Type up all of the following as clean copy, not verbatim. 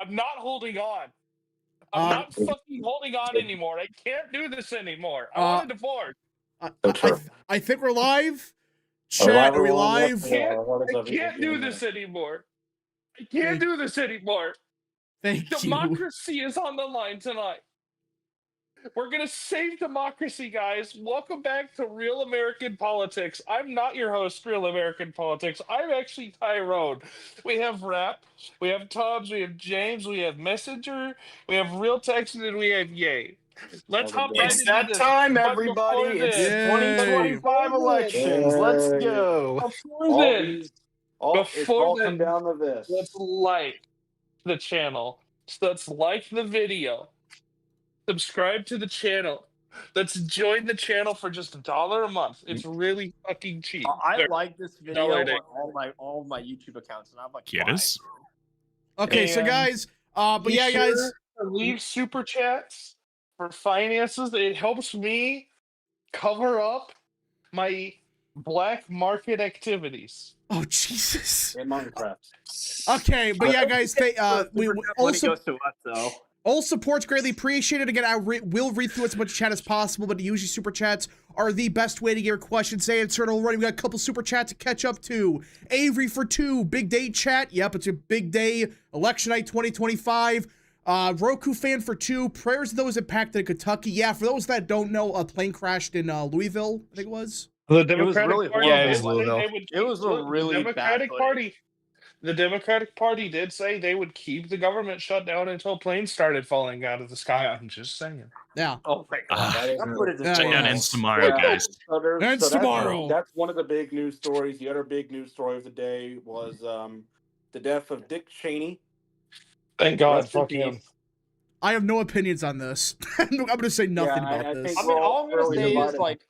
I'm not holding on. I'm not fucking holding on anymore. I can't do this anymore. I want a divorce. I think we're live. Chat, are we live? I can't do this anymore. I can't do this anymore. Thank you. Democracy is on the line tonight. We're going to save democracy, guys. Welcome back to Real American Politics. I'm not your host, Real American Politics. I'm actually Tyrone. We have Rap, we have Tubbs, we have James, we have Messenger, we have Real Text, and we have Yay. Let's hop right into this. It's that time, everybody. It's 2025 elections. Let's go. Before this, come down to this. let's like the channel. Let's like the video. Subscribe to the channel. Let's join the channel for just $1 a month. It's really fucking cheap. I like this video on all my YouTube accounts, and I'm like, yes. Okay, so guys, but yeah, guys, leave super chats for finances. It helps me cover up my black market activities. Oh Jesus! In Minecraft. Okay, but yeah, guys, we also goes to us, though. All support's greatly appreciated. Again, I will read through as much chat as possible, but usually super chats are the best way to get your questions answered. Already, we got a couple super chats to catch up to. Avery for 2, big day chat. Yep, it's a big day. Election night 2025. Roku fan for 2. Prayers to those impacted in Kentucky. Yeah, for those that don't know, a plane crashed in Louisville, I think it was. The Democratic Party. Yeah, it was Louisville. It was a really Democratic bad Party. The Democratic Party did say they would keep the government shut down until planes started falling out of the sky. I'm just saying. Yeah. Oh my God. Shutdown ends tomorrow, guys. Ends tomorrow. That's one of the big news stories. The other big news story of the day was the death of Dick Cheney. Thank God. Fuck him. I have no opinions on this. I'm going to say nothing about this. I mean, all I'm going to say is, like,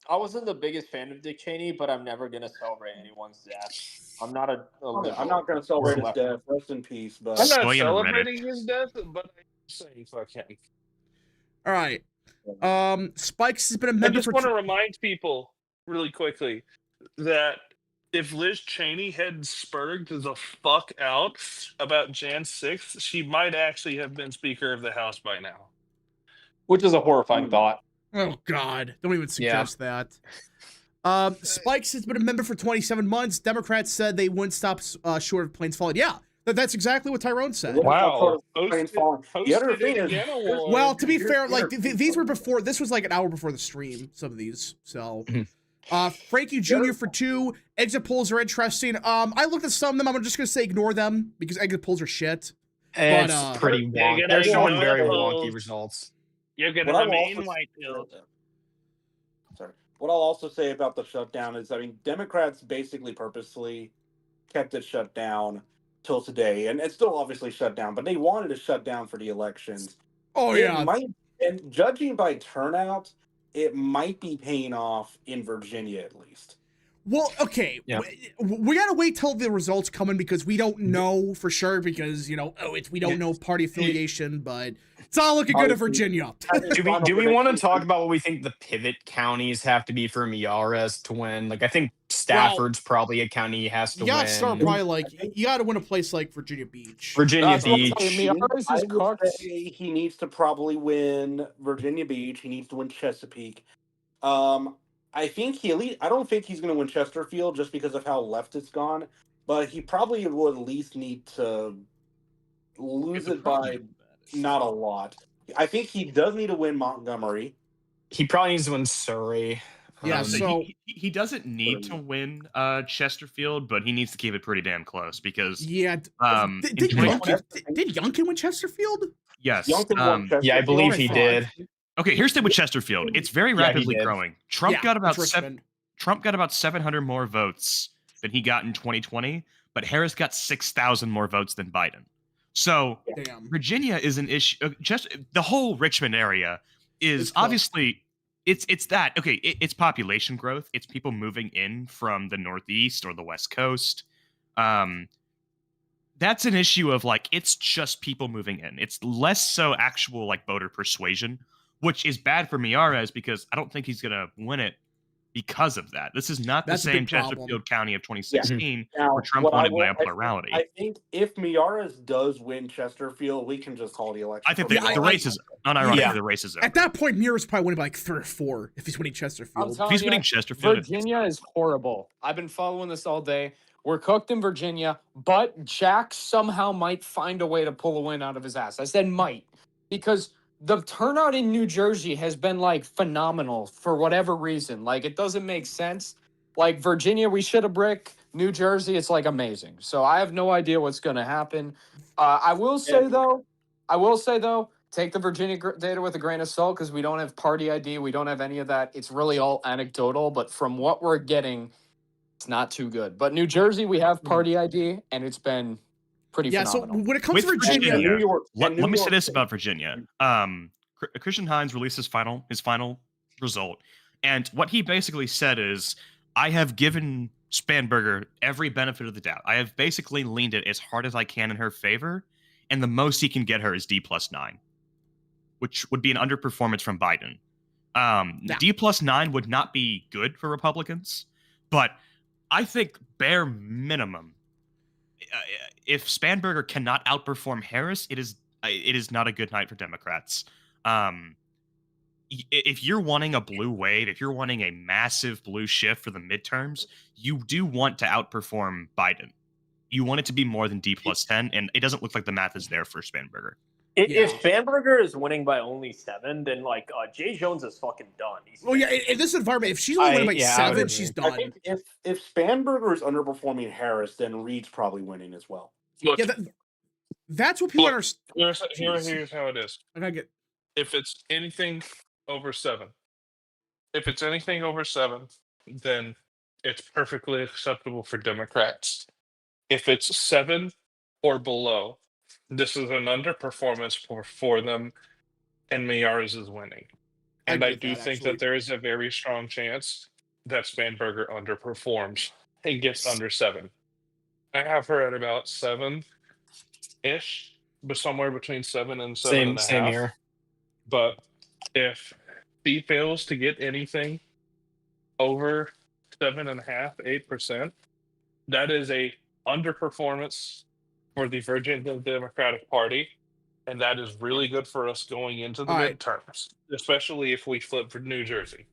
I wasn't the biggest fan of Dick Cheney, but I'm never going to celebrate anyone's death. I'm not I'm not going to celebrate his death. Rest in peace. But I'm not celebrating his death, but I'm saying fuck him. All right. Spikes has been a member. I just want to remind people really quickly that if Liz Cheney hadn't spurred the fuck out about Jan 6th, she might actually have been Speaker of the House by now. Which is a horrifying thought. Oh God! Don't even suggest that. Spikes has been a member for 27 months. Democrats said they wouldn't stop short of planes falling. Yeah, that's exactly what Tyrone said. Wow. The other thing is, well, to be fair, like these were before. This was like an hour before the stream. Some of these. So, Frankie Jr. for 2. Exit polls are interesting. I looked at some of them. I'm just gonna say ignore them because exit polls are shit. It's pretty wonky. They're showing very wonky results. You're gonna have an white pill. Sorry. What I'll also say about the shutdown is, I mean, Democrats basically purposely kept it shut down till today, and it's still obviously shut down, but they wanted to shut down for the elections. Oh, yeah. And judging by turnout, it might be paying off in Virginia at least. Well, okay, yeah. We gotta wait till the results come in because we don't know for sure because, you know, we don't know party affiliation, but it's all looking good in Virginia. Do we want to talk about what we think the pivot counties have to be for Miyares to win? Like, I think Stafford's probably a county he has to win. You gotta start probably like, you gotta win a place like Virginia Beach. He needs to probably win Virginia Beach. He needs to win Chesapeake. I don't think he's going to win Chesterfield just because of how left it's gone, but he probably will at least need to lose it by not a lot. I think he does need to win Montgomery. He probably needs to win Surrey. Yeah, so he doesn't need to win Chesterfield, but he needs to keep it pretty damn close because did Youngkin win Chesterfield? Yes. Yeah, I believe he did. Okay, here's the with Chesterfield. It's very rapidly growing. Trump got about 700 more votes than he got in 2020, but Harris got 6,000 more votes than Biden. So Virginia is an issue. Just the whole Richmond area is obviously it's that. Okay, it's population growth. It's people moving in from the Northeast or the West Coast. That's an issue of like it's just people moving in. It's less so actual like voter persuasion, which is bad for Miyares because I don't think he's going to win it because of that. This is not the That's a same big problem. Chesterfield County of 2016 Now, where Trump won it by a plurality. I think if Miyares does win Chesterfield, we can just call the election. I think the race is unironically the race is over. At that point, Miyares probably winning by like 3 or 4 if he's winning Chesterfield. If he's winning Chesterfield, Virginia is horrible. I've been following this all day. We're cooked in Virginia, but Jack somehow might find a way to pull a win out of his ass. I said might, because the turnout in New Jersey has been like phenomenal for whatever reason. Like, it doesn't make sense. Like, Virginia, we should have brick. New Jersey, it's like amazing. So I have no idea what's going to happen. I will say though, take the Virginia data with a grain of salt, because we don't have party ID. We don't have any of that. It's really all anecdotal. But from what we're getting, it's not too good. But New Jersey, we have party ID, and it's been pretty phenomenal. So when it comes to Virginia, New York, let me say this about Virginia. Christian Hines released his final result, and what he basically said is, I have given Spanberger every benefit of the doubt. I have basically leaned it as hard as I can in her favor, and the most he can get her is D+9, which would be an underperformance from Biden. D+9 would not be good for Republicans, but I think bare minimum, if Spanberger cannot outperform Harris, it is not a good night for Democrats. If you're wanting a blue wave, if you're wanting a massive blue shift for the midterms, you do want to outperform Biden. You want it to be more than D+10, and it doesn't look like the math is there for Spanberger. If Spanberger is winning by only 7, then like Jay Jones is fucking done. In this environment, if she's only winning by 7, she's done. I think if Spanberger is underperforming Harris, then Reed's probably winning as well. Look, that's what people understand. Here's how it is. If it's anything over 7, then it's perfectly acceptable for Democrats. If it's 7 or below, this is an underperformance for them, and Miyares is winning. And I do think that there is a very strong chance that Spanberger underperforms and gets under 7. I have her at about 7-ish, but somewhere between 7 and 7.5. Same here. But if he fails to get anything over 7.5%, 8%, that is a underperformance for the Virginia Democratic Party, and that is really good for us going into the midterms, especially if we flip for New Jersey.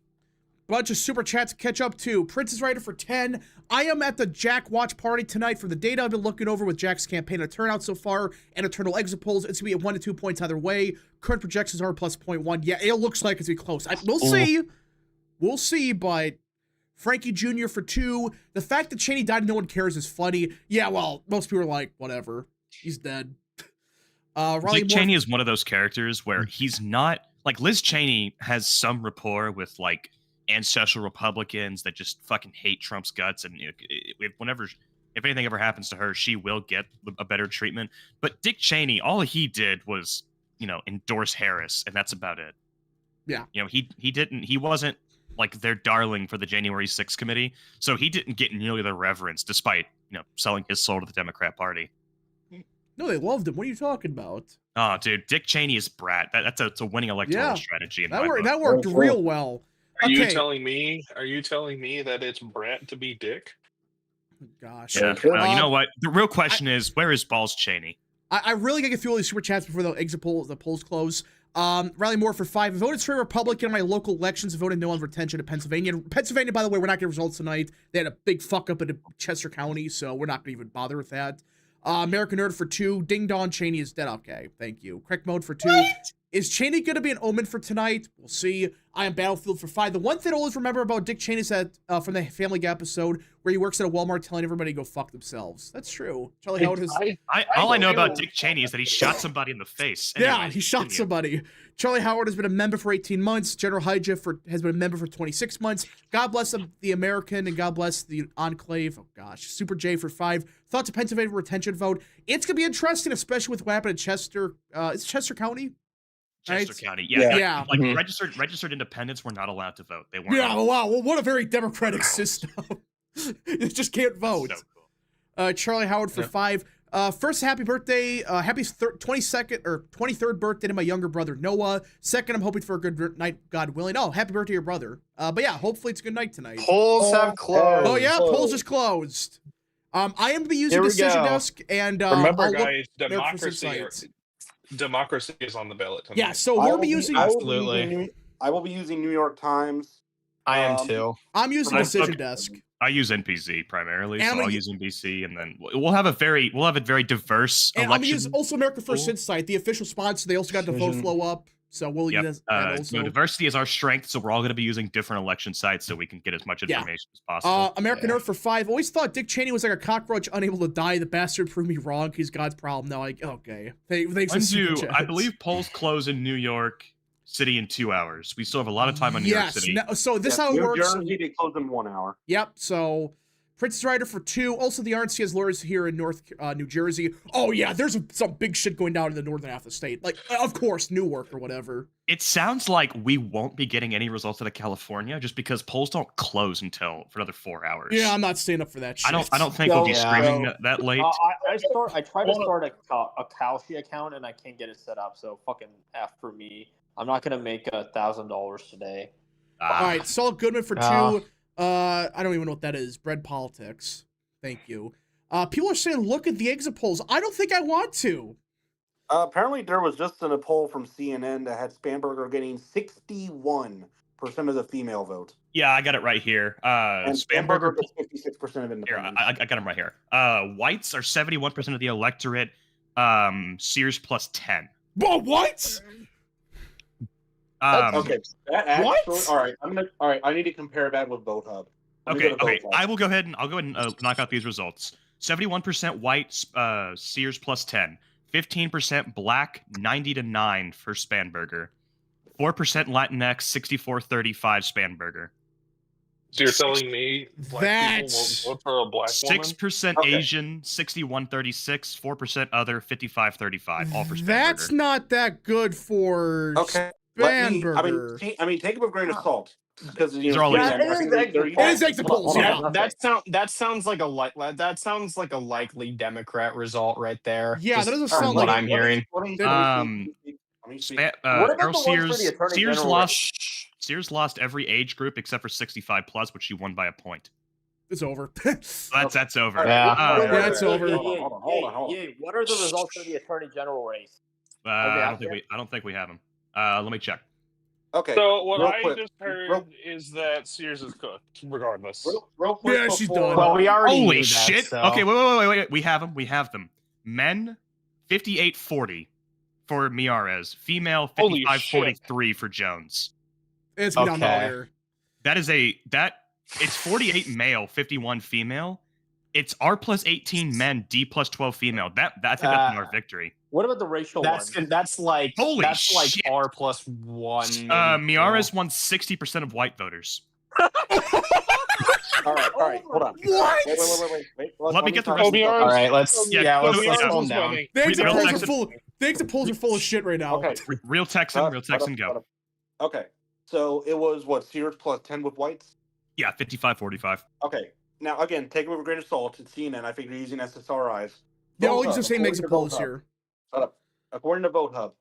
Bunch of super chats to catch up to. Princess Rider for 10. I am at the Jack watch party tonight. For the data I've been looking over with Jack's campaign and turnout so far and internal exit polls, it's going to be at 1 to 2 points either way. Current projections are plus 0.1. Yeah, it looks like it's going to be close. We'll see. We'll see, but Frankie Jr. for 2. The fact that Cheney died and no one cares is funny. Yeah, well, most people are like, whatever. He's dead. Dick Cheney is one of those characters where he's not... Like, Liz Cheney has some rapport with, like, ancestral Republicans that just fucking hate Trump's guts, and if anything ever happens to her, she will get a better treatment. But Dick Cheney, all he did was, endorse Harris, and that's about it. Yeah. He wasn't like their darling for the January 6th committee, so he didn't get nearly the reverence despite, selling his soul to the Democrat Party. No, they loved him. What are you talking about? Oh, dude, Dick Cheney is brat. That's a winning electoral strategy. That worked real well. Are you telling me that it's brat to be Dick? Gosh. Yeah. You know what? The real question is, where is Balls Cheney? I really gotta get through all these super chats before the polls close. Riley Moore for 5. I voted for Republican in my local elections. I voted no on retention to Pennsylvania. Pennsylvania, by the way, we're not getting results tonight. They had a big fuck up in Chester County, so we're not gonna even bother with that. American Nerd for 2. Ding Dong, Cheney is dead. Okay, thank you. Craig Mode for 2. What? Is Cheney going to be an omen for tonight? We'll see. I am Battlefield for 5. The one thing I always remember about Dick Cheney is that from the Family Guy episode where he works at a Walmart telling everybody to go fuck themselves. That's true. Charlie Howard has... All I know about Dick Cheney is that he shot somebody in the face. Anyway, yeah, he shot somebody. Charlie Howard has been a member for 18 months. General Hyja has been a member for 26 months. God bless the American and God bless the Enclave. Oh, gosh. Super J for 5. Thoughts of Pennsylvania retention vote. It's going to be interesting, especially with what happened in Chester. It's Chester County? Chester County, yeah. Like registered independents were not allowed to vote. They weren't. Yeah, wow. Well, what a very democratic system. You just can't vote. So cool. Charlie Howard for 5. First, happy birthday, happy 22nd or 23rd birthday to my younger brother Noah. Second, I'm hoping for a good night, God willing. Oh, happy birthday to your brother. But yeah, hopefully it's a good night tonight. Polls have closed. Oh yeah, polls just closed. I am gonna be using Here we Decision go. Desk, and Remember, I'll guys, look there for some democracy, sites. democracy is on the ballot tonight. Yeah, so we'll be using. Absolutely. I will be using New York Times. I am too. I'm using I'm Decision okay. Desk. I use NPZ primarily, And so I'm I'll gonna use NBC, and then we'll have a very diverse And I'm gonna election. use also America First pool. Insight, the official sponsor. They also got the vote Decision. flow up, so we'll use that also. Diversity is our strength, so we're all going to be using different election sites so we can get as much Yeah. information as possible. American Earth for 5. Always thought Dick Cheney was like a cockroach unable to die. The bastard proved me wrong. He's God's problem. No, okay. Thanks. Let's Super do. I chats. believe polls close in New York City in 2 hours. We still have a lot of time on New York City. So this is how it New works. Jersey, they close in 1 hour. Yep. So Princess Rider for 2. Also, the RNC has lawyers here in New Jersey. Oh yeah, there's some big shit going down in the northern half of the state. Like, of course, Newark or whatever. It sounds like we won't be getting any results out of California just because polls don't close for another 4 hours. Yeah, I'm not staying up for that shit. I don't think we'll be Yeah. streaming that late. I tried to start a Kalshi account and I can't get it set up. So fucking F for me. I'm not gonna make $1,000 today. All right, Saul Goodman for 2. I don't even know what that is. Bread politics. Thank you. People are saying, look at the exit polls. I don't think I want to. Apparently, there was just a poll from CNN that had Spanberger getting 61% of the female vote. Yeah, I got it right here. And Spanberger gets 56% of Here, independents. I got him right here. Whites are 71% of the electorate. Sears plus 10. Whoa, what? Okay. That actually, What? All right. I need to compare that with Vote Hub. Okay. I'll go ahead and knock out these results. 71% white, Sears plus 10. 15% black, 90-9 for Spanberger. 4% Latinx, 64-35 Spanberger. So you're telling me black people That's- won't vote for a black woman? 6% Okay. Asian, 61-36. 4% other, 55-35. All for Spanberger. That's not that good for Okay. Spanberger. I mean, take it with a grain of salt because These are all Yeah, it is exit It is exit polls, yeah. That sounds like a likely Democrat result right there. Yeah, that doesn't from sound what like- I'm hearing. What about Earl the ones for the Sears, Attorney Sears General lost. Sears lost every age group except for 65 plus, which she won by a point. It's over. That's over. Yeah. Yeah, it's over. Hold on. What are the results for the Attorney General race? I don't think we have them. Let me check. Okay. So what real I quick, just heard real- is that Sears is cooked, regardless. real quick Yeah, she's before- done. Well, we already Holy knew that, shit! so- Okay, wait. We have them. Men, 58-40 for Miarez. Female, Holy 55-43 for Jones. It's been down Okay. higher. It's 48 male, 51 female. It's R plus 18 men, D plus 12 female. I think that's our victory. What about the racial That's one? like Holy like shit. R plus 1. Miarez won 60% of white voters. All right. Hold on. What? Wait. Let me get the talk rest of the- All right, let's let's calm down. The exit Real polls are Texan- full. The exit polls are full of shit right now. Okay. Real Texan, go. Okay. So it was what, Sears plus 10 with whites? Yeah, 55-45. Okay. Now again, take it with a grain of salt. It's CNN. I think they're using SSRIs. They all Vote use the Hub, same according exit to polls Vote Hub. here. Shut up. According to Vote Hub.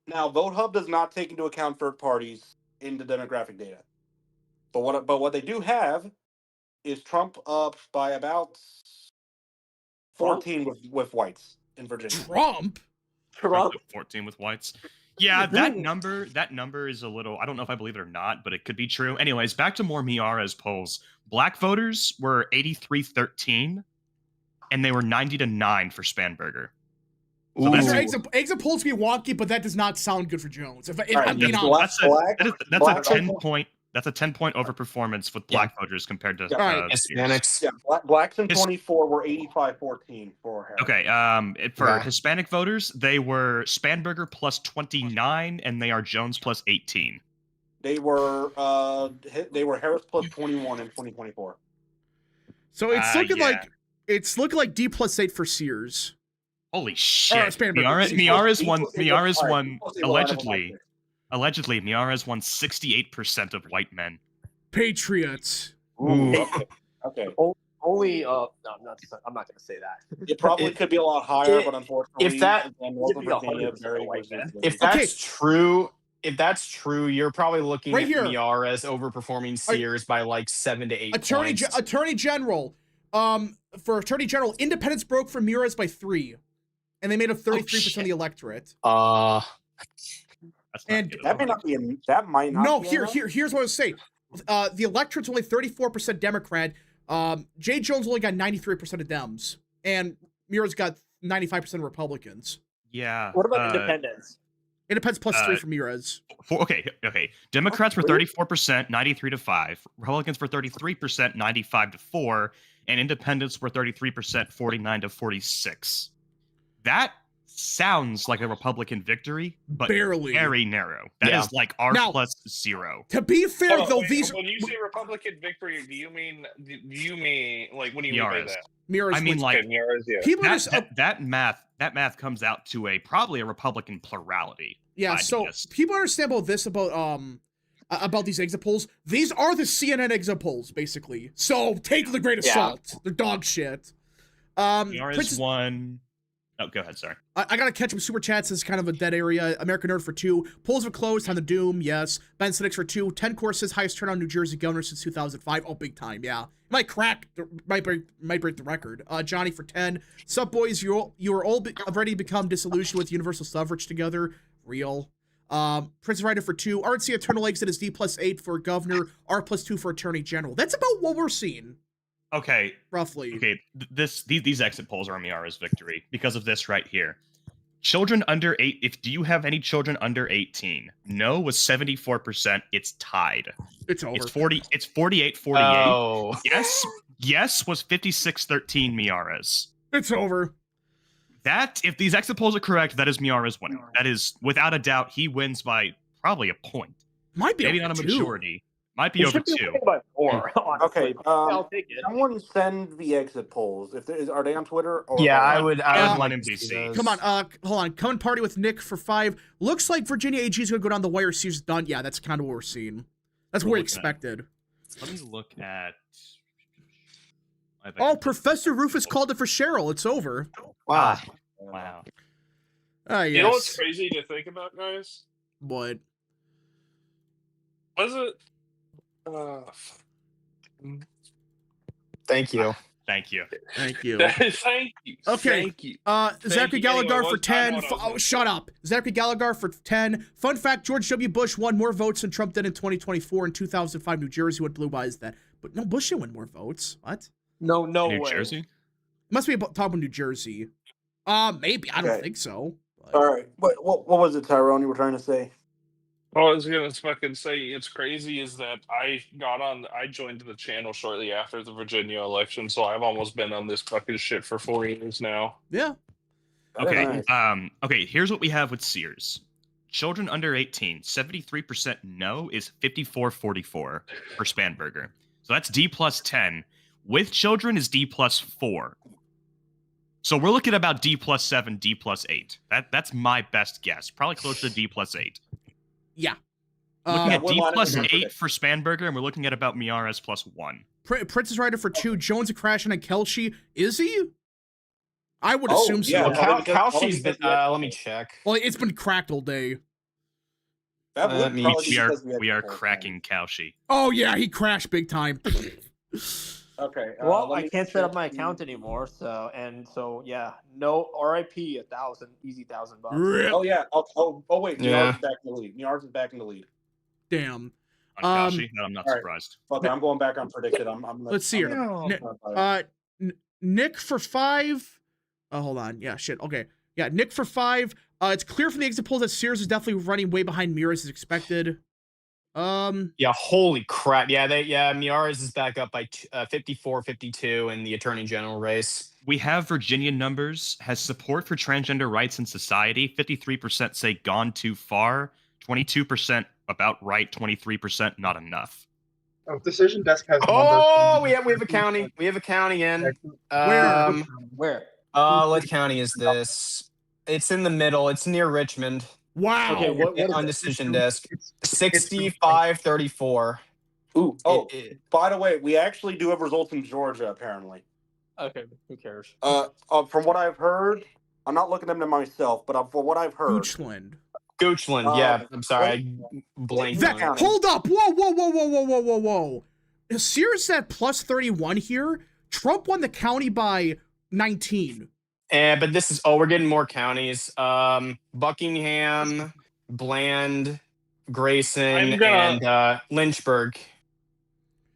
Now Vote Hub does not take into account third parties in the demographic data. But what they do have is Trump up by about 14 with whites in Virginia. Trump? Trump? 14 with whites. Yeah, that number is a little, I don't know if I believe it or not, but it could be true. Anyways, back to more Miarez polls. Black voters were 83-13, and they were 90-9 for Spanberger. So These that's are exit polls be wonky, but that does not sound good for Jones. If All right, I'm being yeah, honest. that's Black a 10-point. That's a 10-point overperformance with black voters compared to All right. Hispanics. Yeah, blacks in 24 were 85-14 for Harris. Okay. For Yeah. Hispanic voters, they were Spanberger plus 29, and they are Jones plus 18. They were Harris plus 21 in 2024. So it's looking yeah. like D plus 8 for Sears. Holy shit! Spanberger. Miarez won People say, well, I don't like this. allegedly Miarez won 68% of white men. Patriots. Ooh, okay. only no, I'm not gonna say that. It probably could be a lot higher, but unfortunately, if that again, Northern it'd be Virginia 100% very like that. resistant. if that's true, you're probably looking Right at here. Miara's overperforming Sears by like 7 to 8 points. Attorney General, for Attorney General, independents broke from Miura's by 3, and they made up 33% of the electorate. And that may not be. That might not. No, be here's what I was saying. The electorate's only 34% Democrat. Jay Jones only got 93% of Dems, and Miura's got 95% Republicans. Yeah. What about independents? Independents plus 3 for Miura's. Okay. Democrats were 34%, 93 to 5. Republicans were 33%, 95 to 4, and independents were 33%, 49 to 46. That sounds like a Republican victory, but barely very narrow. That is like R now, plus 0. To be fair, though, these when you say Republican victory, do you mean like what do you mean by that? Miura's I mean, like people that math comes out to probably a Republican plurality. Yeah, so people understand about this about these exit polls. These are the CNN exit polls, basically. So take with a grain of salt. They're dog shit. Miara's won. Oh, go ahead, sorry. I gotta catch up super chats. This is kind of a dead area. American Nerd for 2. Polls have closed. Time to doom. Yes. Ben Siddix for 2. 10 courses. Highest turnout in New Jersey governor since 2005. Oh, big time. Yeah. Might break the record. Johnny for 10. Sup, boys? You are all already become disillusioned with universal suffrage together. Real. Prince Ryder for 2. RNC Eternal Exit is D plus 8 for governor. R plus 2 for attorney general. That's about what we're seeing. Okay. Roughly. Okay. These exit polls are Miara's victory because of this right here. Children under 8. Do you have any children under 18? No was 74%. It's tied. It's over. It's 40. It's 48-48. Oh. Yes was 56-13 Miara's. It's over. That, if these exit polls are correct, that is Miara's winning. That is, without a doubt, he wins by probably a point. Might be maybe not a majority. Might be over 2. By 4, okay. I'll take it. Someone send the exit polls. Are they on Twitter? Or, yeah, I would let NBC. Come on, hold on. Come and party with Nick for 5. Looks like Virginia AG is gonna go down the wire. Series done. Yeah, that's kind of what we're seeing. That's what we expected. Let me look at. Oh, Professor Rufus called it for Cheryl. It's over. Wow. Wow. Yes. You know what's crazy to think about, guys? What? Was it? Thank you. Thank you. Thank you. Okay. Thank you. Zachary Gallagher anyway, for 10. Shut up. Zachary Gallagher for 10. Fun fact: George W. Bush won more votes than Trump did in 2024. In 2005, New Jersey went blue. Why is that? But no, Bush didn't win more votes. What? No New way. Jersey? Must be about top of New Jersey. Maybe. I don't think so. But... All right. What was it, Tyrone, you were trying to say? All I was gonna fucking say, it's crazy is that I joined the channel shortly after the Virginia election, so I've almost been on this fucking shit for 4 years now. Yeah. Okay. Nice. Okay. Here's what we have with Sears. Children under 18, 73% no is 54-44 for Spanberger. So that's D plus 10. With children is D plus 4. So we're looking at about D plus 7, D plus 8. That's my best guess. Probably closer to D plus 8. Yeah. Looking at D plus 8 for Spanberger, and we're looking at about Miara's plus 1. Princess Rider for 2. Jones a crashing on Kelshi. Is he? I would assume so. Yeah, Kelsey's been. Let me check. Well, it's been cracked all day. We are cracking Kelshi. Oh yeah, he crashed big time. Okay. Well, I can't set up my account anymore, so yeah, no RIP 1,000, easy $1,000. Oh yeah. Oh wait, yeah. Miar's back in the lead. Miar's is back in the lead. Damn. On Kelshi? No, I'm not surprised. Okay, I'm going back on predicted. Let's see here. Nick for 5. Oh, hold on. Yeah, shit. Okay. Yeah, Nick for 5. It's clear from the exit polls that Sears is definitely running way behind Miara's as expected. Yeah, holy crap. Yeah, Miara's is back up by 54-52 in the attorney general race. We have Virginia numbers, has support for transgender rights in society. 53% say gone too far, 22% about right, 23% not enough. Oh, Decision Desk has we have a county. We have a county in. Where? What county is this? It's in the middle. It's near Richmond. Wow. Okay, what on Decision Desk. 65-34. Ooh, by the way, we actually do have results in Georgia, apparently. Okay, who cares? From what I've heard, I'm not looking at them myself, but from what I've heard, Goochland, yeah. I'm sorry, I blanked on it. Hold up! Whoa! Sears at plus 31 here. Trump won the county by 19. But this is we're getting more counties. Buckingham, Bland, Grayson, and Lynchburg.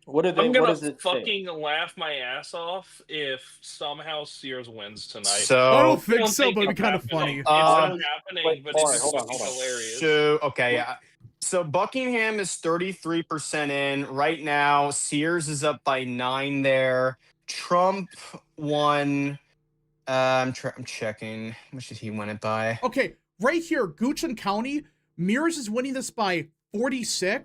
What are they? I'm gonna what does it fucking laugh my ass off if somehow Sears wins tonight. So I don't think so, but it'd be kind of funny. It's not happening, wait, but sorry, it's hold on. hilarious. So okay, so Buckingham is 33% in right now. Sears is up by 9 there. Trump won. I'm checking. How much did he win it by? Okay, right here, Goochland County, Mears is winning this by 46.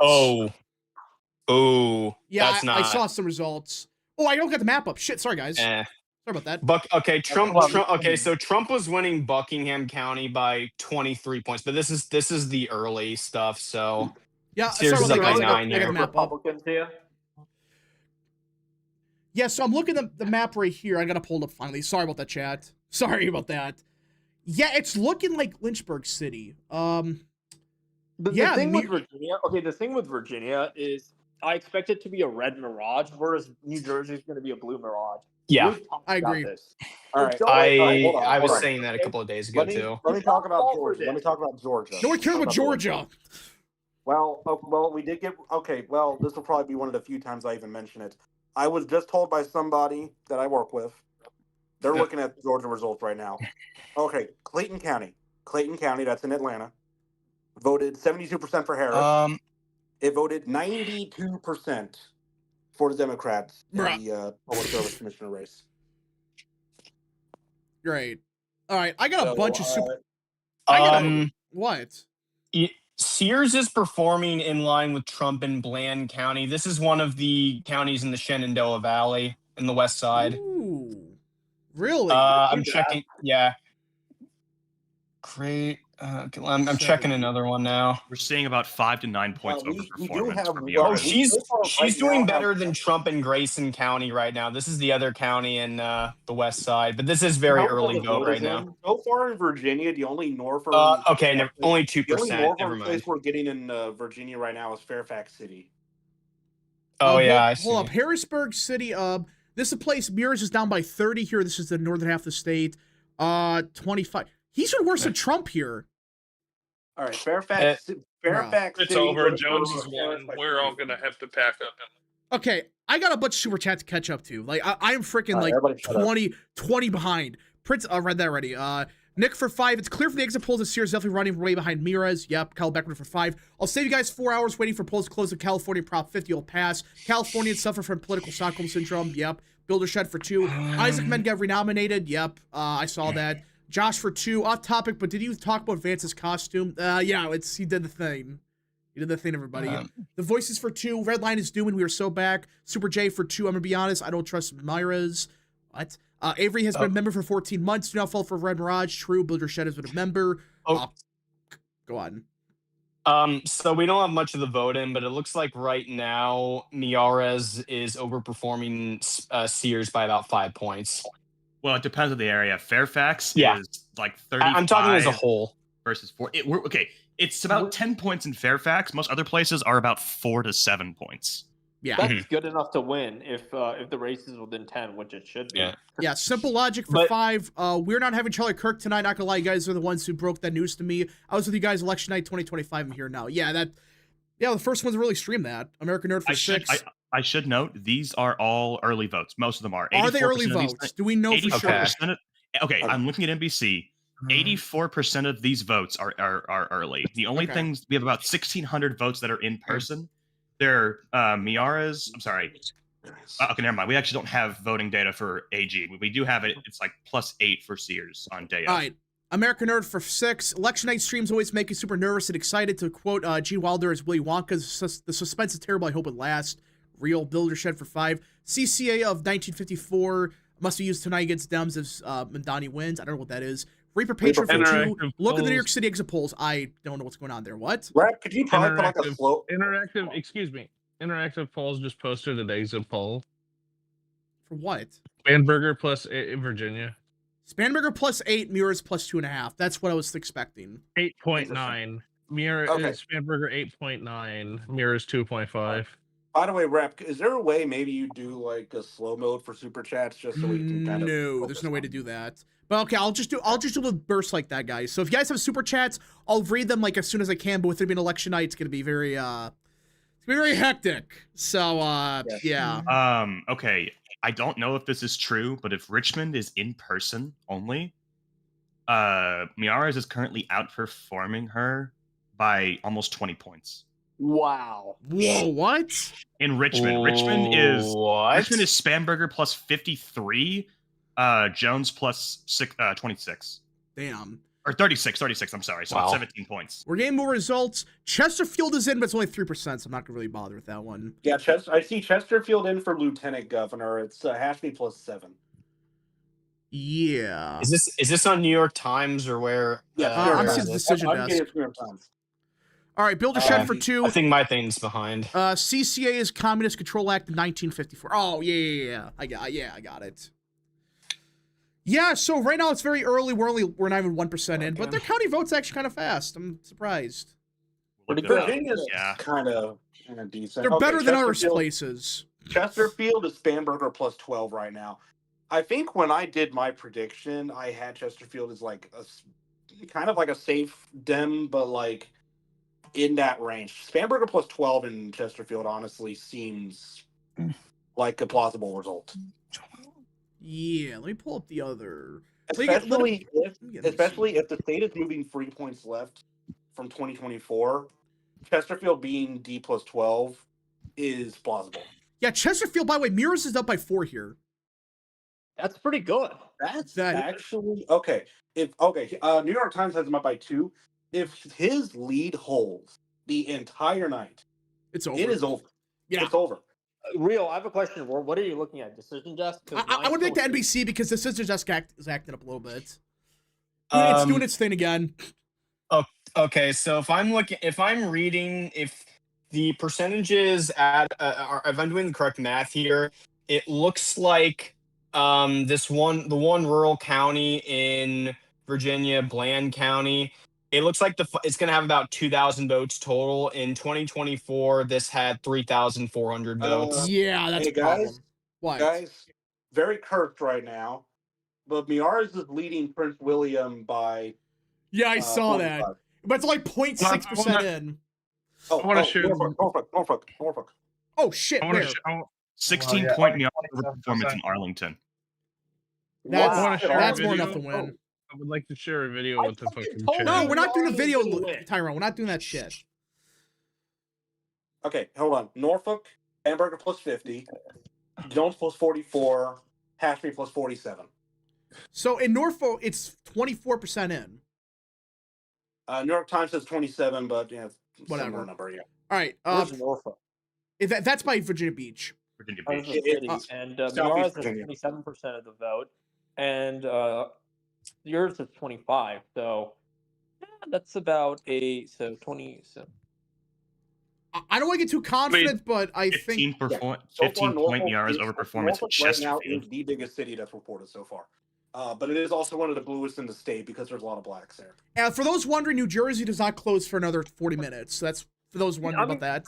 Yeah, that's not. I saw some results. Oh, I don't get the map up. Shit, sorry guys. Sorry about that. Okay, Trump. Okay, so Trump was winning Buckingham County by 23 points, but this is the early stuff. So yeah, Sears is up by 9 there. Republicans here. Yeah, so I'm looking at the map right here. I gotta pull it up finally. Sorry about that, chat. Sorry about that. Yeah, it's looking like Lynchburg City. The thing with Virginia. Okay, the thing with Virginia is I expect it to be a red mirage, whereas New Jersey is going to be a blue mirage. Yeah, I agree. All right, I was saying that a couple of days ago too. Let me talk about Georgia. No one cares about Georgia. Well, we did get Well, this will probably be one of the few times I even mention it. I was just told by somebody that I work with. They're looking at Georgia results right now. Okay, Clayton County, that's in Atlanta, voted 72% for Harris. It voted 92% for the Democrats in the Public Service Commissioner race. Great. All right, I got a bunch of super. What? Sears is performing in line with Trump in Bland County. This is one of the counties in the Shenandoah Valley in the west side. Ooh, really? I'm checking. Yeah. Great. I'm checking another one now. We're seeing about 5 to 9 points overperformance. She's doing better than Trump in Grayson County right now. This is the other county in the west side, but this is very early vote right now. So far in Virginia, the only northern only 2%. The only northern place we're getting in Virginia right now is Fairfax City. Oh yeah, I see. Hold up, Harrisburg City. This is a place. Mears is down by 30 here. This is the northern half of the state. 25. He's been worse than Trump here. All right, Fairfax. It's over. Jones is won. We're all gonna have to pack up. Okay, I got a bunch of super chat to catch up to. Like I'm freaking like 20 behind. Prince, read that already. Nick for 5. It's clear from the exit polls that Sears definitely running way behind Mears. Yep, Kyle Beckman for 5. I'll save you guys 4 hours waiting for polls to close. The California Prop 50 will pass. Californians suffer from political Stockholm syndrome. Yep. Builder Shed for 2. Isaac Mengev renominated. Yep. I saw that. Josh for 2. Off topic, but did you talk about Vance's costume? Yeah, he did the thing. He did the thing, everybody. The Voices for 2. Red Line is doing. We are so back. Super J for 2. I'm gonna be honest. I don't trust Myra's. What? Avery has been a member for 14 months. Do not fall for Red Mirage. True. Builder Shed has been a member. Go on. So we don't have much of the vote in, but it looks like right now Miyares is overperforming Sears by about 5 points. Well, it depends on the area. Fairfax is like 35. I'm talking as a whole. Versus 4. It's about 10 points in Fairfax. Most other places are about 4 to 7 points. Yeah, that's good enough to win if the race is within 10, which it should be. Yeah, simple logic for 5. We're not having Charlie Kirk tonight. Not gonna lie, you guys are the ones who broke that news to me. I was with you guys election night 2025. I'm here now. Yeah, the first ones to really stream that. American Nerd for 6. I should note these are all early votes. Most of them are. Are they early votes? Do we know for sure? Okay, I'm looking at NBC. 84% of these votes are early. The only things we have about 1,600 votes that are in person. They're Miyares. I'm sorry. Okay, never mind. We actually don't have voting data for AG. We do have it. It's like +8 for Sears on day of. All right. American Nerd for 6. Election night streams always make you super nervous and excited. To quote G. Wilder as Willy Wonka, the suspense is terrible. I hope it lasts. Real. Builder Shed for 5. CCA of 1954 must be used tonight against Dems if Mandani wins. I don't know what that is. Reaper Patron for 2. Look at the New York City exit polls. I don't know what's going on there. What? Rap, could you probably put like a slow interactive? Excuse me. Interactive polls just posted an exit poll. For what? Spanberger plus Virginia. Spanberger plus 8, Muir's plus 2.5. That's what I was expecting. 8.9. Mirror Okay. is Spanberger 8.9. Mirror is 2.5. By the way, Rep, is there a way maybe you do like a slow mode for super chats just so we can kind of No, there's no way to do that. But okay, I'll just do the burst like that, guys. So if you guys have super chats, I'll read them like as soon as I can. But with it being election night, it's gonna be very hectic. So yeah. Okay. I don't know if this is true, but if Richmond is in person only, Miaras is currently outperforming her by almost 20 points. Wow. Whoa, what? In Richmond. Richmond is What? Spanberger plus 53, Jones plus 26. Damn. Or 36, I'm sorry. So Wow. 17 points. We're getting more results. Chesterfield is in, but it's only 3%, so I'm not gonna really bother with that one. Yeah, I see Chesterfield in for lieutenant governor. It's Hashmi plus 7. Yeah. Is this on New York Times or where? Yeah, I'm seeing the decision I'm desk. getting it New York Times. All right, Build a Shed for 2. I think my thing's behind. CCA is Communist Control Act of 1954. Oh, yeah. I got it. Yeah, so right now it's very early. We're not even 1% in, but their county vote's actually kind of fast. I'm surprised. Virginia's Yeah. kind of decent. They're better than other Chesterfield- places. Chesterfield is Spanberger plus 12 right now. I think when I did my prediction, I had Chesterfield as like kind of like a safe Dem, but like in that range. Spanberger plus 12 in Chesterfield honestly seems like a plausible result. Yeah, let me pull up the other. Especially let me get this. if the state is moving 3 points left from 2024, Chesterfield being D plus 12 is plausible. Yeah, Chesterfield, by the way, Mears is up by 4 here. That's pretty good. That's That- actually okay. New York Times has him up by 2. If his lead holds the entire night, It's over. it is over. Yeah. It's over. Real, I have a question. What are you looking at? Decision desk? I would make the NBC because the Scissors Desk is acting up a little bit. It's doing its thing again. Okay, so if I'm reading, if the percentages if I'm doing the correct math here, it looks like the one rural county in Virginia, Bland County, it looks like it's going to have about 2,000 votes total. In 2024, this had 3,400 votes. Yeah, that's Hey a problem. guys, What? guys, very cursed right now, but Miaras is leading Prince William by. Yeah, I saw that. 45. But it's like 0.6% in. Oh, I wanna share- Norfolk. Oh, shit, I want where? to. 16-point yeah, performance in Arlington. That's, I wanna share a that's more video. enough to win. I would like to share a video I with the fucking fucking told chat. No, you. we're not doing a video, Already win. Tyrone. We're not doing that shit. Okay, hold on. Norfolk, Hamburger plus 50, Jones plus 44, Hashby plus 47. So in Norfolk, it's 24% in. New York Times says 27, but yeah, Whatever. similar number. Yeah. All right. Where's Norfolk? That's by Virginia Beach. Virginia That was Beach. the city, It's and Southeast Miaras has Virginia. 27% of the vote, and yours is 25. So that's about 20. So I don't want to get too confident, but I think So far, 15 point Norfolk Miaras is- overperformance Norfolk with right now Chesterfield. is the biggest city that's reported so far. But it is also one of the bluest in the state because there's a lot of blacks there. for those wondering, New Jersey does not close for another 40 minutes. So that's for those wondering about that.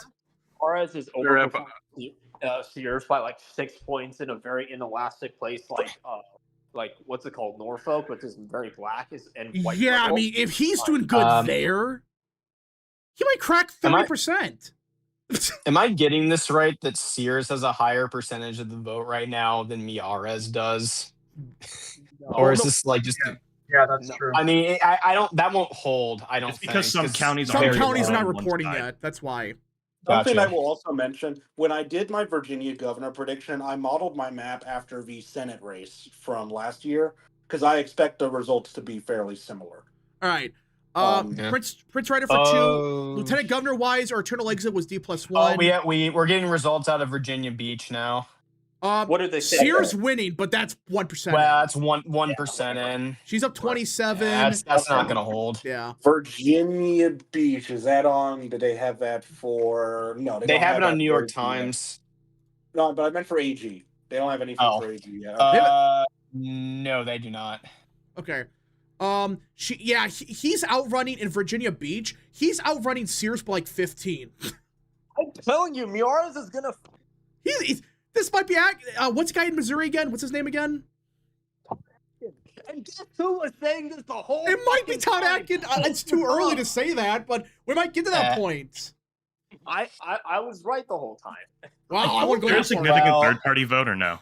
Miaras is They're up- over Sears by like 6 points in a very inelastic place, like what's it called, Norfolk, which is very black and white. Yeah, I purple. mean, if he's doing good there, he might crack Am I- 30%. Am I getting this right that Sears has a higher percentage of the vote right now than Miares does? Or is this like just? Yeah, that's No. true. I mean, I don't. That won't hold. I don't It's think because some counties Some are counties are low not on one reporting side. yet. That's why. Something Gotcha. I will also mention, when I did my Virginia governor prediction, I modeled my map after the Senate race from last year because I expect the results to be fairly similar. All right. Yeah. Prince Rider for 2. Lieutenant Governor wise, our eternal exit was D+1. Oh, we're getting results out of Virginia Beach now. What did they say? Sears winning, but that's 1%. Well, that's 1% in. She's up 27. That's not gonna hold. Yeah. Virginia Beach, is that on? Did they have that for? No, They don't have it on that New for York AG yet. Times. No, but I meant for AG. They don't have anything for AG yet. No, they do not. Okay. He's outrunning in Virginia Beach. He's outrunning Sears by like 15. I'm telling you, Miaras is gonna. This might be what's the guy in Missouri again? What's his name again? And guess who was saying this the whole? It might be Todd time? Atkins. It's too early to say that, but we might get to that point. I was right the whole time. Wow, I want to go. Is there a that significant Well- third-party vote or no?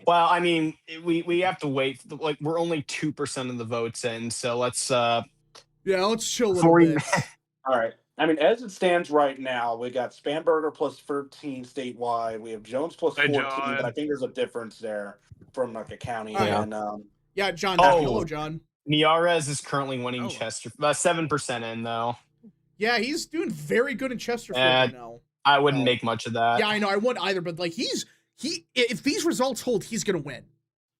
Well, I mean, we have to wait. Like, we're only 2% of the votes in, so let's. Yeah, let's chill a little Before bit. All right. I mean, as it stands right now, we got Spanberger plus 13 statewide. We have Jones plus Hey, 14, John. but I think there's a difference there from like a county. Yeah. And Yeah, John. Oh. Hello, John. Miares is currently winning Oh. Chester. 7% in though. Yeah, he's doing very good in Chesterfield Uh, right now. I wouldn't make much of that. Yeah, I know. I wouldn't either, but like if these results hold, he's gonna win.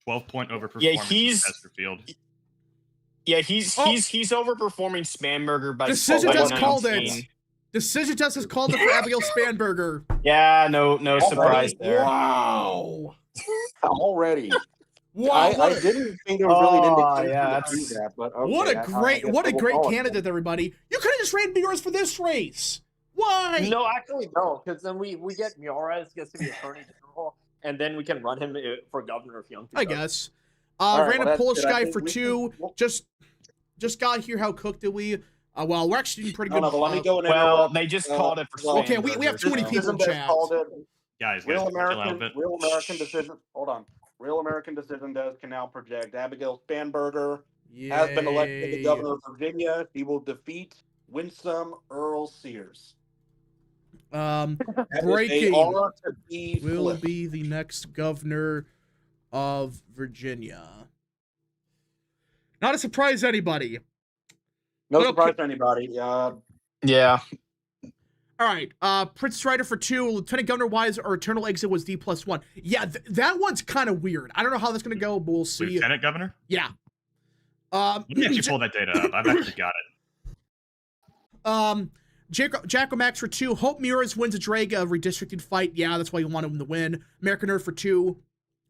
12-point overperformance Yeah, in he's- Chesterfield. Yeah, he's overperforming Spanberger by Decision like desk called 19. it. Decision desk has called it for Abigail Spanberger. Yeah, no surprise there. Wow. already. Wow. I didn't think there was really an Oh, indication yeah, to do that's- that, but okay, What a I great guess what a we'll great call it candidate, everybody. You could have just ran Beers for this race. Why? No, actually, no, because then we get Miaras gets to be attorney general, and then we can run him for governor if Young. I guess. All right, Ran well, a that's Polish good. I guy think for we 2. can- Just got here. How cooked did we? Well, we're actually doing pretty No, good. no, but let me go and Well, interrupt. they just called it for well, Okay, we have too many Spanberger, people so- in Decision chat. desk called it. Guys, Real chill out a American, bit. real American decision. Hold on. Real American decision does can now project Abigail Spanberger has been elected the Yay. governor of Virginia. He will defeat Winsome Earl Sears. That is a Breaking. R to B Will flip. be the next governor of Virginia. Not a surprise to anybody. No Okay. surprise to anybody. Yeah. All right, Prince Strider for 2, Lieutenant Governor Wise or Eternal Exit was D+1. Yeah, that one's kind of weird. I don't know how that's gonna go, but we'll see. Lieutenant Governor? Yeah. Let me actually pull that data up. I've actually got it. Jacko Max for 2, Hope Muras wins a drag redistricting fight. Yeah, that's why you want him to win. American Nerd for 2.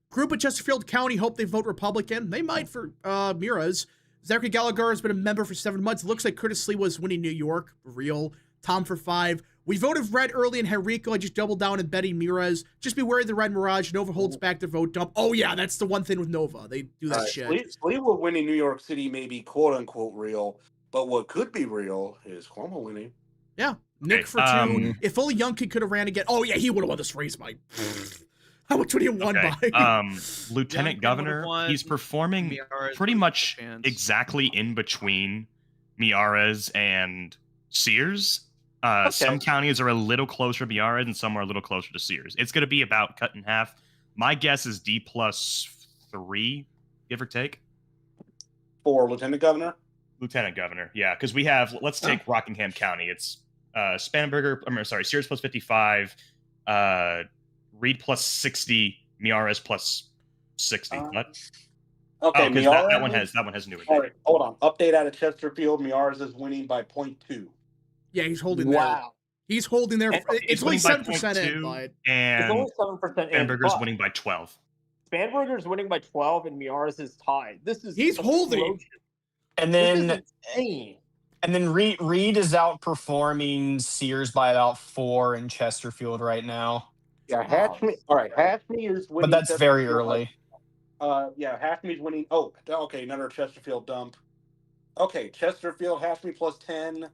Group of Chesterfield County hope they vote Republican. They might for Muras. Zachary Gallagher has been a member for 7 months. Looks like Curtis Lee was winning New York. Real. Tom for 5. We voted red early in Henrico. I just doubled down and betting Miras. Just be wary of the Red Mirage. Nova holds back their vote dump. Oh, yeah, that's the one thing with Nova. They do that shit. Cleveland winning New York City may be quote unquote real, but what could be real is Cuomo winning. Yeah. Nick for 2. If only Young Kid could have ran again. Oh, yeah, he would have won this race by. How much would he have won by? Lieutenant Governor, he's performing pretty much exactly in between Miares and Sears. Some counties are a little closer to Miares and some are a little closer to Sears. It's going to be about cut in half. My guess is D+3, give or take. For Lieutenant Governor? Lieutenant Governor, yeah, because we have, let's take Rockingham County. It's Sears plus 55, Reed plus 60, Miares plus 60. What? Okay, because that one has newer data. All right, hold on. Update out of Chesterfield. Miares is winning by 0.2. Yeah, he's holding there. He's holding there. It's only 7% in, but and it's only 7% in. Spanberger's winning by 12. Spanberger's winning by 12, and Miares is tied. He's holding. And then Reed is outperforming Sears by about 4 in Chesterfield right now. Yeah, Hatchme. All right, Hatchme is winning. But that's very early. Yeah, Hatchme's winning. Oh, okay, another Chesterfield dump. Okay, Chesterfield, Hatchme plus 10.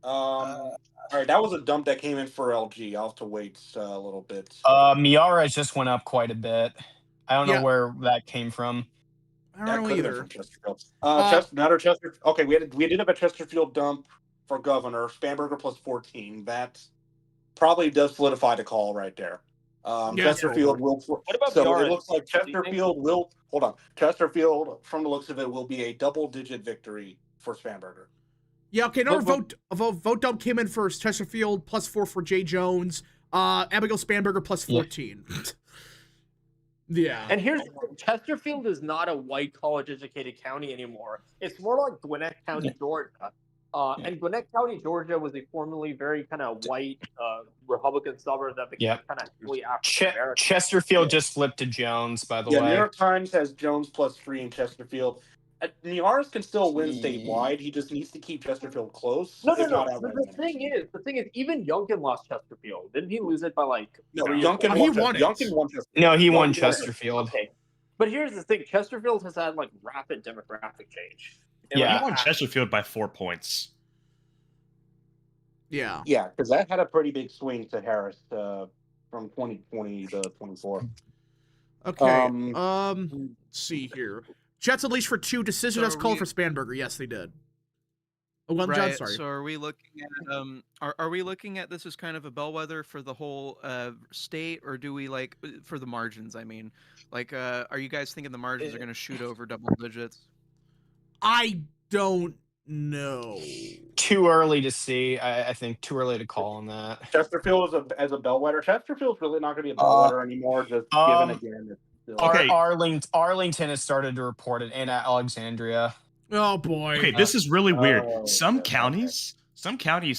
All right, that was a dump that came in for LG. I'll have to wait a little bit. Miares just went up quite a bit. I don't know where that came from. I don't know either. From Chesterfield. Another Chesterfield. Okay, we did have a Chesterfield dump for governor. Spanberger plus 14. That probably does solidify the call right there. Chesterfield will. What about so Miares? it looks like Chesterfield will. Hold on. Chesterfield, from the looks of it, will be a double-digit victory for Spanberger. Yeah, okay, another vote dump came in for Chesterfield, plus 4 for Jay Jones. Abigail Spanberger, plus 14. Yeah. And here's the thing, Chesterfield is not a white college-educated county anymore. It's more like Gwinnett County, Georgia. And Gwinnett County, Georgia was a formerly very kind of white Republican suburb that became kind of heavily African American. Chesterfield just flipped to Jones, by the Yeah, way. New York Times has Jones +3 in Chesterfield. Niaras can still win statewide. He just needs to keep Chesterfield close. No. The thing is, even Youngkin lost Chesterfield. Didn't he lose it by like? No, Youngkin won it. Youngkin won Chesterfield. No, he won Chesterfield. Okay, but here's the thing: Chesterfield has had like rapid demographic change. He won Chesterfield by 4 points. Yeah. Yeah, because that had a pretty big swing to Harris from 2020 to 24. Okay. Let's see here. Jets unleashed for 2. Decision has called for Spanberger. Yes, they did. Oh, well, John, sorry. So are we looking at are we looking at this as kind of a bellwether for the whole state, or do we like for the margins? I mean, like, are you guys thinking the margins are going to shoot over double digits? I don't know. Too early to see. I think too early to call on that. Chesterfield as a bellwether. Chesterfield's really not going to be a bellwether anymore. Just given again. Arlington has started to report it, and Alexandria. Oh boy. Okay, this is really weird. Some counties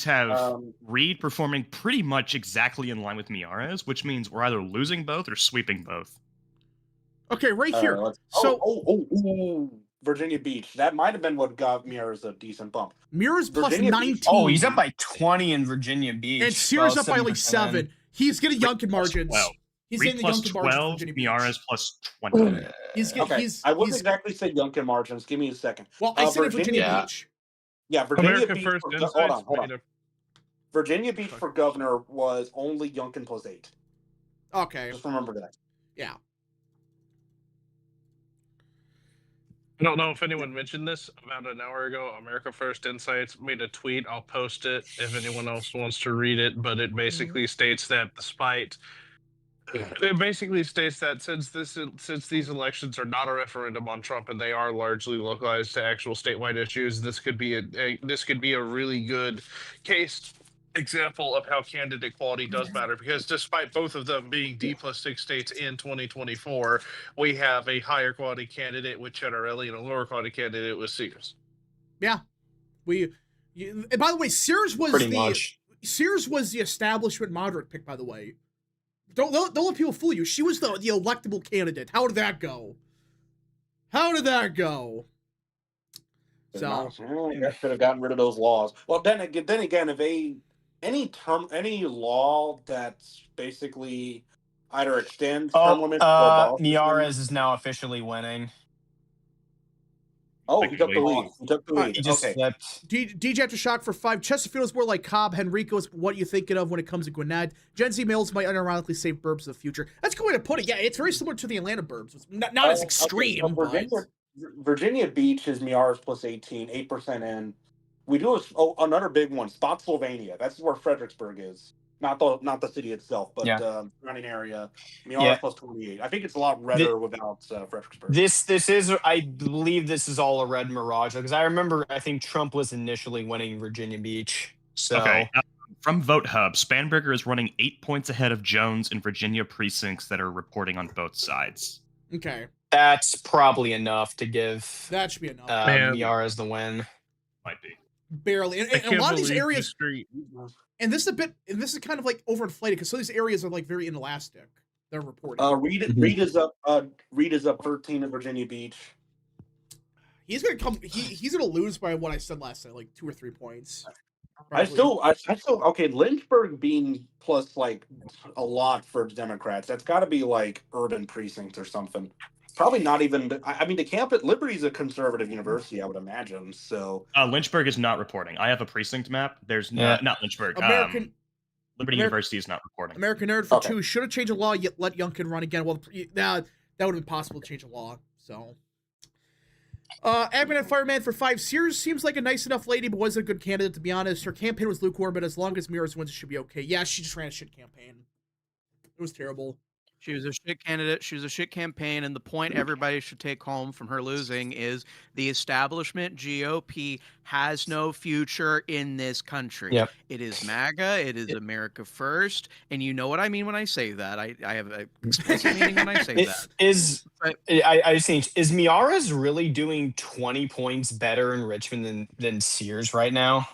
have Reed performing pretty much exactly in line with Miaras, which means we're either losing both or sweeping both. Okay, right here. Virginia Beach. That might have been what got Miaras a decent bump. Miaras plus Virginia 19. Beach. Oh, he's up by 20 in Virginia Beach. And Sears up by like 7. He's getting Youngkin margins. 12. He's Reed getting the plus Youngkin margins. 12, Virginia Beach. Miaras plus 20. I wouldn't exactly say Youngkin margins. Give me a second. Well, I said Virginia Beach. Yeah, Virginia America Beach. First Hold on. Virginia Beach for governor was only Youngkin plus 8. Okay. Just remember that. Yeah. I don't know if anyone mentioned this about an hour ago. America First Insights made a tweet. I'll post it if anyone else wants to read it. But it basically states that since these elections are not a referendum on Trump and they are largely localized to actual statewide issues, this could be a really good case example of how candidate quality does matter, because despite both of them being D+6 states in 2024, we have a higher quality candidate with Cettarelli and a lower quality candidate with Sears. Yeah. And by the way, Sears was the establishment moderate pick, by the way. Don't let people fool you. She was the electable candidate. How did that go? So I should have gotten rid of those laws. Well, then again, if any law that's basically either extends term limits or Miaras is now officially winning. Oh, he took the lead. He just flipped. DJ after shock for 5. Chesterfield is more like Cobb. Henrico's what are you thinking of when it comes to Gwinnett? Gen Z males might unironically save burbs in the future. That's a good way to put it. Yeah, it's very similar to the Atlanta burbs. It's not as extreme. Okay, so Virginia Beach is Miaras plus 18, 8% in. We do another big one, Spotsylvania. That's where Fredericksburg is. Not the city itself, but surrounding area. Miaras plus 28. I think it's a lot redder without Fredericksburg. This is, I believe this is all a red mirage, because I remember I think Trump was initially winning Virginia Beach. So from Vote Hub, Spanberger is running 8 points ahead of Jones in Virginia precincts that are reporting on both sides. Okay. That's probably enough to give that should be enough. Miaras the win. Might be. Barely. And a lot of these areas and this is kind of like overinflated because some of these areas are like very inelastic. They're reporting. Reed is up 13 in Virginia Beach. He's gonna lose by what I said last night, like 2 or 3 points. Probably. I still okay. Lynchburg being plus like a lot for Democrats. That's got to be like urban precincts or something. Probably not even. I mean, the campus Liberty's a conservative university, I would imagine. So Lynchburg is not reporting. I have a precinct map. There's not Lynchburg. Liberty University is not reporting. American Nerd for 2 should have changed the law. Yet let Youngkin run again. Well, that would have been possible to change the law. So. Admin and Fireman for 5. Sears seems like a nice enough lady, but wasn't a good candidate, to be honest. Her campaign was lukewarm, but as long as Miaras wins, it should be okay. Yeah, she just ran a shit campaign. It was terrible. She was a shit candidate. She was a shit campaign. And the point everybody should take home from her losing is the establishment GOP has no future in this country. Yep. It is MAGA. It is America first. And you know what I mean when I say that. I have an explicit meaning when I say that. I just think, is Miara's really doing 20 points better in Richmond than Sears right now?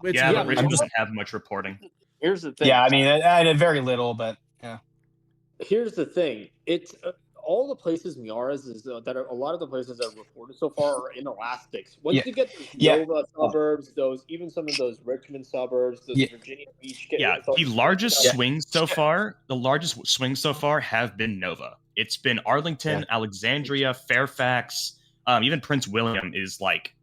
But Richmond doesn't have much reporting. Here's the thing. Yeah, I mean, I very little, but yeah. Here's the thing. It's all the places Miara's is that are a lot of the places that are reported so far are in elastics. Once you get those Nova suburbs, even some of those Richmond suburbs, those Virginia Beach. The largest swings so far. The largest swings so far have been Nova. It's been Arlington, Alexandria, Fairfax, even Prince William is like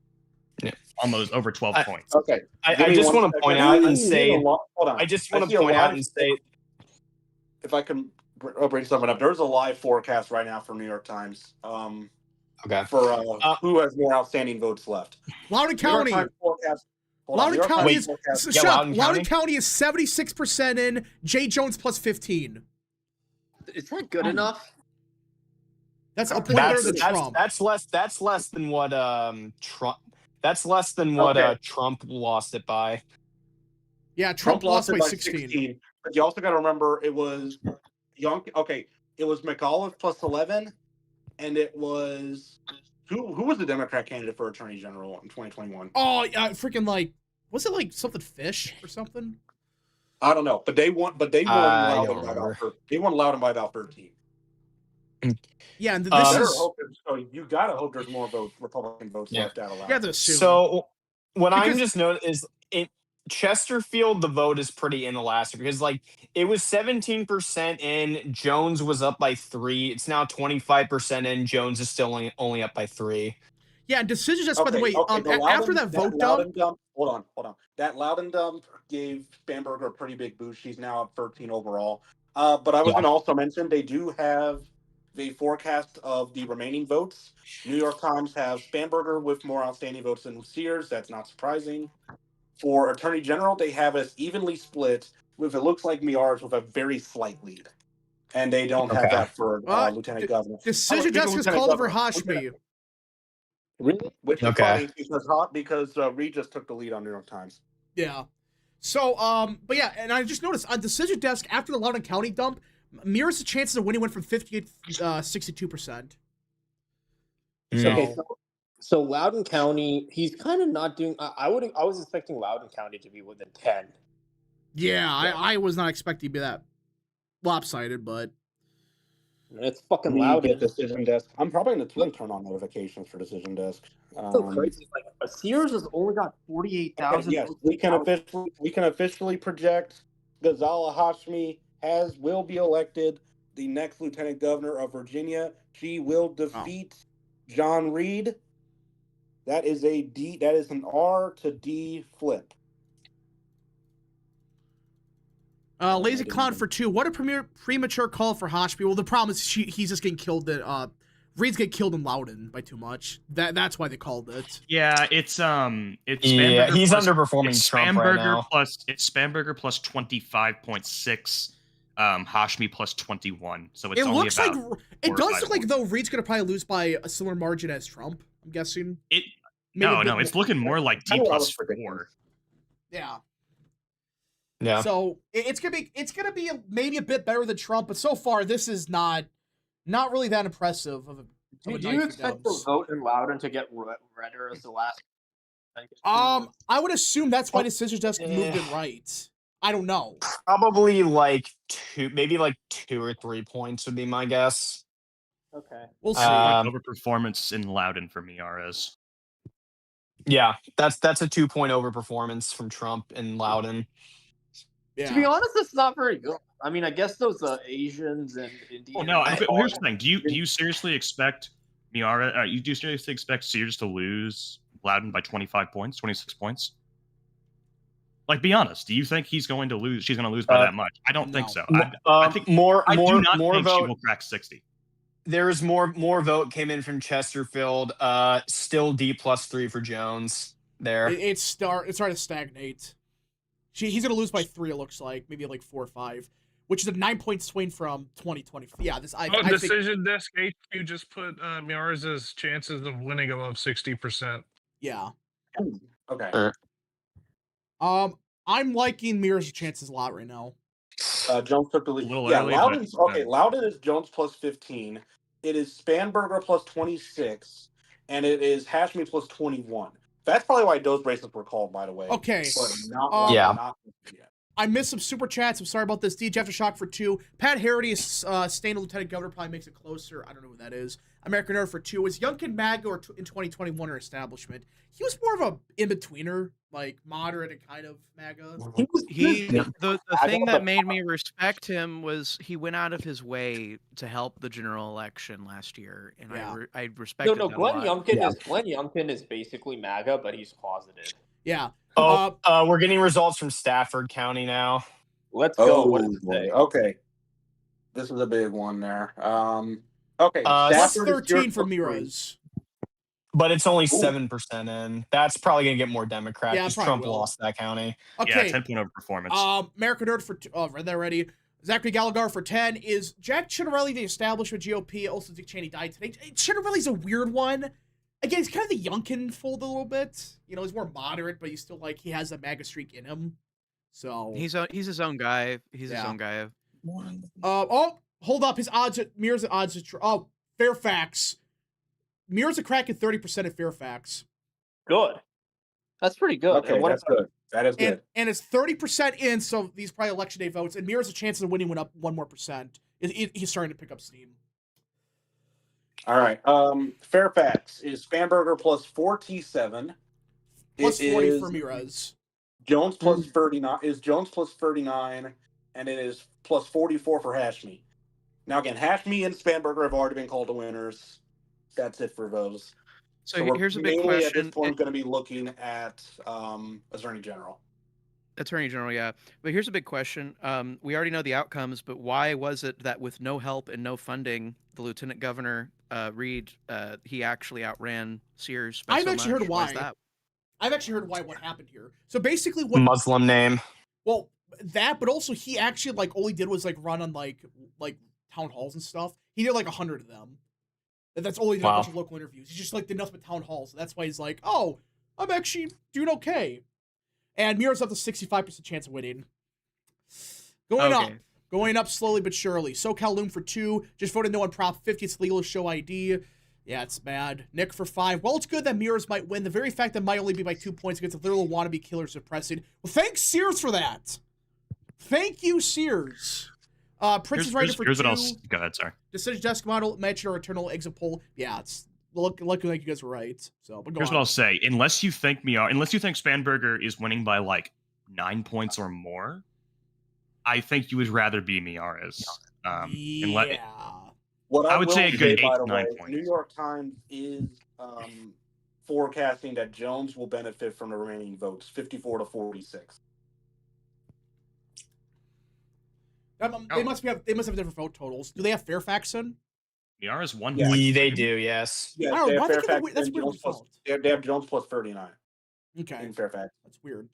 almost over 12 points. Okay, I just want to point out and say. I just want to point out and say, if I can bring something up, there's a live forecast right now from New York Times. Okay. For who has more outstanding votes left? Loudoun County. Loudoun County is Loudoun County is 76% in. Jay Jones plus 15. Is that good enough? That's a point better than Trump. That's less than what Trump. That's less than what Trump lost it by. Yeah, Trump lost by 16. But you also got to remember it was Young. Okay, it was McAuliffe plus 11, and it was who was the Democrat candidate for Attorney General in 2021? Oh, freaking was it like something Fish or something? I don't know, but they won. But they won Loudoun by about 13. They won Loudoun by about 13. Yeah, and so you gotta hope there's more Republican votes left out of Loudoun. Yeah, so what I'm just noting is Chesterfield, the vote is pretty inelastic because it was 17% in, Jones was up by 3. It's now 25% in, Jones is still only up by 3. Yeah, decisions just by the way, after that vote dump. Hold on. That Loudoun dump gave Spanberger a pretty big boost. She's now up 13 overall. But I was going to also mention they do have the forecast of the remaining votes. New York Times have Spanberger with more outstanding votes than Sears. That's not surprising. For Attorney General, they have us evenly split with, it looks like Miara's with a very slight lead. And they don't have that for Lieutenant Governor. Decision desk is called over Hashmi. Really? Which is funny because Reed just took the lead on New York Times. Yeah. So, but yeah, and I just noticed on Decision Desk after the Loudoun County dump, Miara's chances of winning went from 58 to 62%. So Loudoun County, he's kind of not doing. I was expecting Loudoun County to be within 10. Yeah, I was not expecting to be that lopsided, but it's fucking loud at Decision Desk. I'm probably going to turn on notifications for Decision Desk. So crazy. Sears has only got 48,000. Yes, we can officially project Ghazala Hashmi will be elected the next Lieutenant Governor of Virginia. She will defeat John Reed. That is an R to D flip. Lazy Clown for 2. What a premature call for Hashmi. Well, the problem is he's just getting killed. Reed's getting killed in Loudoun by too much. That's why they called it. Yeah, it's he's underperforming Trump right now. It's Spanberger plus 25.6. Hashmi plus 21. So it's only about it does look like though Reed's gonna probably lose by a similar margin as Trump. I'm guessing. It's looking more like D plus 4. Yeah. Yeah. So it's gonna be maybe a bit better than Trump, but so far this is not really that impressive. Do you expect the vote in Loudoun to get redder as the last? I would assume that's why Decision Desk moved it right. I don't know. Probably maybe 2 or 3 points would be my guess. Okay. We'll see. Overperformance in Loudoun for Miara's. Yeah, that's a 2-point overperformance from Trump in Loudoun. Yeah. To be honest, it's not very good. I mean, I guess those Asians and Indians. Oh no! Here's the thing: do you seriously expect Miara? You do seriously expect Sears to lose Loudoun by 25 points, 26 points? Be honest. Do you think he's going to lose? She's going to lose by that much? I don't think so. I think she will crack 60. There's more vote came in from Chesterfield. Still D plus 3 for Jones. There. It's starting to stagnate. He's going to lose by 3. It looks like maybe 4 or 5. which is a 9-point swing from 2020. Yeah, this I think Decision Desk HQ just put Miara's chances of winning above 60%. Yeah. Okay. I'm liking Mira's chances a lot right now. Jones took the lead. Yeah, early, Loudon's but, okay. Loudon is Jones plus 15. It is Spanberger plus 26, and it is Hashmi plus 21. That's probably why those bracelets were called, by the way. Okay. But not Yeah. Not yet. I missed some super chats. I'm sorry about this. DJ Aftershock for 2. Pat Harity is staying a lieutenant governor. Probably makes it closer. I don't know who that is. American Nerd for 2. Is Youngkin MAGA or in 2021 or establishment? He was more of a in-betweener, like moderate and kind of MAGA. The thing that made me respect him was he went out of his way to help the general election last year, and I respected No, that Glenn a lot. Youngkin is basically MAGA, but he's closeted. Yeah. We're getting results from Stafford County now. Let's go. What does it boy. say? Okay. This is a big one there. Okay. Plus Stafford is 13 for plus 3. Miras. But it's only 7% in. That's probably going to get more Democrat Yeah, because probably Trump will. lost that county. Okay. Yeah, 10-point over performance. American Nerd for 2. Oh, read that already. Zachary Gallagher for 10. Is Jack Ciattarelli the establishment GOP? Also, Dick Cheney died today. Ciattarelli's a weird one. Again, he's kind of the Youngkin fold a little bit. You know, he's more moderate, but he's still like he has a MAGA streak in him. So He's his own guy. He's his own guy. Hold up. His odds at Mirror's odds at Fairfax. Mirror's a crack at 30% at Fairfax. Good. That's pretty good. Okay, that's good. That is good. And it's 30% in, so these probably election day votes. And Mirror's a chance of winning went up 1 more percent. He's starting to pick up steam. All right. Fairfax is Spanberger plus 4T7. Plus 40 for Miras. Jones plus 39 is Jones plus 39, and it is plus 44 for Hashmi. Now again, Hashmi and Spanberger have already been called the winners. That's it for those. So here's a big question. At this point, going to be looking at Attorney General. Attorney General, yeah. But here's a big question. We already know the outcomes, but why was it that with no help and no funding, the Lieutenant Governor, Reed, he actually outran Sears by I've so actually much? heard why. Is that? I've actually heard why what happened here. So basically what Muslim name. Well, that, but also he actually like all he did was like run on like town halls and stuff. He did like 100 of them. That's all he did, a bunch of local interviews. He just like did nothing but town halls. That's why he's like, oh, I'm actually doing okay. And Mira's up to 65% chance of winning. Going up slowly but surely. SoCal Loom for 2. Just voted no on Prop 50. It's legal to show ID. Yeah, it's bad. Nick for 5. Well, it's good that Mirrors might win. The very fact that might only be by 2 points against a literal wannabe killer suppressing. Well, thanks, Sears, for that. Thank you, Sears. Prince is writing for 2. Go ahead, sorry. Decision Desk Model, Match or Eternal Exit Poll. Yeah, it's looking like you guys were right. So, but here's what I'll say. Unless you think Spanberger is winning by like 9 points or more, I think you would rather be Miara's. What I would say a good 8 to 9 points. New York Times is forecasting that Jones will benefit from the remaining votes, 54 to 46. They must have different vote totals. Do they have Fairfax in? Miara's 1 Yeah, point. they do, yes. Yeah, I don't know, why Fairfax that's and weird. They have Jones plus 39. Okay. In Fairfax. That's weird.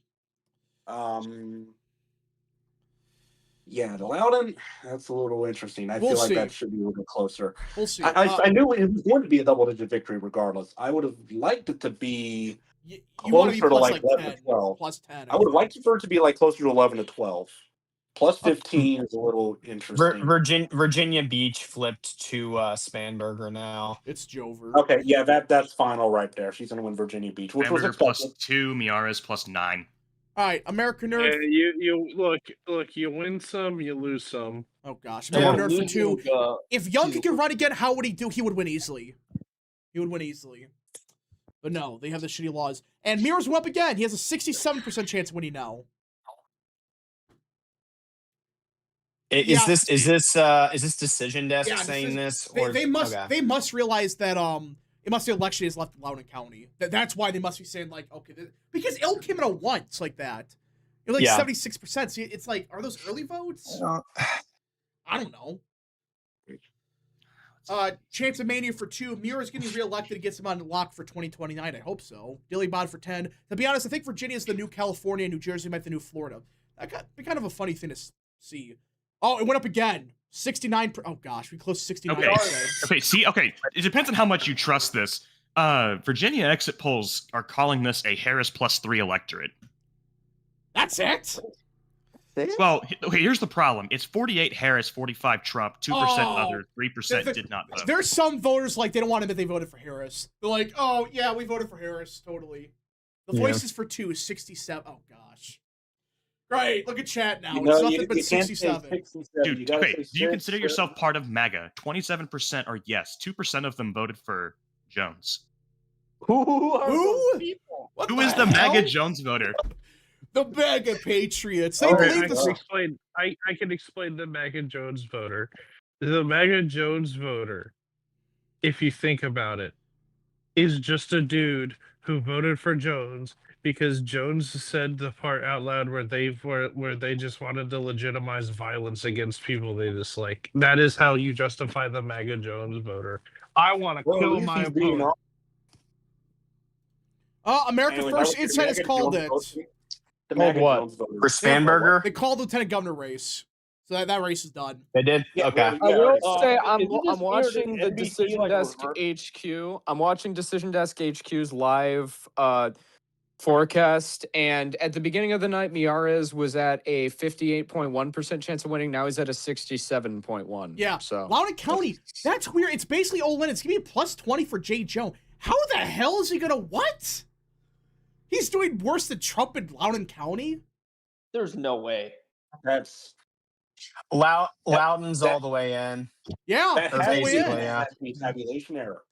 Yeah, the Loudon, that's a little interesting. I feel like that should be a little bit closer. We'll see. I knew it was going to be a double-digit victory regardless. I would have liked it to be closer to like 11 10, to 12. Plus 10. I would have liked for it to be like closer to 11 to 12. Plus 15 is a little interesting. Virginia Beach flipped to Spanberger now. It's Jover. Okay, yeah, that's final right there. She's going to win Virginia Beach, which was Spanberger plus 2, Miara's plus 9. All right, American Nerd. Yeah, you look. You win some, you lose some. Oh gosh, American Nerd for 2. If Youngkin could run again, how would he do? He would win easily. But no, they have the shitty laws. And Mirrors went up again. He has a 67% chance of winning now. Is this Decision Desk saying this? Or they must realize that it must be election is left in Loudoun County. That's why they must be saying like, okay, because Ill came in a once like that. It was like 76%. So it's like, are those early votes? I don't know. Chance of Mania for 2. Mira's getting reelected. It gets him on lock for 2029. I hope so. Dilly Bod for 10. To be honest, I think Virginia is the new California. New Jersey might be the new Florida. That got be kind of a funny thing to see. Oh, it went up again. 69. Oh gosh, we closed 69. Okay. It depends on how much you trust this. Virginia exit polls are calling this a Harris +3 electorate. That's it? Well, okay, here's the problem. It's 48 Harris, 45 Trump, 2% other, 3% did not vote. There's some voters like they don't want to admit they voted for Harris. They're like, oh yeah, we voted for Harris, totally. The voices for 2 is 67. Oh gosh. Great, look at chat now. It's nothing but 67. Dude, okay, do you consider yourself part of MAGA? 27% are yes. 2% of them voted for Jones. Who is the MAGA Jones voter? The MAGA Patriots. They believe this. I can explain the MAGA Jones voter. The MAGA Jones voter, if you think about it, is just a dude who voted for Jones because Jones said the part out loud where they just wanted to legitimize violence against people they dislike. That is how you justify the MAGA Jones voter. I want to kill my opponent. America First Insight has called it. The MAGA Jones voter. For Spanberger? They called the lieutenant governor race. So that race is done. They did? Yeah, okay. I will say I'm watching the Decision Desk HQ. I'm watching Decision Desk HQ's live forecast, and at the beginning of the night, Miyares was at a 58.1% chance of winning. Now he's at a 67.1. Yeah. So Loudoun County, that's weird. It's basically Olin. It's gonna be +20 for Jay Jones. How the hell is he gonna what? He's doing worse than Trump in Loudoun County? There's no way. That's Loudoun's all the way in. Yeah, that that's all the way in. has to be tabulation error.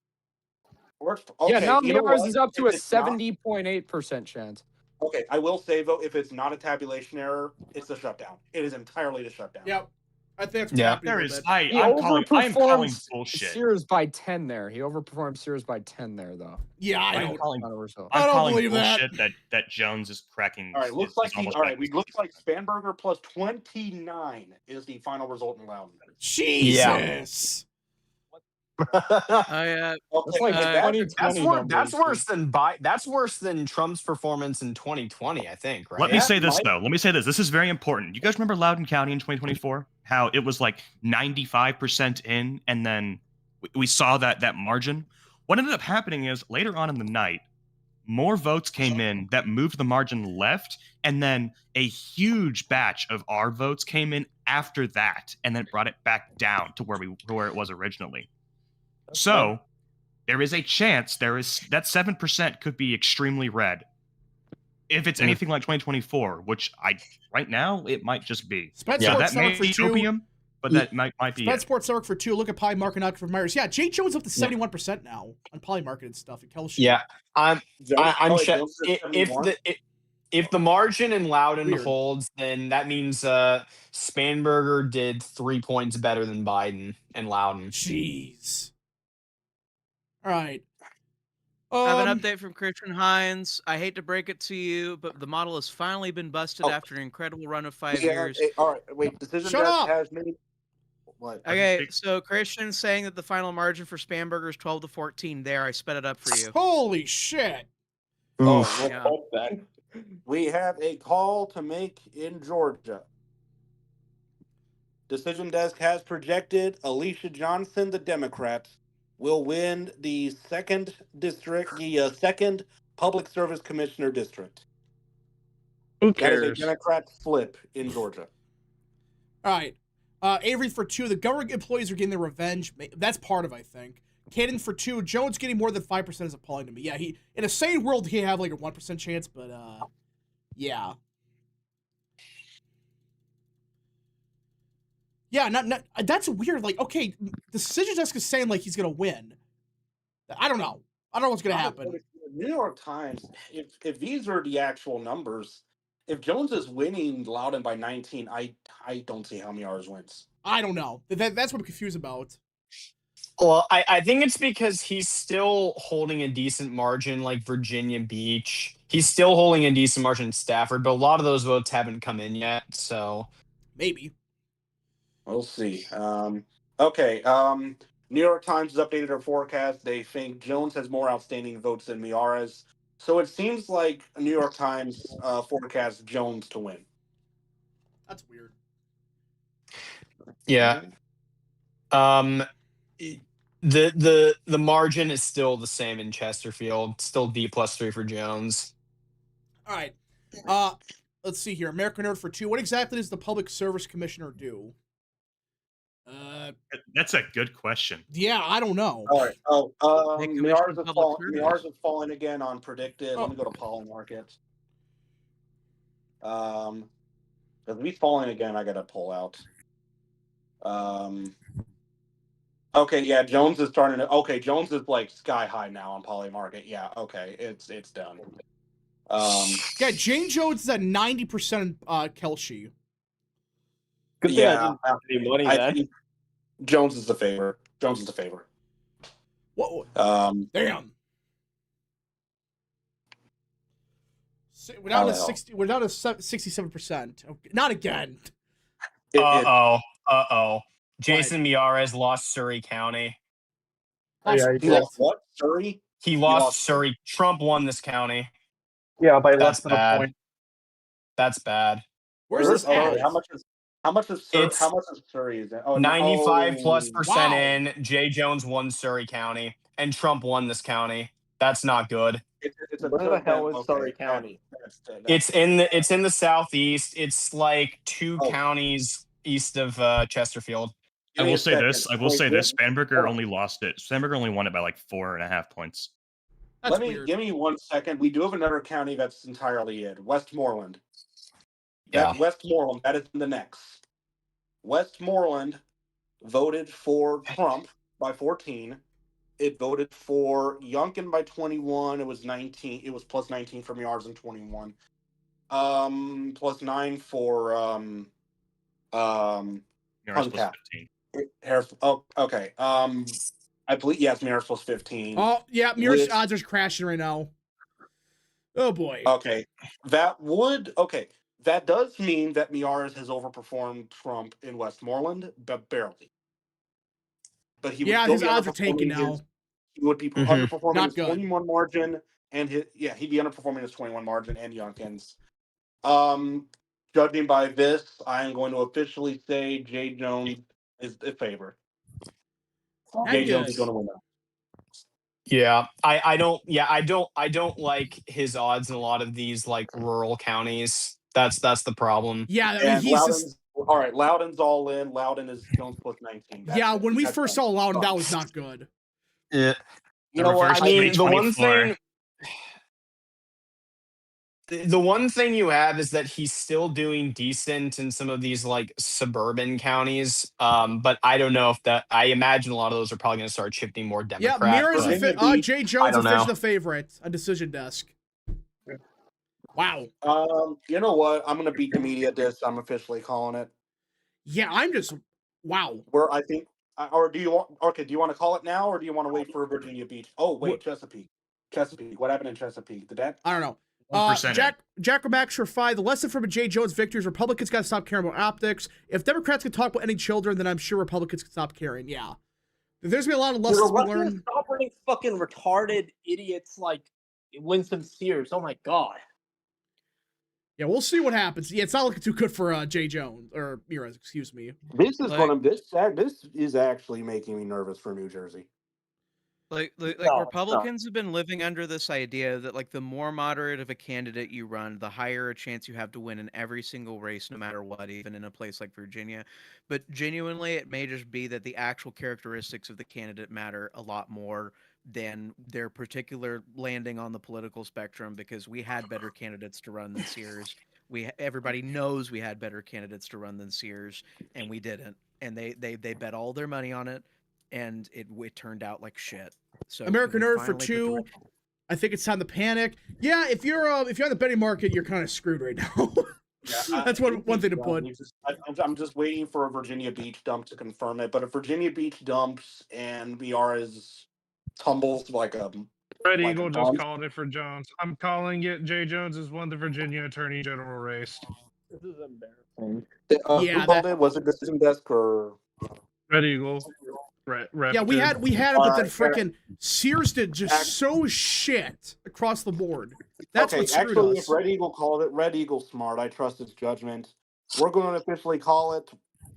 yeah, now you know Miyares what? is up to If a it's not- 70.8% chance. Okay, I will say though, if it's not a tabulation error, it's a shutdown. It is entirely the shutdown. Yep. I think that's Yeah. There is. He I'm calling overperformed bullshit. Sears by 10 there. He overperformed Sears by 10 there, though. Yeah, I I'm don't. calling, Not a result. I I'm don't calling believe that. bullshit that Jones is cracking. All right, looks like almost we looks like Spanberger +29 is the final result in Loudoun. Jesus. I That's like 2020 that's worse than Trump's performance in 2020, I think, right? Let me say this though. Let me say this. This is very important. You guys remember Loudoun County in 2024? How it was like 95% in, and then we saw that margin. What ended up happening is later on in the night, more votes came in that moved the margin left, and then a huge batch of our votes came in after that, and then brought it back down to where it was originally. So there is a chance that 7% could be extremely red. If it's anything like 2024, which right now it might just be. That may be opium, but that might be Sped Sports Network for 2. Look at Polymarket not for Myers. Yeah, Jay Jones up to 71% now on Polymarket and stuff. And Kelshi. Yeah, if the margin in Loudoun holds, then that means Spanberger did 3 points better than Biden in Loudon. Jeez. All right. I have an update from Christian Hines. I hate to break it to you, but the model has finally been busted after an incredible run of 5 years. All right, wait. Decision Shut up. has made what? Okay, so Christian's saying that the final margin for Spanberger is 12 to 14. There, I sped it up for you. Holy shit. Oh, then. We have a call to make in Georgia. Decision Desk has projected Alicia Johnson, the Democrat, will win the second district, the second public service commissioner district. Who That is a cares? Democrat flip in Georgia. All right. Avery for 2. The government employees are getting their revenge. That's part of, I think. Caden for 2. Jones getting more than 5% is appalling to me. Yeah, he in a sane world he'd have like a 1% chance, but yeah. Yeah, not that's weird. Like, okay, the Decision Desk is saying like he's gonna win. I don't know. I don't know what's gonna happen. New York Times, if these are the actual numbers, if Jones is winning Loudoun by 19, I don't see how many R's wins. I don't know. That's what I'm confused about. Well, I think it's because he's still holding a decent margin like Virginia Beach. He's still holding a decent margin in Stafford, but a lot of those votes haven't come in yet, so maybe. We'll see. Okay. New York Times has updated their forecast. They think Jones has more outstanding votes than Miyares. So it seems like New York Times forecasts Jones to win. That's weird. Yeah. The margin is still the same in Chesterfield. Still D+3 for Jones. All right. Let's see here. American Nerd for 2. What exactly does the Public Service Commissioner do? That's a good question. Yeah, I don't know. All right. They commission Miars is public service. Miars is falling again on predicted. Oh. Let me go to Poly Markets. If he's falling again, I gotta pull out. Okay, yeah, Jones is starting to. Okay, Jones is like sky high now on Poly Market. Yeah, okay, it's done. Yeah, Jane Jones is at 90% Kelshi. Good thing I didn't have any money I then. think Jones is the favorite. Jones is the favorite. What? Damn. We're down to 60. We're down to 67%. Okay. Not again. Jason Miyares lost Surrey County. Yeah, He lost what? Surrey? He lost Surrey. Trump won this county. Yeah, by less That's than a bad. point. That's bad. Where's this at? How much is Surrey? Is it? 95+% Wow. in. Jay Jones won Surrey County, and Trump won this county. That's not good. Where the hell is Surrey County? It's in the southeast. It's like 2 counties east of Chesterfield. I will say this. Spanberger only lost it. Spanberger only won it by like 4.5 points. Give me 1 second. We do have another county that's entirely in Westmoreland. Yeah. Westmoreland, that is in the next. Westmoreland voted for Trump by 14. It voted for Youngkin by 21. It was 19. It was plus 19 from Yards and 21. Plus 9 for Yards plus Uncap. 15. Harris. Oh, okay. I believe Mirrors plus 15. Oh yeah, Mirrors odds are crashing right now. Oh boy. Okay, that does mean that Miyares has overperformed Trump in Westmoreland, but barely. But he would his odds are tanking now. He would be underperforming Not his good. 21 margin, and he'd be underperforming his 21 margin and Youngkin's. Judging by this, I am going to officially say Jay Jones is the favorite. Jay Jones is going to win that. Yeah, I don't like his odds in a lot of these like rural counties. That's the problem. Yeah, I mean, all right. Loudon's all in. Loudon is Jones plus 19. Yeah, when we first saw Loudon, that was not good. Yeah. You know what? I mean, the one thing you have is that he's still doing decent in some of these like suburban counties. But I don't know if that. I imagine a lot of those are probably going to start shifting more Democrat. Yeah, Mirrors Jay Jones is the favorite on Decision Desk. Wow. You know what? I'm going to beat the media disc. I'm officially calling it. Yeah, I'm just wow. Where I think, or do you want? Okay, do you want to call it now, or do you want to wait for Virginia Beach? Oh, wait, Chesapeake. What happened in Chesapeake? Did that? I don't know. Jack Max for 5. The lesson from a Jay Jones victory is Republicans got to stop caring about optics. If Democrats can talk about ending children, then I'm sure Republicans can stop caring. Yeah. There's been a lot of lessons we learned. Stop running fucking retarded idiots like Winston Sears. Oh my god. Yeah, we'll see what happens. Yeah, it's not looking too good for Jay Jones or Mirrors, excuse me. This is actually making me nervous for New Jersey. Republicans have been living under this idea that like the more moderate of a candidate you run, the higher a chance you have to win in every single race, no matter what, even in a place like Virginia. But genuinely, it may just be that the actual characteristics of the candidate matter a lot more than their particular landing on the political spectrum, because we had better candidates to run than Sears. Everybody knows we had better candidates to run than Sears, and we didn't. And they bet all their money on it, and it turned out like shit. So American Nerd for 2. I think it's time to panic. Yeah, if you're on the betting market, you're kind of screwed right now. That's one thing to put. I'm just waiting for a Virginia Beach dump to confirm it. But if Virginia Beach dumps and Miyares tumbles like a Red Eagle just called it for Jones. I'm calling it. Jay Jones has won the Virginia Attorney General race. This is embarrassing. Who called it? Was it Decision Desk or Red Eagle? Yeah, we had it, but then freaking Sears did just so shit across the board. That's what screwed us. If Red Eagle called it, Red Eagle's smart. I trust his judgment. We're going to officially call it.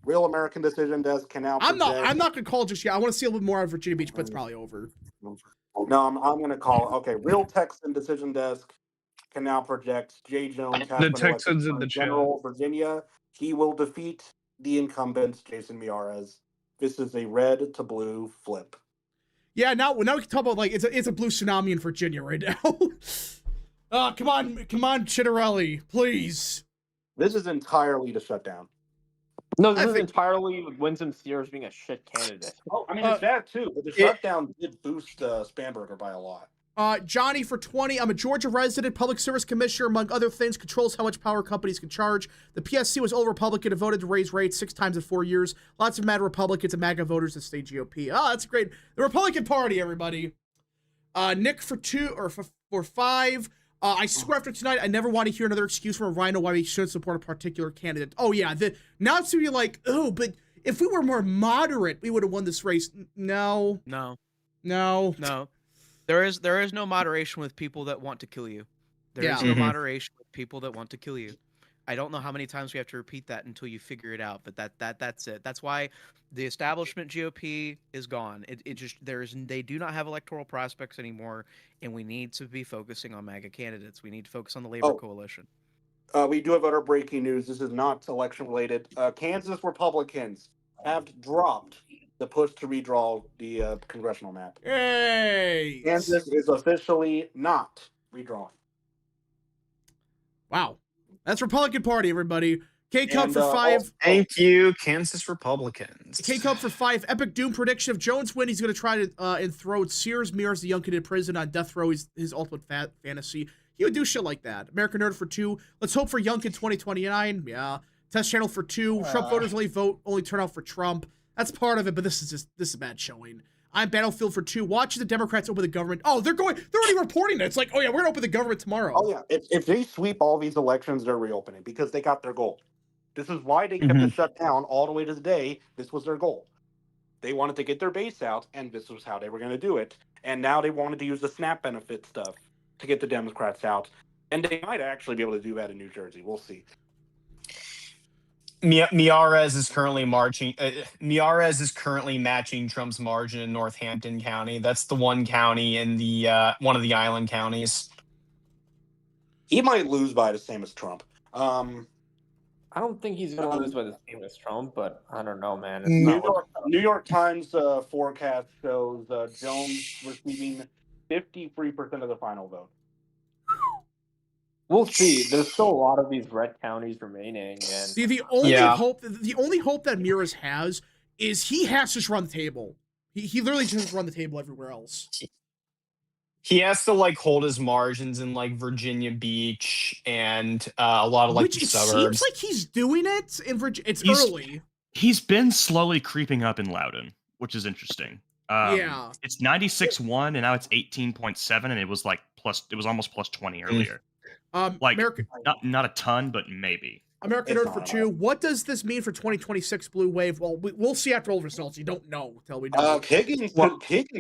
Real American Decision Desk can now project... I'm not gonna call it just yet. I want to see a little bit more on Virginia Beach, but it's probably over. No, I'm gonna call it. Okay, Real Texan Decision Desk can now project Jay Jones has The been elected Texans in the Attorney General of Virginia. He will defeat the incumbent, Jason Miyares. This is a red to blue flip. Yeah, now we can talk about, like, it's a blue tsunami in Virginia right now. Come on, Chitterelli, please. This is entirely to shut down. No, this is entirely with Winston Sears being a shit candidate. Oh, I mean, it's that too, but the shutdown did boost Spanberger by a lot. Johnny for 20. I'm a Georgia resident. Public Service Commissioner, among other things, controls how much power companies can charge. The PSC was all Republican and voted to raise rates 6 times in 4 years. Lots of mad Republicans and MAGA voters that stay GOP. Oh, that's great. The Republican Party, everybody. Nick for 2 or for 5. I swear after tonight, I never want to hear another excuse from a rhino why we should support a particular candidate. Oh, yeah. Now it's to be like, oh, but if we were more moderate, we would have won this race. No. There is no moderation with people that want to kill you. There is no moderation with people that want to kill you. I don't know how many times we have to repeat that until you figure it out, but that's it. That's why the establishment GOP is gone. They do not have electoral prospects anymore, and we need to be focusing on MAGA candidates. We need to focus on the Labor Coalition. We do have other breaking news. This is not election related. Kansas Republicans have dropped the push to redraw the congressional map. Hey! Kansas is officially not redrawing. Wow. That's Republican Party, everybody. K-Cup for 5. Thank you, Kansas Republicans. K-Cup for 5. Epic Doom prediction. If Jones wins, he's going to try to enthrone Sears Mears, the young kid in prison on death row. His ultimate fantasy. He would do shit like that. American Nerd for 2. Let's hope for Youngkin 2029. Yeah. Test Channel for 2. Trump voters only turn out for Trump. That's part of it, but this is a bad showing. I'm Battlefield for 2. Watching the Democrats open the government. Oh, they're already reporting it. It's like, oh yeah, we're gonna open the government tomorrow. Oh yeah. If they sweep all these elections, they're reopening because they got their goal. This is why they kept it shut down all the way to today. This was their goal. They wanted to get their base out, and this was how they were going to do it. And now they wanted to use the SNAP benefit stuff to get the Democrats out. And they might actually be able to do that in New Jersey. We'll see. Miyares is currently Miyares is currently matching Trump's margin in Northampton County. That's the one county in the one of the island counties. He might lose by the same as Trump. I don't think he's going to lose by the same as Trump, but I don't know, man. New York Times forecast shows Jones receiving 53% of the final vote. We'll see. There's still a lot of these red counties remaining, and see, the only hope that Mears has is he has to just run the table. He literally just run the table everywhere else. He has to hold his margins in Virginia Beach and a lot of the suburbs. It seems like he's doing it in Virginia. It's early. He's been slowly creeping up in Loudoun, which is interesting. It's 96.1 and now it's 18.7, and it was almost plus 20 earlier. Not a ton, but maybe. American Nerd for 2. What does this mean for 2026 Blue Wave? Well, we'll see after all the results. You don't know until we know. Higgins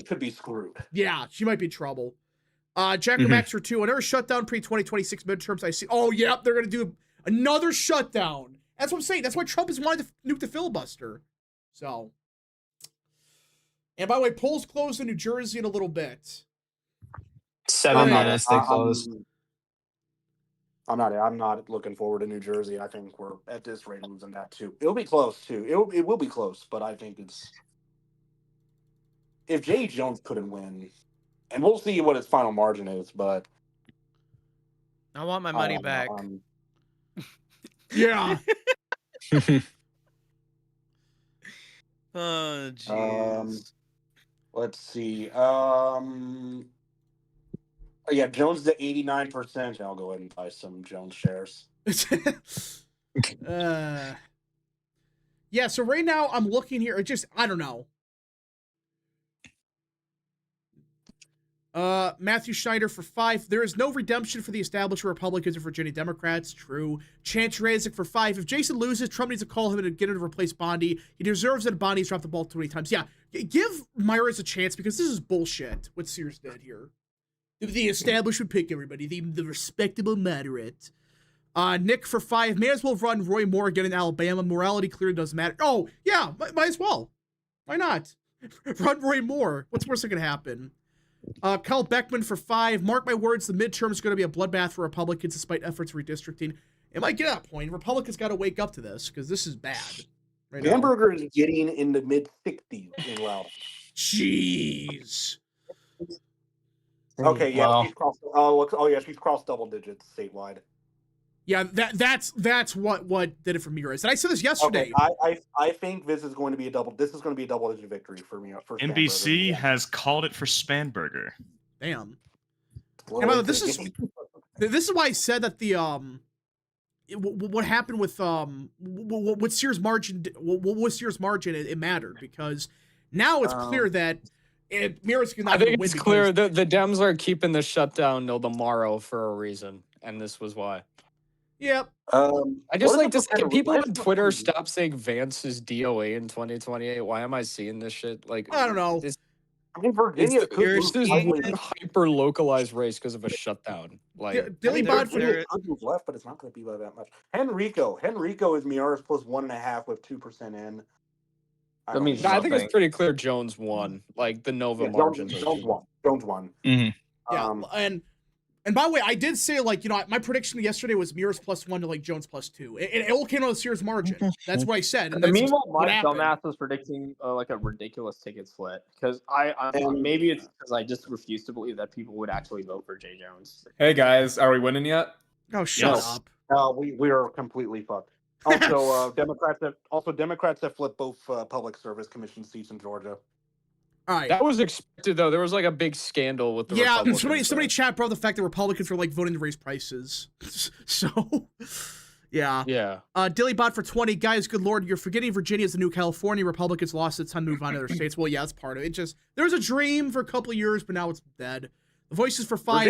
could be screwed. Yeah, she might be in trouble. Jack Max for 2. Another shutdown pre-2026 midterms. I see. Oh, yeah, they're going to do another shutdown. That's what I'm saying. That's why Trump is wanting to nuke the filibuster. So. And by the way, polls close in New Jersey in a little bit. 7 minutes, they close. I'm not looking forward to New Jersey. I think we're at this rate losing that too. It'll be close too. It will be close, but I think if Jay Jones couldn't win, and we'll see what his final margin is, but I want my money back. Yeah. Oh jeez. Let's see. Yeah, Jones to 89%. I'll go ahead and buy some Jones shares. Yeah, so right now I'm looking here. I don't know. Matthew Schneider for 5. There is no redemption for the established Republicans or Virginia Democrats. True. Chance Razik for 5. If Jason loses, Trump needs to call him and get him to replace Bondi. He deserves it. Bondi's dropped the ball too many times. Yeah, give Myers a chance because this is bullshit what Sears did here. The establishment pick everybody. The respectable moderate. Nick for 5. May as well run Roy Moore again in Alabama. Morality clearly doesn't matter. Oh, yeah, might as well. Why not? Run Roy Moore. What's worse that can happen? Kyle Beckman for 5. Mark my words, the midterm is going to be a bloodbath for Republicans despite efforts redistricting. It might get to that point. Republicans got to wake up to this because this is bad. Right Hamburger is getting in the mid-60s in Raleigh. Jeez. Okay, yeah, she's crossed. Oh, yeah, she's crossed double digits statewide. Yeah, that's what did it for Mears. And I said this yesterday. Okay, I think this is going to be a double-digit victory for me. For NBC has called it for Spanberger. Damn. And this is why I said that the what happened with what Sears margin it mattered, because now it's clear that Mears is not. I think it's clear that the Dems are keeping the shutdown till tomorrow for a reason, and this was why. Yep. I just like to say, can people on Twitter stop saying Vance is DOA in 2028? Why am I seeing this shit? Like, I don't know. I mean, Virginia there's this hyper localized race because of a shutdown. Like, Dilly Bond could move left, but it's not going to be by that much. Henrico is Miaris plus 1.5 with 2% in. I think it's pretty clear Jones won. Like the Nova margin. Jones won. Mm-hmm. Yeah, and by the way, I did say, like, you know, my prediction yesterday was Mears +1 to like Jones +2. It all came out of Sears margin. That's what I said. And meanwhile, my dumbass was predicting like a ridiculous ticket split because maybe it's because I just refuse to believe that people would actually vote for Jay Jones. Hey guys, are we winning yet? Oh, shut up. We are completely fucked. Also, Democrats have flipped both public service commission seats in Georgia. All right. That was expected, though. There was like a big scandal with the Republicans. Somebody chat brought the fact that Republicans were like voting to raise prices. So, yeah. Yeah. Dillybot for 20. Guys, good lord, you're forgetting Virginia's the new California. Republicans lost its time to move on to other states. Well, yeah, that's part of it. There was a dream for a couple of years, but now it's dead. The Voices for 5.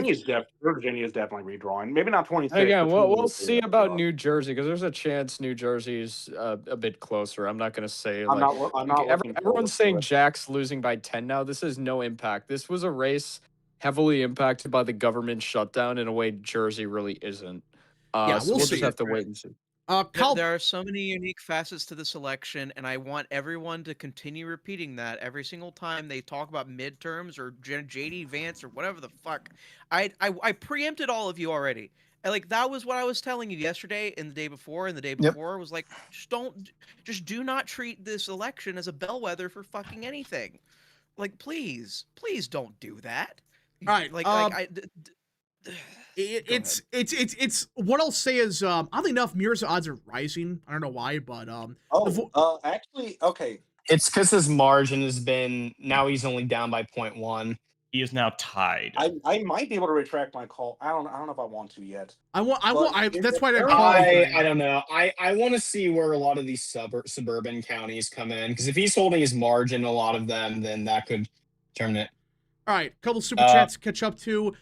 Virginia's definitely redrawing. Maybe not 26. Again, we'll see about New Jersey, because there's a chance New Jersey's a bit closer. I'm not going to say. Everyone's saying Jack's losing by 10 now. This has no impact. This was a race heavily impacted by the government shutdown in a way Jersey really isn't. We'll just have to wait and see. There are so many unique facets to this election, and I want everyone to continue repeating that every single time they talk about midterms or JD Vance or whatever the fuck. I preempted all of you already. And like, that was what I was telling you yesterday and the day before and the day before was like, just do not treat this election as a bellwether for fucking anything. Like, please don't do that. All right. It's what I'll say is oddly enough, Mears' odds are rising. I don't know why, but actually, okay. It's because his margin has been, now he's only down by 0.1. He is now tied. I might be able to retract my call. I don't know if I want to yet. That's why I don't know. I want to see where a lot of these suburban counties come in, because if he's holding his margin, a lot of them, then that could turn it. All right, couple super chats to catch up to.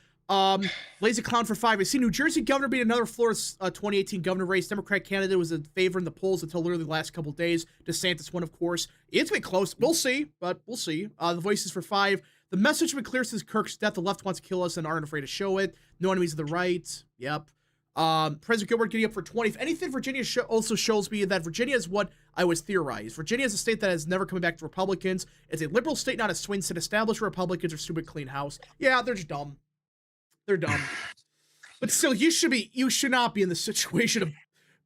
Lazy Clown for 5. I see New Jersey governor beat another Florida's 2018 governor race. Democrat candidate was in favor in the polls until literally the last couple of days. DeSantis won, of course. It's been close. We'll see, but we'll see. The Voices for 5. The message has been clear since Kirk's death. The left wants to kill us and aren't afraid to show it. No enemies of the right. Yep. President Gilbert getting up for 20. If anything, Virginia also shows me that Virginia is what I was theorized. Virginia is a state that has never come back to Republicans. It's a liberal state, not a swing state. Established Republicans are stupid clean house. Yeah, they're just dumb. They're dumb. But still, you should not be in the situation of,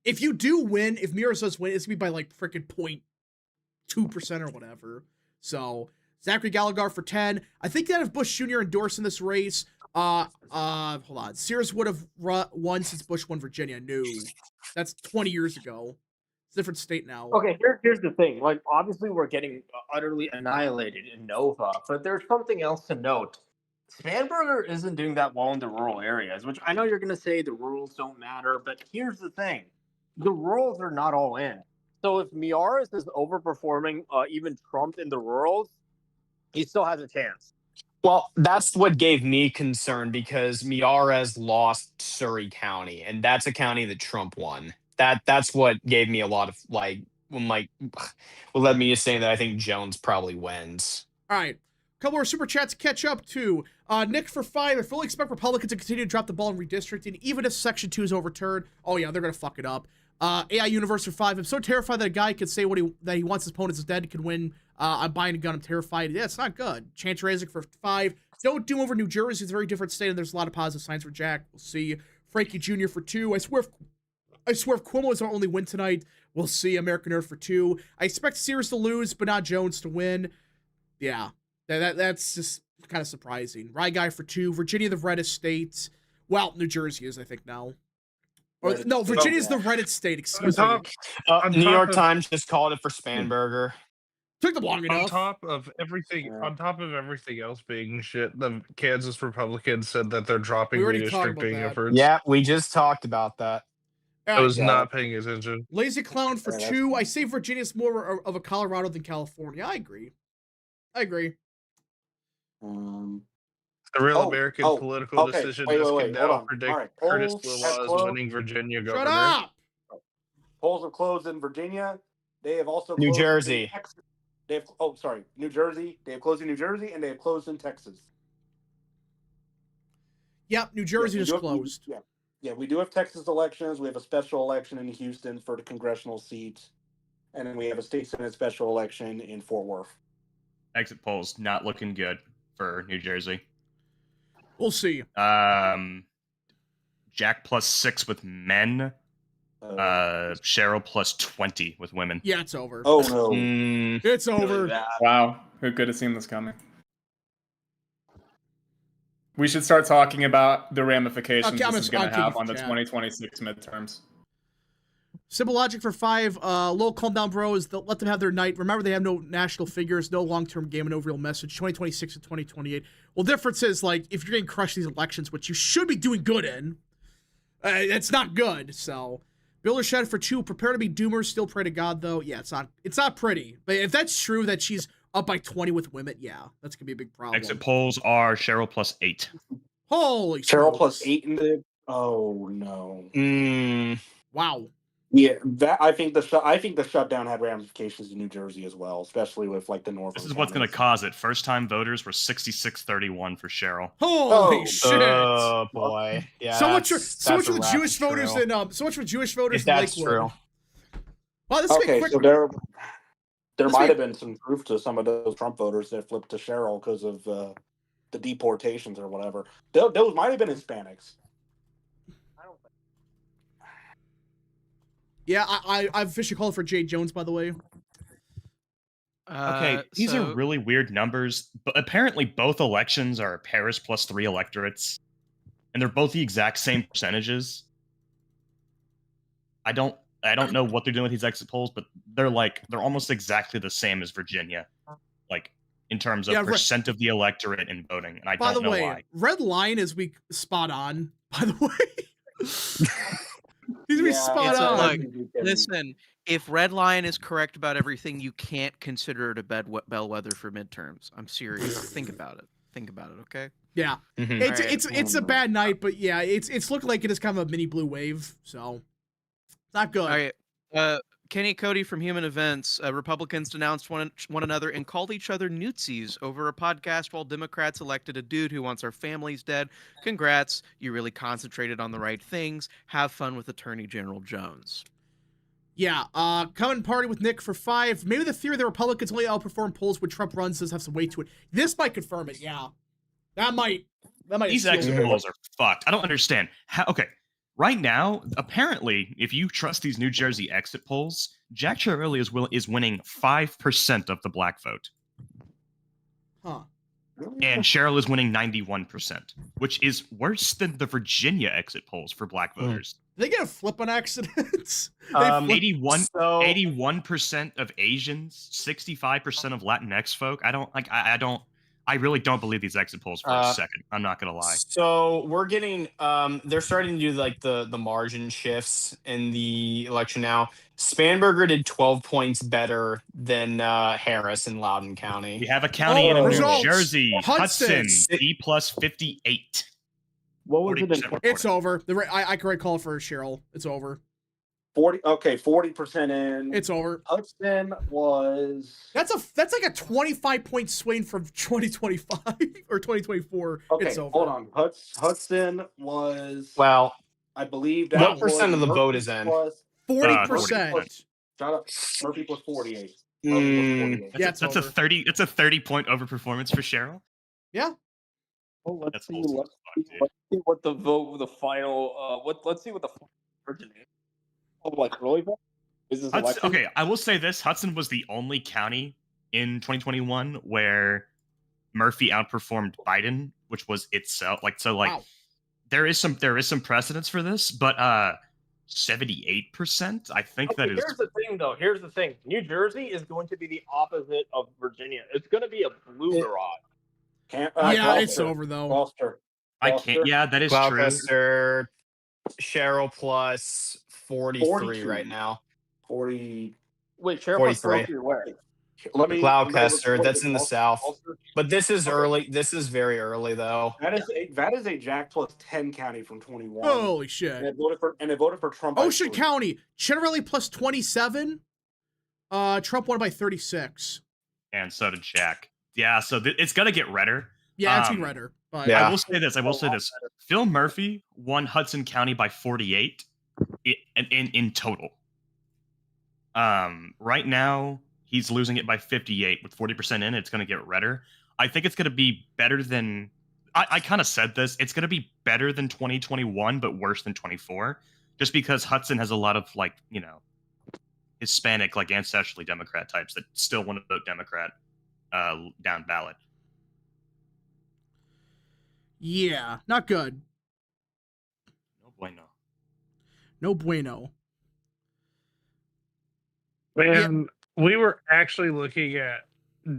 if you do win, if Mears does win, it's gonna be by like freaking 0.2% or whatever. So Zachary Gallagher for 10. I think that if Bush Jr. endorsed in this race, hold on. Sears would have won since Bush won Virginia. No. That's 20 years ago. It's a different state now. Okay, here's the thing. Like, obviously we're getting utterly annihilated in Nova, but there's something else to note. Spanberger isn't doing that well in the rural areas, which I know you're going to say the rurals don't matter, but here's the thing. The rurals are not all in. So if Miaris is overperforming even Trump in the rurals, he still has a chance. Well, that's what gave me concern, because Miaris lost Surrey County, and that's a county that Trump won. That's what gave me a lot of, like, led me to say that I think Jones probably wins. All right. Couple more super chats to catch up to. Nick for 5. I fully expect Republicans to continue to drop the ball in redistricting, even if Section 2 is overturned. Oh yeah, they're gonna fuck it up. AI Universe for 5. I'm so terrified that a guy could say that he wants his opponents dead could win. I'm buying a gun. I'm terrified. Yeah, it's not good. Chance Razik for 5. Don't do over New Jersey. It's a very different state, and there's a lot of positive signs for Jack. We'll see. Frankie Jr. for 2. I swear if Cuomo is our only win tonight, we'll see. American Nerd for 2. I expect Sears to lose, but not Jones to win. Yeah. That's just kind of surprising. Rye Guy for 2. Virginia, the reddest state. Well, New Jersey is, I think, now. Or, no, Virginia's the reddest state. Excuse me. New York Times just called it for Spanberger. Took them long enough. On top of everything else being shit, the Kansas Republicans said that they're dropping redistricting efforts. Yeah, we just talked about that. I was not paying attention. Lazy Clown for 2. I say Virginia's more of a Colorado than California. I agree. The Real American Political Decision can now predict Curtis LaWaz winning Virginia governor. Shut up! Polls have closed in Virginia. They have also New closed Jersey. In Texas. New Jersey. They have closed in New Jersey, and they have closed in Texas. Yep, New Jersey is closed. Yeah, we do have Texas elections. We have a special election in Houston for the congressional seat, and then we have a state senate special election in Fort Worth. Exit polls not looking good for New Jersey. We'll see. Jack +6 with men. Cheryl +20 with women. Yeah, it's over. Oh no, it's over. Wow, who could have seen this coming? We should start talking about the ramifications this is going to have on the 2026 midterms. Simple logic for 5. Little calm down, bros. Let them have their night. Remember, they have no national figures, no long-term game, and no real message. 2026 and 2028. Well, difference is, like, if you're getting crushed these elections, which you should be doing good in, it's not good. So, Bill Shed for 2. Prepare to be doomers. Still pray to God, though. Yeah, it's not pretty. But if that's true that she's up by 20 with women, yeah, that's gonna be a big problem. Exit polls are Cheryl +8. Holy Cheryl smokes. +8 in the. Oh no. Wow. Yeah, I think the shutdown had ramifications in New Jersey as well, especially with like the north. This is what's going to cause it. First-time voters were 66-31 for Cheryl. Holy shit! Oh boy, yeah. So much for the Jewish voters and so much for Jewish voters. If that's true. Well, this okay, quick. so there might have been some proof to some of those Trump voters that flipped to Cheryl because of the deportations or whatever. Those might have been Hispanics. Yeah, I've officially called for Jay Jones, by the way. Okay, these are really weird numbers, but apparently both elections are Harris +3 electorates, and they're both the exact same percentages. I don't know what they're doing with these exit polls, but they're almost exactly the same as Virginia, like in terms of percent of the electorate in voting, and I don't know why. Red line is spot on. By the way. He's spot on. Look, listen, if Red Line is correct about everything, you can't consider it a bellwether for midterms. I'm serious. Think about it, okay? Yeah. Mm-hmm. It's a bad night, but yeah, it's looking like it is kind of a mini blue wave, so not good. All right. Kenny Cody from Human Events. Republicans denounced one another and called each other Newtsies over a podcast while Democrats elected a dude who wants our families dead. Congrats. You really concentrated on the right things. Have fun with Attorney General Jones. Yeah. Come and party with Nick for 5. Maybe the theory that Republicans only outperform polls when Trump runs does have some weight to it. This might confirm it. Yeah. That might. These exit polls are fucked. I don't understand. Okay. Right now, apparently, if you trust these New Jersey exit polls, Jack Chiarelli is winning 5% of the black vote. Huh. And Cheryl is winning 91%, which is worse than the Virginia exit polls for black voters. Did they get a flip on accidents? 81% of Asians, 65% of Latinx folk. I really don't believe these exit polls for a second. I'm not gonna lie. So we're getting they're starting to do like the margin shifts in the election now. Spanberger did 12 points better than Harris in Loudoun County. We have a county in New Jersey, Hudson, D +58. What was it? It's over. I can call for Cheryl. It's over. 40% in. It's over. Hudson was. That's like a 25-point swing from 2025 or 2024. Okay, it's over. Hold on. Hudson was. Well, I believe that what percent of the vote is in? 40%. Shut up. Murphy was 48. That's a 30. It's a 30-point overperformance for Cheryl. Yeah. Well, let's see what the vote, the final. Let's see what the virgin is. Oh, like really? Is this election? Okay, I will say this: Hudson was the only county in 2021 where Murphy outperformed Biden, which was itself Wow. there is some precedence for this, but 78%. I think that is. Here's the thing, though. Here's the thing. New Jersey is going to be the opposite of Virginia. It's going to be a blue garage. It's over though. Gloucester. I can't. Yeah, that is true. Cheryl plus 43 42. right now. 40. Wait, Cheryl plus 43 where? Gloucester. That's in the south. But this is early. This is very early though. That is a Jack plus 10 county from 21. Holy shit! And it voted for Trump. Ocean County, Chenerelli plus 27. Trump won by 36. And so did Jack. Yeah, so it's gonna get redder. Yeah, it's redder. But yeah. I will say this. Phil Murphy won Hudson County by 48 in total. Right now he's losing it by 58 with 40% in. It's going to get redder. I think it's going to be better than. I kind of said this. It's going to be better than 2021, but worse than 24, just because Hudson has a lot of Hispanic, ancestrally Democrat types that still want to vote Democrat down ballot. Yeah, not good. No bueno. No bueno. Man, we were actually looking at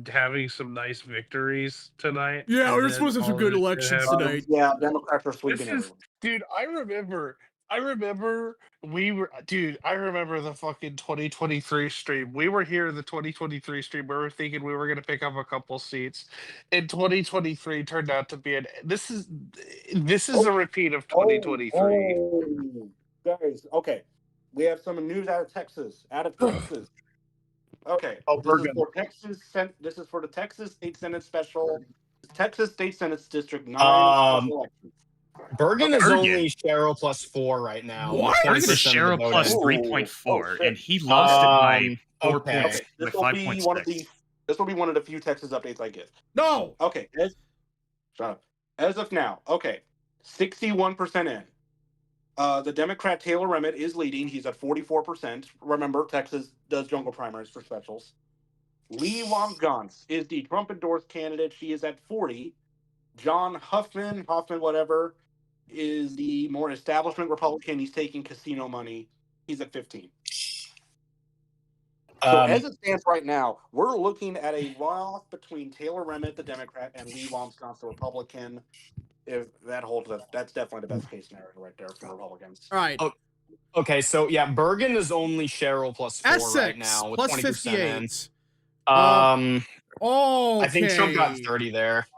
having some nice victories tonight. Yeah, we're supposed to have some good elections tonight. Yeah, Democrats are sweeping everyone. Dude, I remember I remember the fucking 2023 stream. We were here in the 2023 stream. We were thinking we were going to pick up a couple seats. And 2023 turned out to be this is a repeat of 2023. Guys, okay. We have some news out of Texas. Okay. This is for the Texas State Senate Texas State Senate District 9 special election. Bergen is only Cheryl plus 4 right now. What? Bergen is Cheryl plus 3.4, and he lost it by 4 points. This will be one of the few Texas updates I give. No. Okay. Shut up. As of now, okay, 61% in. The Democrat Taylor Remmett is leading. He's at 44%. Remember, Texas does jungle primaries for specials. Lee Wamsgans is the Trump-endorsed candidate. She is at 40. John Huffman, whatever, is the more establishment Republican. He's taking casino money. He's at 15. So as it stands right now, we're looking at a runoff between Taylor Remmett, the Democrat, and Lee Wamsgans, the Republican. If that holds up, that's definitely the best case scenario right there for Republicans. All right. Oh, okay, so yeah, Bergen is only Cheryl plus 4 Essex, right now with plus 20% 58. In. Okay. I think Trump got 30 there.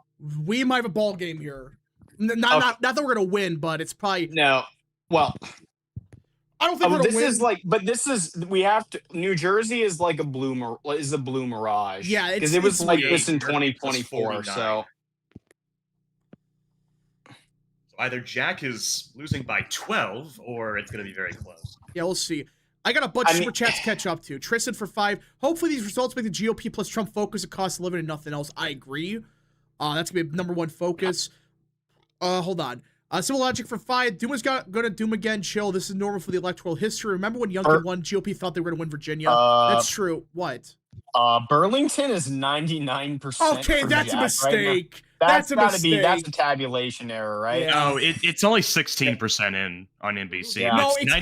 We might have a ball game here. Not that we're gonna win, but it's probably no. Well, I don't think we're gonna win. We have to. New Jersey is like a blue mirage. Yeah, because it was like this in 2024. So either Jack is losing by 12, or it's going to be very close. Yeah, we'll see. I got a bunch of super chats to catch up to. Tristan for 5. Hopefully these results make the GOP plus Trump focus on cost of living and nothing else. I agree. That's going to be a number one focus. Hold on. Civil Logic for 5. Doom is going to Doom again. Chill. This is normal for the electoral history. Remember when Youngkin won? GOP thought they were going to win Virginia. That's true. What? Burlington is 99%. Okay, that's a mistake. Right, that's got to be. That's a tabulation error, right? Yeah. No, it's only 16% in on NBC. Yeah. No, it's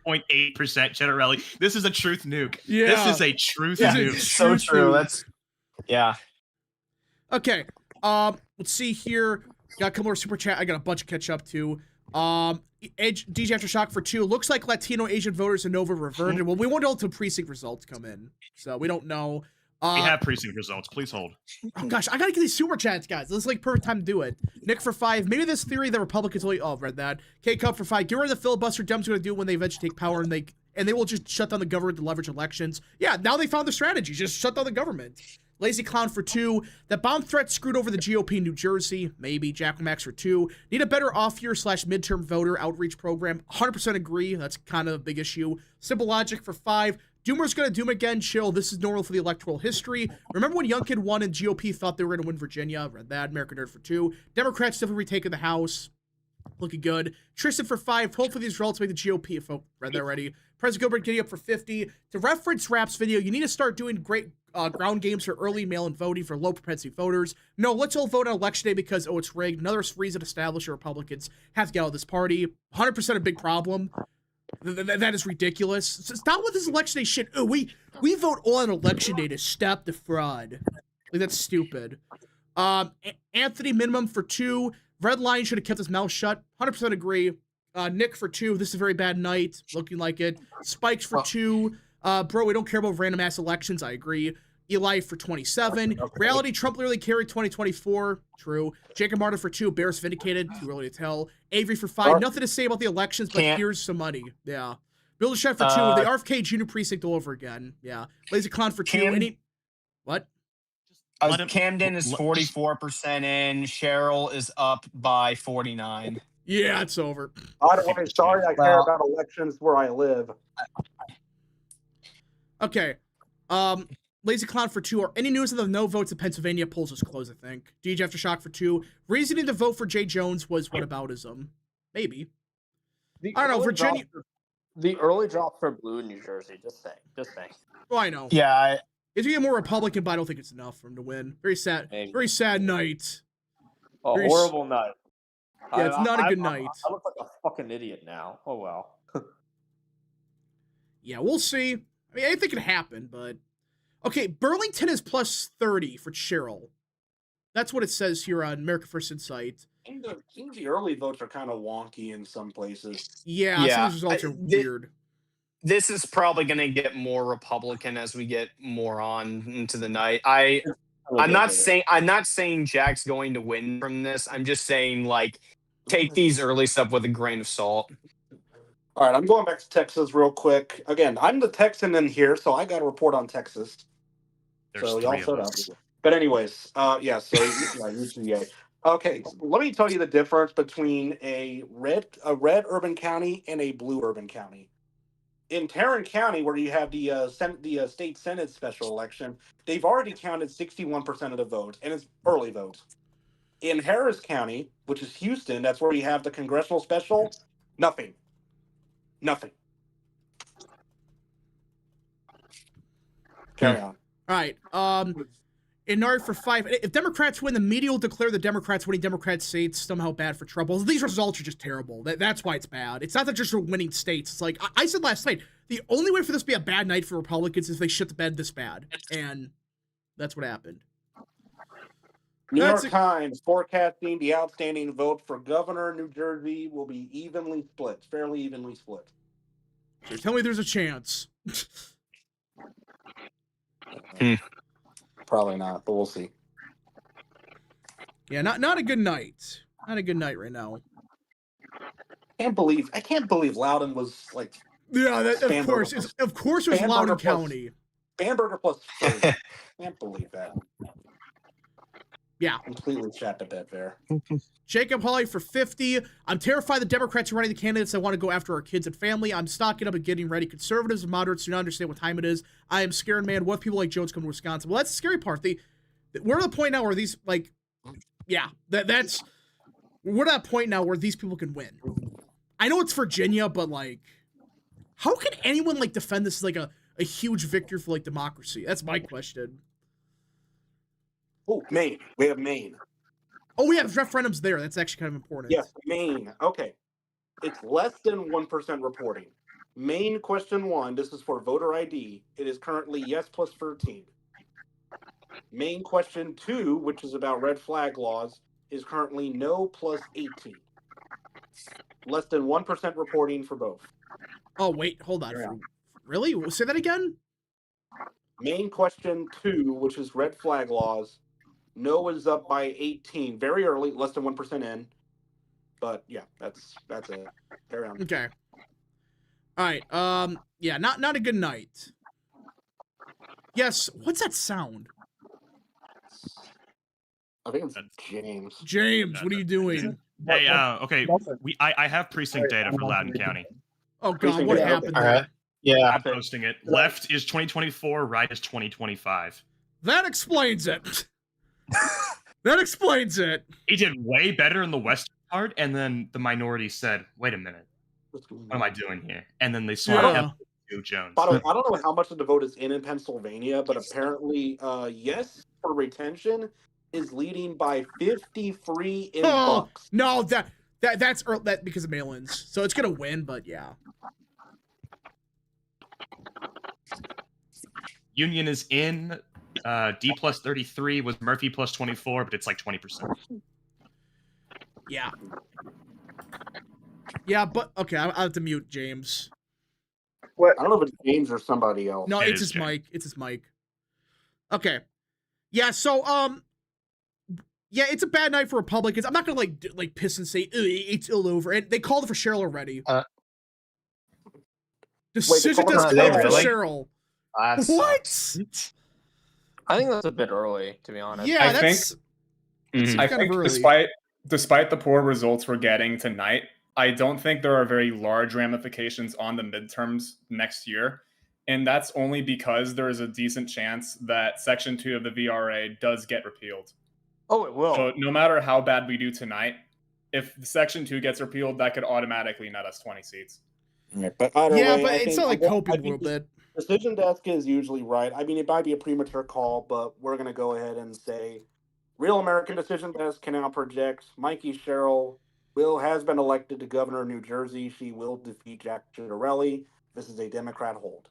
98.8% Generelli. This is a truth nuke. Yeah. This is a truth nuke. It's so true. That's Okay. Let's see here. Got a couple more super chat. I got a bunch to catch up to. DJ Aftershock for 2. Looks like Latino Asian voters in Nova reverted. Well, we won't know until precinct results come in, so we don't know. We have precinct results. Please hold. Oh gosh, I gotta get these super chats, guys. This is like perfect time to do it. Nick for 5. Maybe this theory that Republicans only. Oh, I've read that. K Cup for 5. Get rid of the filibuster. Dems gonna do when they eventually take power, and and they will just shut down the government to leverage elections. Yeah, now they found the strategy. Just shut down the government. Lazy Clown for 2. That bomb threat screwed over the GOP in New Jersey. Maybe. Jack Max for 2. Need a better off-year / midterm voter outreach program. 100% agree. That's kind of a big issue. Simple Logic for 5. Doomer's gonna doom again. Chill. This is normal for the electoral history. Remember when Youngkin won and GOP thought they were gonna win Virginia? Read that. American Nerd for 2. Democrats definitely retaking the House. Looking good. Tristan for 5. Hopefully these results make the GOP. If I read that already. President Gilbert getting up for 50. To reference Rap's video, you need to start doing great ground games for early mail-in voting for low propensity voters. No, let's all vote on election day because, oh, it's rigged. Another reason established Republicans have to get out of this party. 100% a big problem. That is ridiculous. Stop with this election day shit. Oh, we vote on election day to stop the fraud. Like, that's stupid. Anthony minimum for 2. Red Line should have kept his mouth shut. 100% agree. Nick for 2. This is a very bad night. Looking like it. Spikes for 2. Bro, we don't care about random ass elections. I agree. Eli for 27. Okay. Reality, Trump literally carried 2024. True. Jacob Martin for 2. Bears vindicated. Too early to tell. Avery for 5. Nothing to say about the elections, but here's some money. Yeah. Bill the Chef for 2. The RFK Junior Precinct all over again. Yeah. Lazy Clown for 2. What? Camden is 44% in. Cheryl is up by 49. Yeah, it's over. By the way, sorry I care about elections where I live. Okay. Lazy Clown for 2. Are any news of the no votes in Pennsylvania? Polls just closed, I think. DJ Aftershock for 2. Reasoning to vote for Jay Jones was whataboutism. Maybe. I don't know, Virginia. The early drop for blue in New Jersey. Just saying. Oh, I know. Yeah. It's gonna get more Republican, but I don't think it's enough for him to win. Very sad. Maybe. Very sad night. A horrible night. Yeah, it's not a good night. I look like a fucking idiot now. Oh, well. Yeah, we'll see. I mean, anything can happen, but... Okay, Burlington is plus 30 for Cheryl. That's what it says here on America First Insight. I think the early votes are kind of wonky in some places. Yeah. Some results are weird. This is probably going to get more Republican as we get more on into the night. I'm not saying Jack's going to win from this. I'm just saying, like, take these early stuff with a grain of salt. All right, I'm going back to Texas real quick. Again, I'm the Texan in here, so I got to report on Texas. So y'all shut up. But anyways, so UGA. Okay, let me tell you the difference between a red urban county and a blue urban county. In Tarrant County, where you have the state Senate special election, they've already counted 61% of the votes, and it's early votes. In Harris County, which is Houston, that's where you have the congressional special, nothing. Carry on. All right. Inari for 5. If Democrats win, the media will declare the Democrats winning Democrat states somehow bad for trouble. These results are just terrible. That's why it's bad. It's not that just winning states. It's like I said last night, the only way for this to be a bad night for Republicans is if they shit the bed this bad. And that's what happened. New York Times forecasting the outstanding vote for governor in New Jersey will be fairly evenly split. So tell me there's a chance. Probably not, but we'll see. Yeah, not a good night. Not a good night right now. I can't believe Loudoun was like. Yeah, of course it was Loudoun County. Bamberger plus 30. Can't believe that. Yeah. Completely shat the bed there. Jacob Hawley for 50. I'm terrified the Democrats are running the candidates that want to go after our kids and family. I'm stocking up and getting ready. Conservatives and moderates do not understand what time it is. I am scared, man. What if people like Jones come to Wisconsin? Well, that's the scary part. We're at the point now where these, like, yeah, we're at that point now where these people can win. I know it's Virginia, but, like, how can anyone, like, defend this as, like, a huge victory for, like, democracy? That's my question. Oh, Maine. We have Maine. Oh, yeah, referendums there. That's actually kind of important. Yes, Maine. Okay. It's less than 1% reporting. Maine question 1, this is for voter ID. It is currently yes plus 13. Maine question 2, which is about red flag laws, is currently no plus 18. Less than 1% reporting for both. Oh, wait, hold on. Yeah. Really? Say that again? Maine question 2, which is red flag laws. No is up by 18. Very early, less than 1% in. But yeah, that's it. Carry on. Okay. All right. Yeah, not a good night. Yes. What's that sound? I think it's James. James, what are you doing? Hey, okay. I have precinct data for Loudoun County. Oh God, what happened All there? right. Yeah. I'm posting it. Left is 2024, right is 2025. That explains it. That explains it. He did way better in the western part, and then the minority said, "Wait a minute, what am I doing here?" And then they swung to Jones. By the way, I don't know how much of the vote is in Pennsylvania, but apparently, yes for retention is leading by 53 in Bucks. No, that's because of mail-ins, so it's gonna win. But yeah. Union is in. D plus 33 was Murphy plus 24, but it's like 20%. Yeah. Yeah, but okay, I'll have to mute James. What? I don't know if it's James or somebody else. No, it's his mic. It's his mic. Okay. Yeah, so yeah, it's a bad night for Republicans. I'm not gonna like piss and say it's all over. And they called for Cheryl already. Decision does call for Cheryl. What? I think that's a bit early, to be honest. Yeah, I think despite the poor results we're getting tonight, I don't think there are very large ramifications on the midterms next year. And that's only because there is a decent chance that Section 2 of the VRA does get repealed. Oh, it will. So no matter how bad we do tonight, if Section 2 gets repealed, that could automatically net us 20 seats. Yeah, but it's not like coping a little bit. Decision desk is usually right. I mean, it might be a premature call, but we're going to go ahead and say Real American Decision Desk can now project Mikey Sherrill has been elected to governor of New Jersey. She will defeat Jack Ciattarelli. This is a Democrat hold.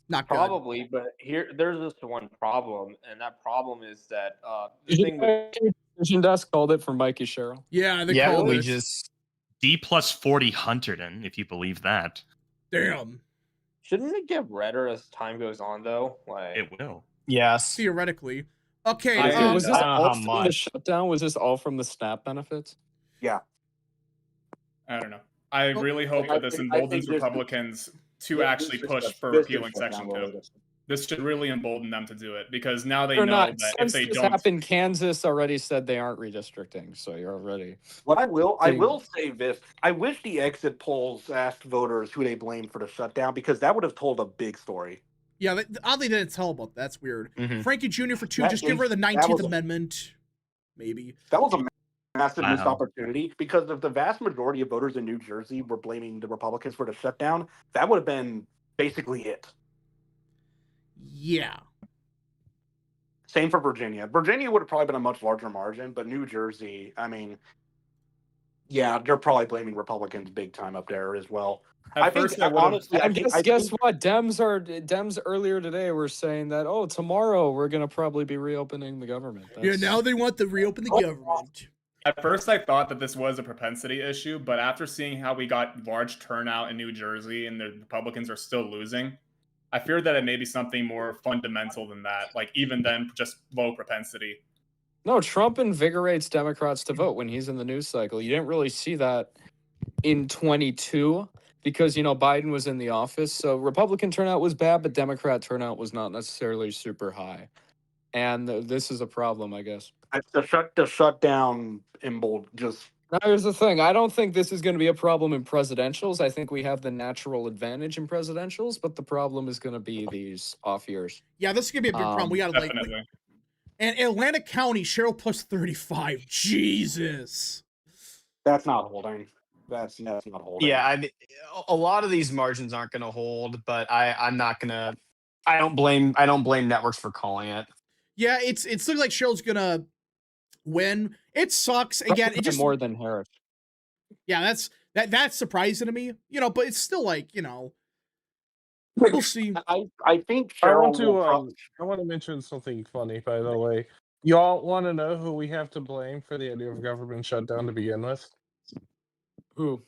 Not probably, but there's just one problem, and that problem is that Decision Desk called it for Mikey Sherrill. Yeah, they called it. Just D plus 40 Hunterton, if you believe that. Damn. Shouldn't it get redder as time goes on, though? Like it will. Yes. Theoretically. Okay. Was this all from the shutdown? Was this all from the SNAP benefits? Yeah. I don't know. I really hope that this emboldens Republicans to actually push for repealing Section 2. This should really embolden them to do it, because now they know that if they don't. Happened, Kansas already said they aren't redistricting, so you're already. What I will say this: I wish the exit polls asked voters who they blamed for the shutdown, because that would have told a big story. Yeah, oddly they didn't tell about that. That's weird. Mm-hmm. Frankie Jr. for 2. Just give her the 19th Amendment, maybe. That was a massive missed opportunity, because if the vast majority of voters in New Jersey were blaming the Republicans for the shutdown, that would have been basically it. Yeah. Same for Virginia. Virginia would have probably been a much larger margin, but New Jersey, I mean, yeah, they're probably blaming Republicans big time up there as well. I think honestly, guess what? Dems earlier today were saying that tomorrow we're gonna probably be reopening the government. Yeah, now they want to reopen the government. At first, I thought that this was a propensity issue, but after seeing how we got large turnout in New Jersey and the Republicans are still losing, I fear that it may be something more fundamental than that, like even then, just low propensity. No, Trump invigorates Democrats to vote when he's in the news cycle. You didn't really see that in 22 because, Biden was in the office. So Republican turnout was bad, but Democrat turnout was not necessarily super high. And this is a problem, I guess. The shutdown just... Now, here's the thing. I don't think this is going to be a problem in presidentials. I think we have the natural advantage in presidentials, but the problem is going to be these off years. Yeah, this is going to be a big problem. We got to and Atlantic County, Cheryl plus 35. Jesus. That's not holding. That's not holding. Yeah, I mean, a lot of these margins aren't going to hold, but I'm not going to. I don't blame networks for calling it. Yeah, it's looking like Cheryl's gonna win. It sucks. Again, it just more than Harris. Yeah, that's surprising to me. But it's still like, we'll see. I think Cheryl I want to mention something funny, by the way. Y'all want to know who we have to blame for the idea of government shutdown to begin with? Who?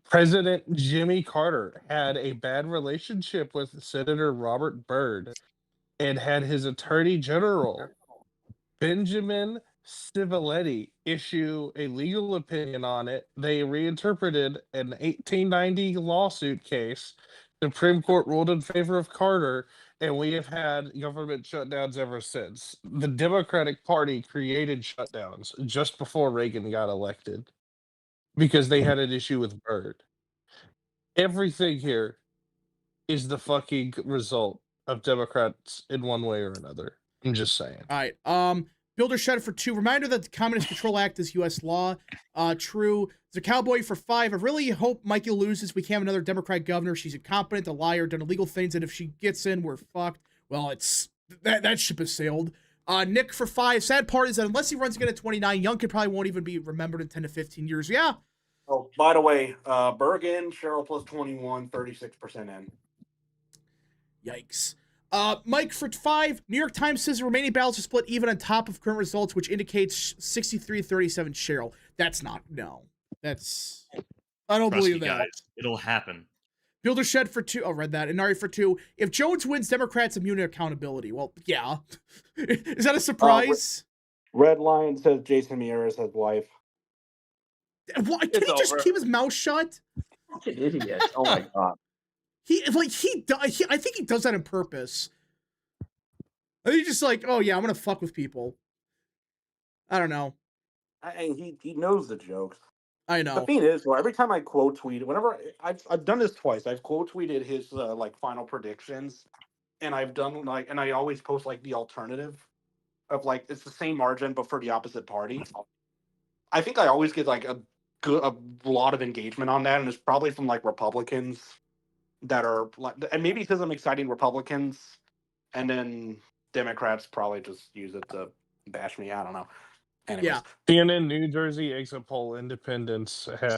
President Jimmy Carter had a bad relationship with Senator Robert Byrd and had his attorney general, Benjamin Civiletti issue a legal opinion on it. They reinterpreted an 1890 lawsuit case. The Supreme Court ruled in favor of Carter, and we have had government shutdowns ever since. The Democratic Party created shutdowns just before Reagan got elected because they had an issue with Byrd. Everything here is the fucking result of Democrats in one way or another. I'm just saying. All right. Builder Shed for 2. Reminder that the Communist Control Act is U.S. law. True. The Cowboy for 5. I really hope Mikey loses. We can't have another Democrat governor. She's incompetent, a liar, done illegal things, and if she gets in, we're fucked. Well, it's that ship has sailed. Nick for 5. Sad part is that unless he runs again at 29, Young kid probably won't even be remembered in 10 to 15 years. Yeah. Oh, by the way, Bergen, Cheryl plus 21, 36% in. Yikes. Mike for 5. New York Times says the remaining ballots are split even on top of current results, which indicates 63-37 Cheryl. That's not, no. That's, I don't believe that. Guys, it'll happen. Builder Shed for 2. Oh, read that. Inari for 2. If Jones wins, Democrats immune to accountability. Well, yeah. Is that a surprise? Red Lion says Jason Mieres has wife. What? Can he just keep his mouth shut? Fucking idiot. Oh my god. I think he does that on purpose. I think he's just like, oh yeah, I'm gonna fuck with people. I don't know. He knows the jokes. I know. The thing is, well, every time I quote tweet, whenever I've done this twice, I've quote tweeted his like final predictions, and I've done and I always post like the alternative of like it's the same margin but for the opposite party. I think I always get like a lot of engagement on that, and it's probably from like Republicans that are like, and maybe because I'm exciting Republicans, and then Democrats probably just use it to bash me. I don't know. Anyways. Yeah. CNN New Jersey exit poll independents have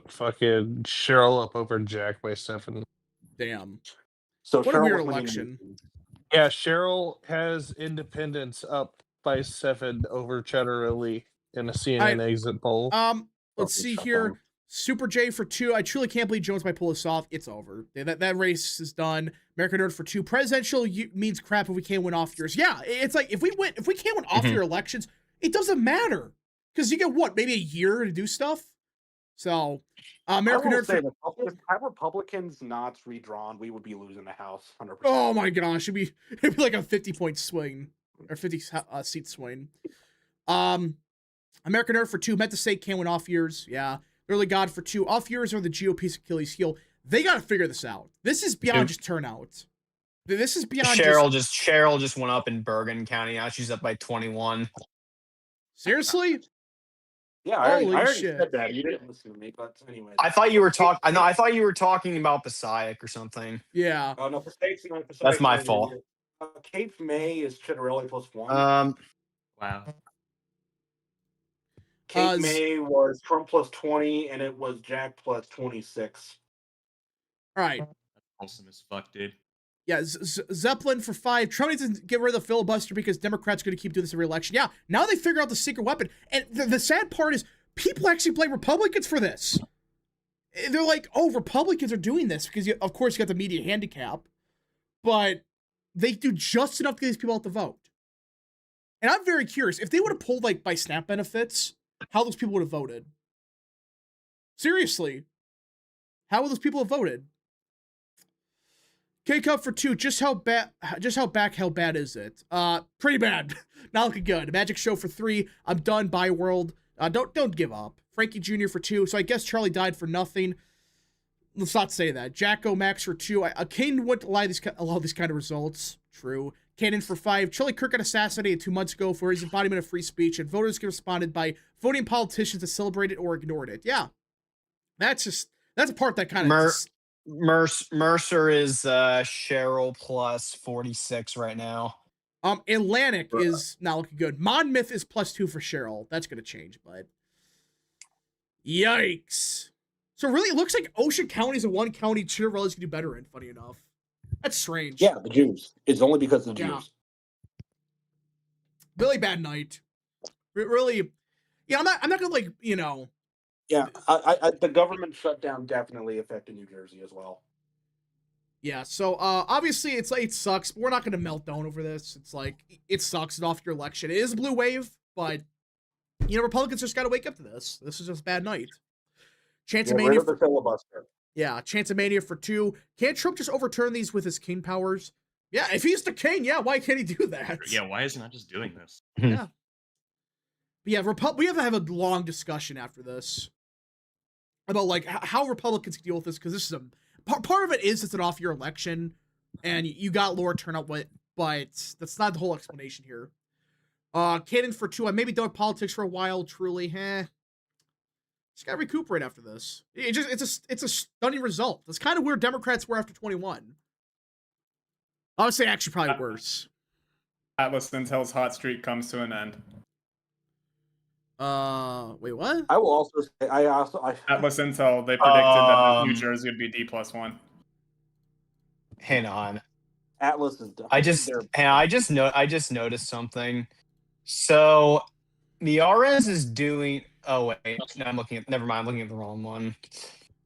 fucking Cheryl up over Jack by 7. Damn. So what Cheryl a weird election. Yeah, Cheryl has independents up by 7 over Chatterilli in a CNN exit poll. Let's see here. Down. Super J for 2. I truly can't believe Jones might pull this off. It's over. That race is done. American Nerd for 2. Presidential means crap if we can't win off years. Yeah, it's like if we can't win off year elections, it doesn't matter because you get what, maybe a year to do stuff. So, American Nerd for if Republicans not redrawn, we would be losing the House 100%. Oh my gosh, it'd be like a 50-point swing or 50 seat swing. American Nerd for 2. Meant to say can't win off years. Yeah. Early God for 2. Off years are the GOP's Achilles heel. They got to figure this out. This is beyond just turnout. This is beyond Cheryl just went up in Bergen County. Now she's up by 21. Seriously? Yeah, I already said that. You didn't listen to me, but anyway. I thought you were talking. I thought you were talking about Passaic or something. Yeah. Oh no, Passaic. That's my fault. Cape May is Chitterelli plus 1. Wow. Cape May was Trump plus 20, and it was Jack plus 26. All right. That's awesome as fuck, dude. Yeah, Zeppelin for 5. Trump needs to get rid of the filibuster because Democrats are going to keep doing this every election. Yeah, now they figure out the secret weapon. And the sad part is people actually blame Republicans for this. They're like, oh, Republicans are doing this because, of course, you got the media handicap. But they do just enough to get these people out to vote. And I'm very curious. If they would have pulled, like, by SNAP benefits, how those people would have voted. Seriously. How would those people have voted? K-Cup for 2. Just how bad is it? Pretty bad. Not looking good. Magic Show for 3. I'm done. Bye world. Don't give up. Frankie Jr. for 2. So I guess Charlie died for nothing. Let's not say that. Jacko Max for 2. Kane wouldn't allow these kind of results. True. Cannon for 5. Charlie Kirk got assassinated 2 months ago for his embodiment of free speech, and voters responded by voting politicians that celebrated or ignored it. Yeah. That's a part that kind of... Mercer is Cheryl plus 46 right now. Atlantic is not looking good. Monmouth is plus 2 for Cheryl. That's going to change, but... Yikes. So really, it looks like Ocean County is the one county Chitterelli's going to do better in, funny enough. That's strange. Yeah, the Jews. It's only because of the Jews. Really bad night. Really, yeah. I'm not gonna like, you know. Yeah, I the government shutdown definitely affected New Jersey as well. Yeah. So obviously it's like it sucks, but we're not gonna melt down over this. It's like it sucks. It off your election. It is a blue wave, but Republicans just got to wake up to this. This is just a bad night. Get rid of the filibuster. Yeah, Chance-a-mania for 2. Can't Trump just overturn these with his king powers? Yeah, if he's the king, yeah, why can't he do that? Yeah, why is he not just doing this? Yeah. But yeah, we have to have a long discussion after this about like how Republicans can deal with this, because this is a part of it is it's an off-year election, and you got lower turnout, but that's not the whole explanation here. Cannon for 2. I maybe done politics for a while. Truly, just gotta recuperate after this. It's a stunning result. That's kind of where Democrats were after 21. I would say actually probably worse. Atlas Intel's hot streak comes to an end. Wait, what? I will also say Atlas Intel, they predicted that New Jersey would be D+1. Hang on. Atlas is done. I just noticed something. So the RS is doing. Oh wait, no, never mind. I'm looking at the wrong one.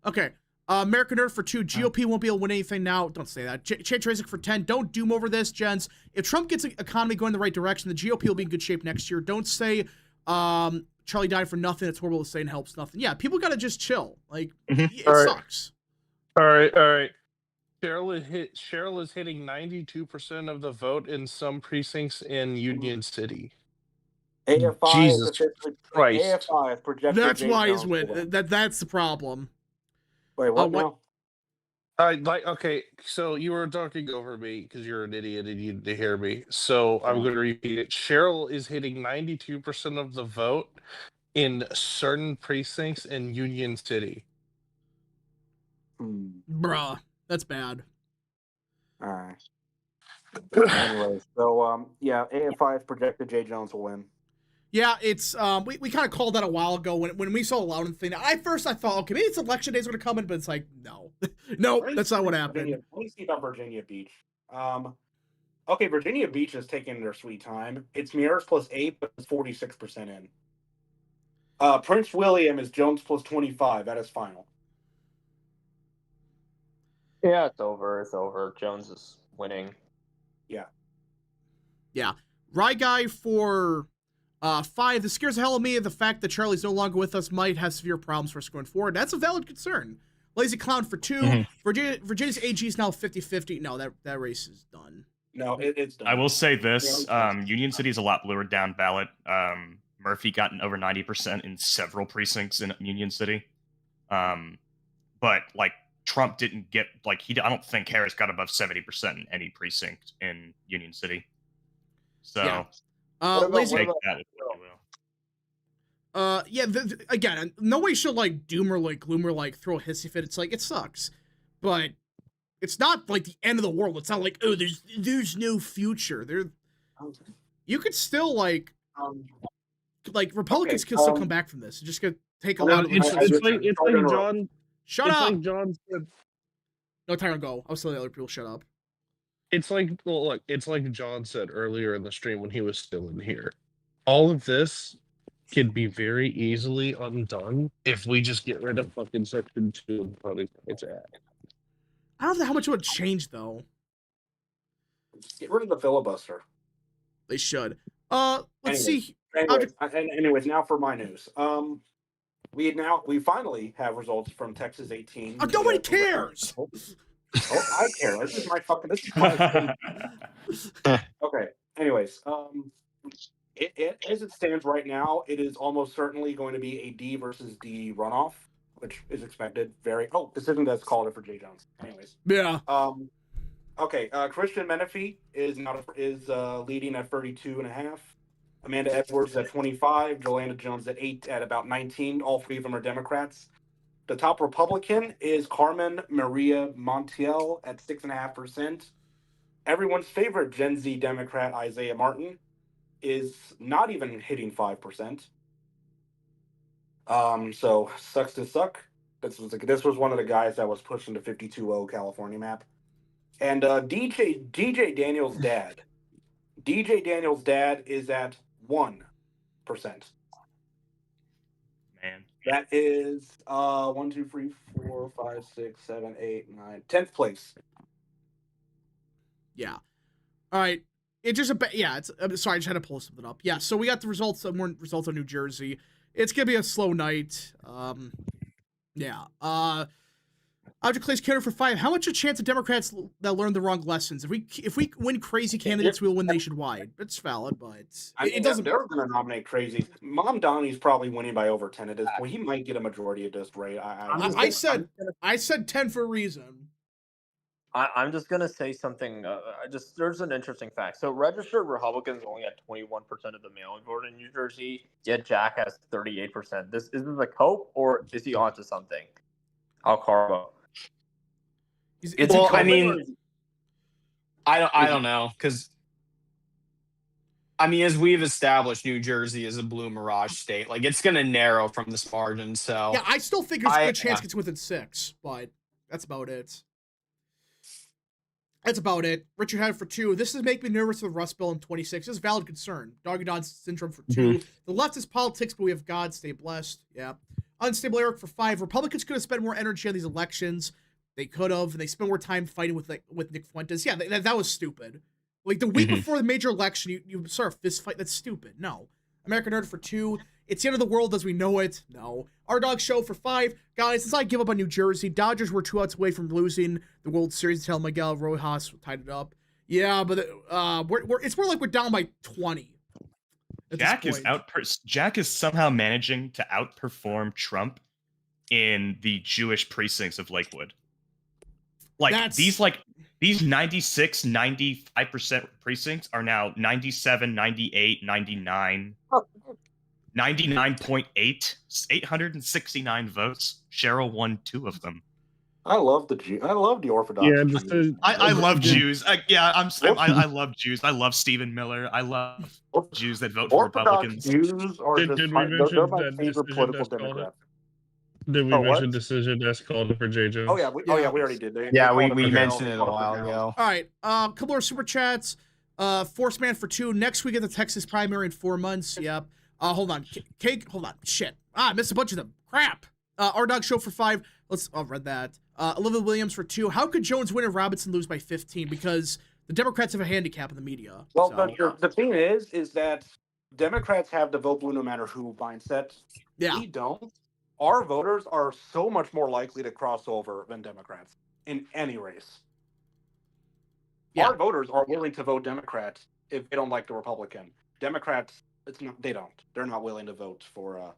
Okay. American Nerd for 2. GOP won't be able to win anything now. Don't say that. Chance Razik for 10. Don't doom over this, gents. If Trump gets the economy going in the right direction, the GOP will be in good shape next year. Don't say Charlie died for nothing. It's horrible to say and helps nothing. Yeah, people got to just chill. Like, it sucks. All right. Cheryl is hitting 92% of the vote in some precincts in Union City. AFI Jesus Christ. AFI is projected. That's why he's winning. That's the problem. Wait, what now? Okay, so you were talking over me because you're an idiot and you didn't hear me. So I'm going to repeat it. Cheryl is hitting 92% of the vote in certain precincts in Union City. Bruh, that's bad. All right. Anyway, so yeah, AFI is projected Jay Jones will win. Yeah, it's we kind of called that a while ago when we saw the Loudon thing. At first I thought, okay, maybe it's election days going to come in, but it's like, no. No, that's not what happened. Let me see about Virginia Beach. Okay, Virginia Beach is taking their sweet time. It's Mears plus 8, but it's 46% in. Prince William is Jones plus 25. That is final. Yeah, it's over. It's over. Jones is winning. Yeah. Rye Guy for 5. This scares the hell of me. The fact that Charlie's no longer with us might have severe problems for us going forward. That's a valid concern. Lazy Clown for 2. Virginia's AG is now 50-50. No, that race is done. No, it's done. I will say this. Union City is a lot bluer down ballot. Murphy got over 90% in several precincts in Union City. But, like, Trump didn't get, like, I don't think Harris got above 70% in any precinct in Union City. So, Lazy take that with what you will. Yeah, again, no way should like doom or like gloom or like throw a hissy fit. It's like, it sucks, but it's not like the end of the world. It's not like, oh, there's no future. You could still like Republicans can still come back from this. Just gonna take a lot of. It's like John. Shut up. Like John said. No, Tyrone, go. I was telling the other people shut up. It's like, well, look, it's like John said earlier in the stream when he was still in here. All of this could be very easily undone if we just get rid of fucking Section 2 of the Voting Rights Act. I don't know how much it would change, though. Get rid of the filibuster. They should. Let's see. Anyways, now for my news. We finally have results from Texas 18. Oh, nobody cares. I care. This is my Okay. Anyways, as it stands right now, it is almost certainly going to be a D versus D runoff, which is expected. This isn't as called it for Jay Jones. Anyways. Yeah. Okay. Christian Menefee is leading at 32.5. Amanda Edwards at 25. Joanna Jones at 8 at about 19. All 3 of them are Democrats. The top Republican is Carmen Maria Montiel at 6.5%. Everyone's favorite Gen Z Democrat, Isaiah Martin, is not even hitting 5%. So sucks to suck. This was one of the guys that was pushing the 52-0 California map. And DJ Daniels' dad. DJ Daniels' dad is at 1%. Man. That is 1, 2, 3, 4, 5, 6, 7, 8, 9, 10th place. Yeah. All right. It just I'm sorry, I just had to pull something up. Yeah, so we got the results, more results on New Jersey. It's gonna be a slow night. Yeah. Object Clay's counter for 5. How much a chance of Democrats that learn the wrong lessons? If we win crazy candidates, we'll win nationwide. It's valid, but it doesn't. They're going to nominate crazy. Mom Donnie's probably winning by over 10 at this point. He might get a majority of this rate. I said 10 for a reason. I'm just gonna say something. There's an interesting fact. So registered Republicans only had 21% of the mail-in vote in New Jersey, yet Jack has 38%. Is this a cope or is he onto something? Al Carbo. I mean, I don't know, because I mean, as we've established, New Jersey is a blue mirage state. Like, it's going to narrow from this margin. So yeah, I still think there's a good chance it's within 6, but that's about it. That's about it. Richard had it for 2. This is making me nervous with Rust Belt in 26. This is valid concern. Doggy Dog syndrome for 2. The left is politics, but we have God. Stay blessed. Yeah. Unstable Eric for 5. Republicans could have spent more energy on these elections. They could have, and they spent more time fighting with Nick Fuentes. Yeah, that was stupid. Like, the week before the major election, you start a fist fight. That's stupid. No. American Nerd for 2. It's the end of the world as we know it. No. Our Dog Show for 5. Guys, since I give up on New Jersey, Dodgers were 2 outs away from losing the World Series until Miguel Rojas tied it up. Yeah, but it's more like we're down by 20. Jack is somehow managing to outperform Trump in the Jewish precincts of Lakewood. These 96, 95% precincts are now 97, 98, 99, 99.8, 869 votes. Cheryl won 2 of them. I love the Orthodox. Yeah, I love Jews. I love Jews. I love Stephen Miller. I love Jews that vote for Republicans. Jews are they're my favorite political Democrats. Did we mention decision that's called for J. Jones? Oh yeah, we already did. We mentioned it a while ago. All right, couple more super chats. Force Man for 2. Next week at the Texas primary in 4 months. Yep. Hold on. Cake. Hold on. Shit. I missed a bunch of them. Crap. Our Dog Show for 5. I'll read that. Olivia Williams for 2. How could Jones win and Robinson lose by 15? Because the Democrats have a handicap in the media. Well, the thing is that Democrats have the vote blue no matter who mindset. Yeah. We don't. Our voters are so much more likely to cross over than Democrats in any race. Yeah. Our voters are willing to vote Democrat if they don't like the Republican. Democrats, they don't. They're not willing to vote for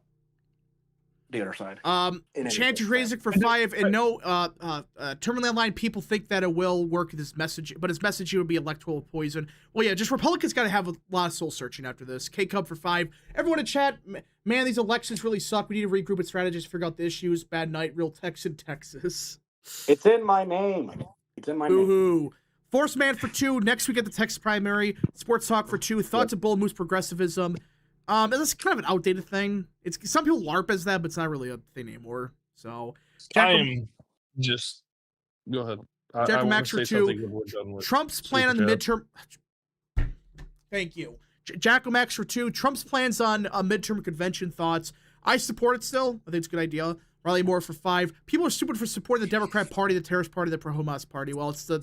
the other side. Chances raising for 5, and no, terminally online people think that it will work this message, but his messaging would be electoral poison. Well, yeah, just Republicans got to have a lot of soul searching after this. K-Cub for 5. Everyone in chat, man, these elections really suck. We need to regroup and strategize, figure out the issues. Bad night, real Texan, Texas. It's in my name. Boo-hoo. Force Man for 2. Next week at the Texas primary. Sports Talk for 2. Thoughts of Bull Moose progressivism. This is kind of an outdated thing. It's some people LARP as that, but it's not really a thing anymore. So go ahead. Jack Max for 2. Trump's plan on the midterm. Thank you. Jack Max for 2. Trump's plans on a midterm convention thoughts. I support it still. I think it's a good idea. Riley Moore for 5. People are stupid for supporting the Democrat Party, the terrorist party, the pro-Hamas party. Well, it's the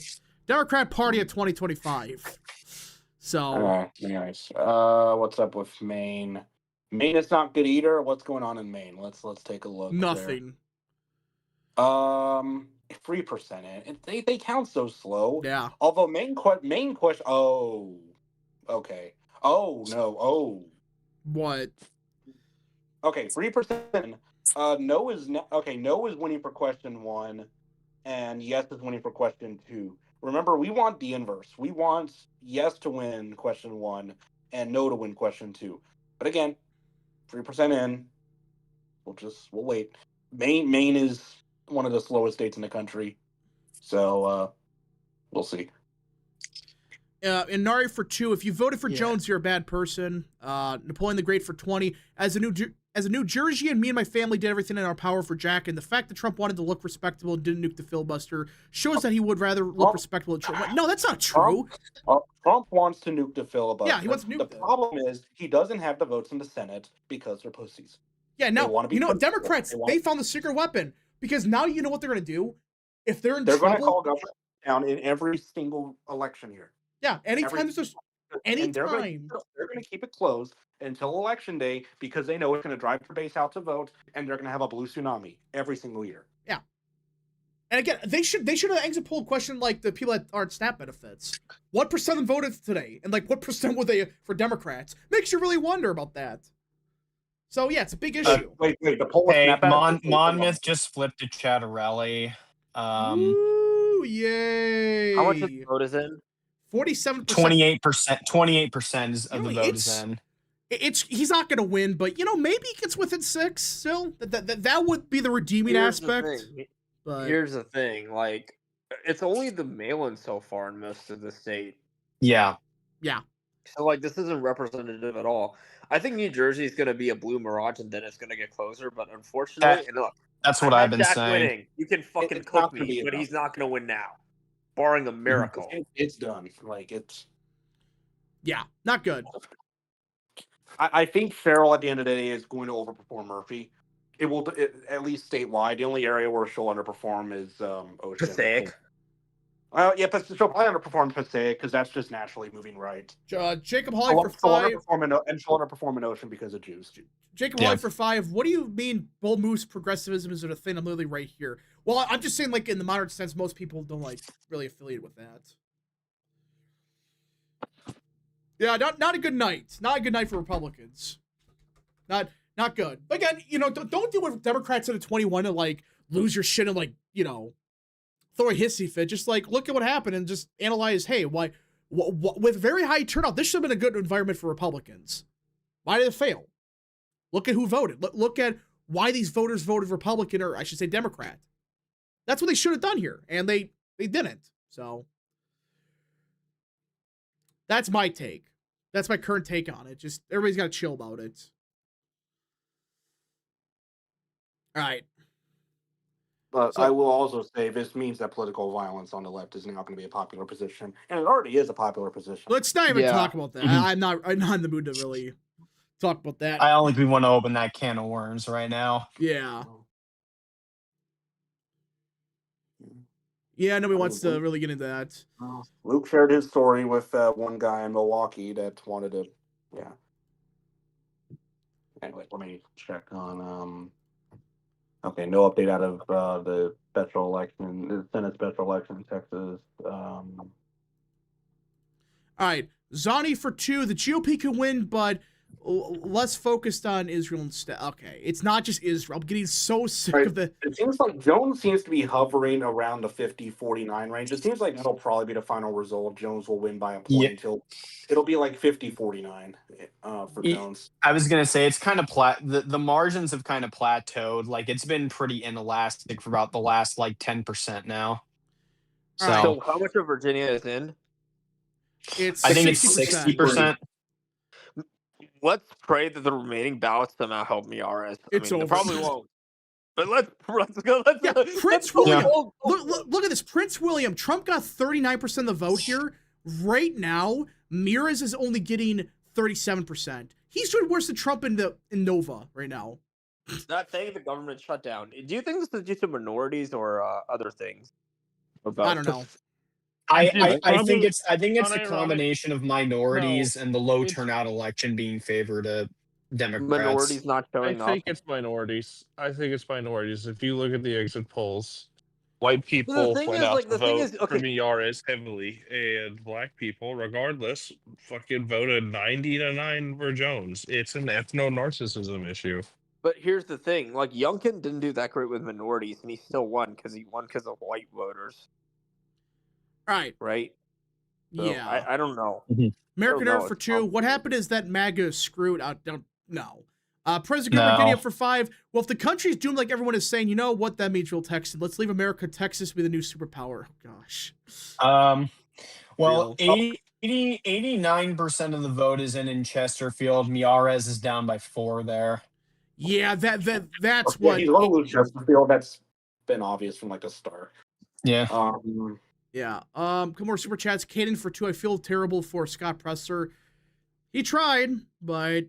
Democrat Party of 2025. So nice. What's up with Maine? Maine is not good either. What's going on in Maine? Let's take a look. Nothing. There. 3% in. They count so slow. Yeah. Although main question. Oh, okay. Oh no. Oh. What? Okay, 3%. No is winning for question 1, and yes is winning for question 2. Remember, we want the inverse. We want yes to win question 1 and no to win question 2. But again, 3% in. We'll wait. Maine is one of the slowest states in the country, so we'll see. And Nari for 2. If you voted for Jones, you're a bad person. Napoleon the Great for 20. As a New Jerseyan, me and my family did everything in our power for Jack, and the fact that Trump wanted to look respectable and didn't nuke the filibuster shows that he would rather look respectable than Trump. No, that's not true. Trump wants to nuke the filibuster. Yeah, he wants to nuke the problem is he doesn't have the votes in the Senate because they're pussies. Yeah, no, Democrats, they found the secret weapon, because now you know what they're going to do. If they're in trouble, going to call government down in every single election here. Yeah, anytime there's anytime. They're going to keep it closed until election day because they know it's going to drive their base out to vote, and they're going to have a blue tsunami every single year. Yeah. And again, they should have an exit poll question like the people that aren't SNAP benefits. What percent of them voted today? And like what percent were they for Democrats? Makes you really wonder about that. So yeah, it's a big issue. Wait, the poll was Hey, Monmouth just flipped to Chattarelli. Ooh, yay. How much of the vote is in? 47%. 28% of the vote is in. He's not going to win, but maybe he gets within 6 still. That would be the redeeming aspect. But here's the thing, like it's only the mail-in so far in most of the state. Yeah. Yeah. So like this isn't representative at all. I think New Jersey is going to be a blue mirage, and then it's going to get closer. But unfortunately, that's what I've been saying. Winning. You can fucking cook me, but he's not going to win now, barring a miracle. It's done. Like it's. Yeah, not good. I think Farrell at the end of the day is going to overperform Murphy. It will, at least statewide. The only area where she'll underperform is Ocean. Passaic. Well, yeah, but she'll probably underperform Passaic because that's just naturally moving right. Jacob Hawley for 5. She'll underperform in Ocean because of Jews. Jacob Hawley for 5. What do you mean bold moves progressivism is a thing? I'm literally right here. Well, I'm just saying, like, in the modern sense, most people don't, like, really affiliate with that. Yeah, not a good night. Not a good night for Republicans. Not good. But again, don't do what Democrats did at 21 and, like, lose your shit and, like, throw a hissy fit. Just, like, look at what happened and just analyze, hey, why, with very high turnout, this should have been a good environment for Republicans. Why did it fail? Look at who voted. Look at why these voters voted Republican, or I should say Democrat. That's what they should have done here, and they didn't. So that's my take. That's my current take on it. Just everybody's got to chill about it. All right. But I will also say this means that political violence on the left is not going to be a popular position, and it already is a popular position. Let's not even talk about that. I'm not in the mood to really talk about that. I don't think we want to open that can of worms right now. Yeah. Yeah, nobody wants to really get into that. Luke shared his story with one guy in Milwaukee that wanted to, Anyway, let me check on. Okay, no update out of the special election, the Senate special election in Texas. All right, Zani for 2. The GOP can win, but less focused on Israel instead. Okay, it's not just Israel. I'm getting so sick of the. It seems like Jones seems to be hovering around the 50-49 range. It seems like that'll probably be the final result. Jones will win by a point until it'll be like 50-49 for Jones. I was gonna say it's kind of the margins have kind of plateaued. Like it's been pretty inelastic for about the last like 10% now. So how much of Virginia is in? I think it's 60%. Let's pray that the remaining ballots somehow help me, RS. It's over. They probably won't. But let's go. Prince William. Look at this. Prince William. Trump got 39% of the vote here. Right now, Mears is only getting 37%. He's doing worse than Trump in Nova right now. Not saying the government shut down. Do you think this is due to minorities or other things? I don't know. I think it's a combination of minorities and the low turnout election being favored to Democrats. Minorities not showing up. I think it's minorities. If you look at the exit polls, white people went out to vote for Miyares heavily, and black people, regardless, fucking voted 90-9 for Jones. It's an ethno-narcissism issue. But here's the thing: like Youngkin didn't do that great with minorities, and he still won because of white voters. Right. So yeah. I don't know. American Earth for 2. What happened is that MAGA screwed out. Don't know. President Virginia for 5. Well, if the country's doomed like everyone is saying, you know what that means, real Texas. Let's leave America. Texas be the new superpower. Oh, gosh. Well, 89% of the vote is in Chesterfield. Miyares is down by 4 there. Yeah, that's what. He's going to lose Chesterfield. That's been obvious from like the start. Yeah. Yeah. Come more super chats. Caden for 2. I feel terrible for Scott Presser. He tried, but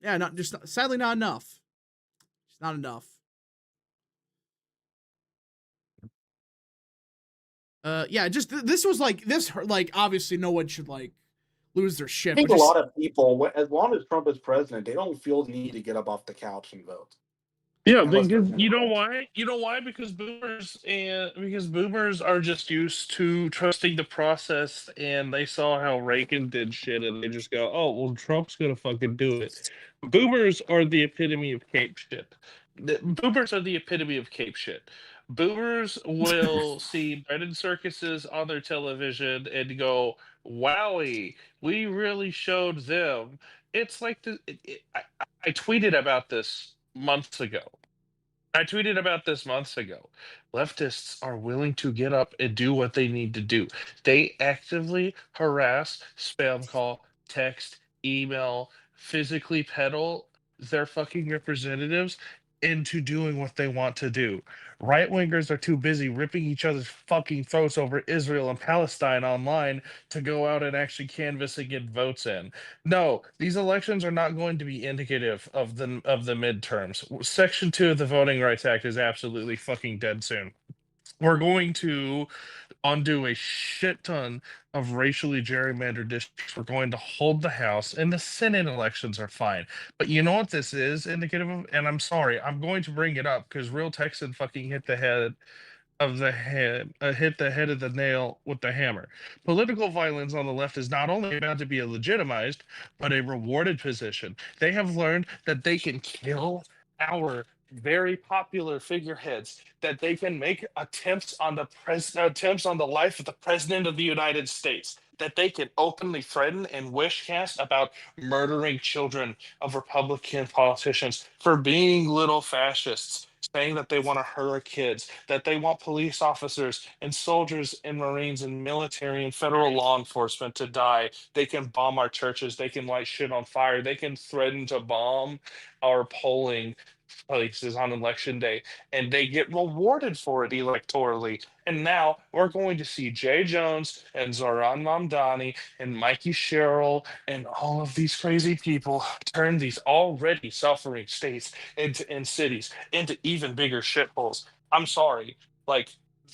yeah, sadly not enough. It's not enough. Yeah, just this was like this. Like obviously, no one should like lose their shit. I think a lot of people, as long as Trump is president, they don't feel the need to get up off the couch and vote. Yeah, because you know why? You know why? Because boomers are just used to trusting the process, and they saw how Reagan did shit, and they just go, "Oh, well, Trump's gonna fucking do it." Boomers are the epitome of cape shit. Boomers are the epitome of cape shit. Boomers will see Brennan circuses on their television and go, "Wowie, we really showed them." It's like I tweeted about this months ago. Leftists are willing to get up and do what they need to do. They actively harass, spam call, text, email, physically peddle their fucking representatives into doing what they want to do. Right wingers are too busy ripping each other's fucking throats over Israel and Palestine online to go out and actually canvass and get votes in. No, these elections are not going to be indicative of the midterms. Section 2 of the Voting Rights Act is absolutely fucking dead soon. We're going to undo a shit ton of racially gerrymandered districts. We're going to hold the House, and the Senate elections are fine. But you know what this is indicative of? And I'm sorry, I'm going to bring it up because Real Texan fucking hit the head of the nail with the hammer. Political violence on the left is not only about to be a legitimized, but a rewarded position. They have learned that they can kill our very popular figureheads, that they can make attempts on the life of the president of the United States, that they can openly threaten and wish cast about murdering children of Republican politicians for being little fascists, saying that they want to hurt kids, that they want police officers and soldiers and Marines and military and federal law enforcement to die. They can bomb our churches. They can light shit on fire. They can threaten to bomb our polling places on election day, and they get rewarded for it electorally. And now we're going to see Jay Jones and Zoran Mamdani and Mikey Sherrill and all of these crazy people turn these already suffering states and cities into even bigger shitholes. I'm sorry. Like,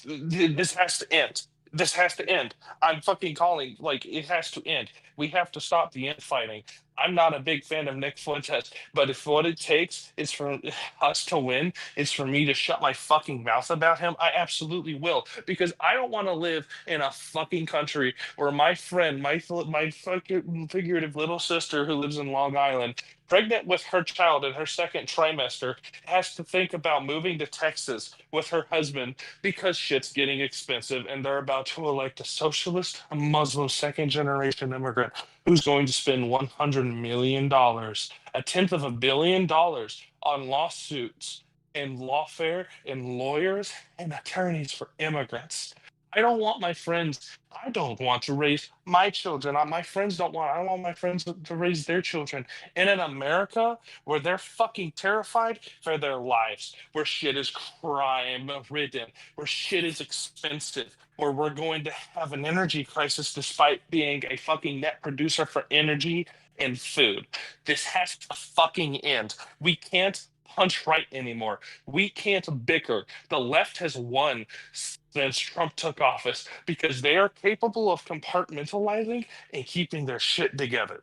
this has to end. This has to end. I'm fucking calling, like, it has to end. We have to stop the infighting. I'm not a big fan of Nick Fuentes, but if what it takes is for us to win, is for me to shut my fucking mouth about him, I absolutely will. Because I don't want to live in a fucking country where my friend, my fucking figurative little sister who lives in Long Island, pregnant with her child in her second trimester, has to think about moving to Texas with her husband because shit's getting expensive and they're about to elect a socialist, a Muslim second generation immigrant who's going to spend $100 million, a tenth of $1 billion on lawsuits and lawfare and lawyers and attorneys for immigrants. I don't want my friends. I don't want to raise my children. My friends don't want. I don't want my friends to raise their children in an America where they're fucking terrified for their lives, where shit is crime ridden, where shit is expensive, where we're going to have an energy crisis despite being a fucking net producer for energy and food. This has to fucking end. We can't punch right anymore. We can't bicker. The left has won since Trump took office because they are capable of compartmentalizing and keeping their shit together.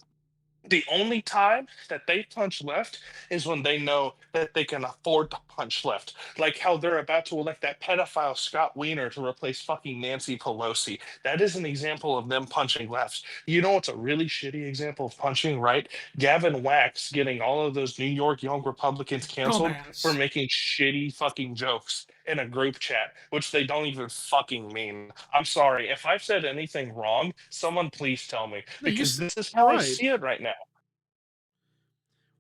The only time that they punch left is when they know that they can afford to punch left. Like how they're about to elect that pedophile Scott Wiener to replace fucking Nancy Pelosi. That is an example of them punching left. You know what's a really shitty example of punching right? Gavin Wax getting all of those New York young Republicans canceled for making shitty fucking jokes in a group chat, which they don't even fucking mean. I'm sorry. If I've said anything wrong, someone please tell me. Because this is how I see it right now.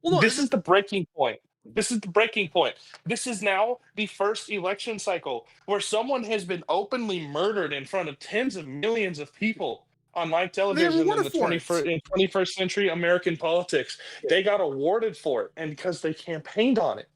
Well, this is the breaking point. This is the breaking point. This is now the first election cycle where someone has been openly murdered in front of tens of millions of people on live television in the 21st century American politics. They got awarded for it, and because they campaigned on it.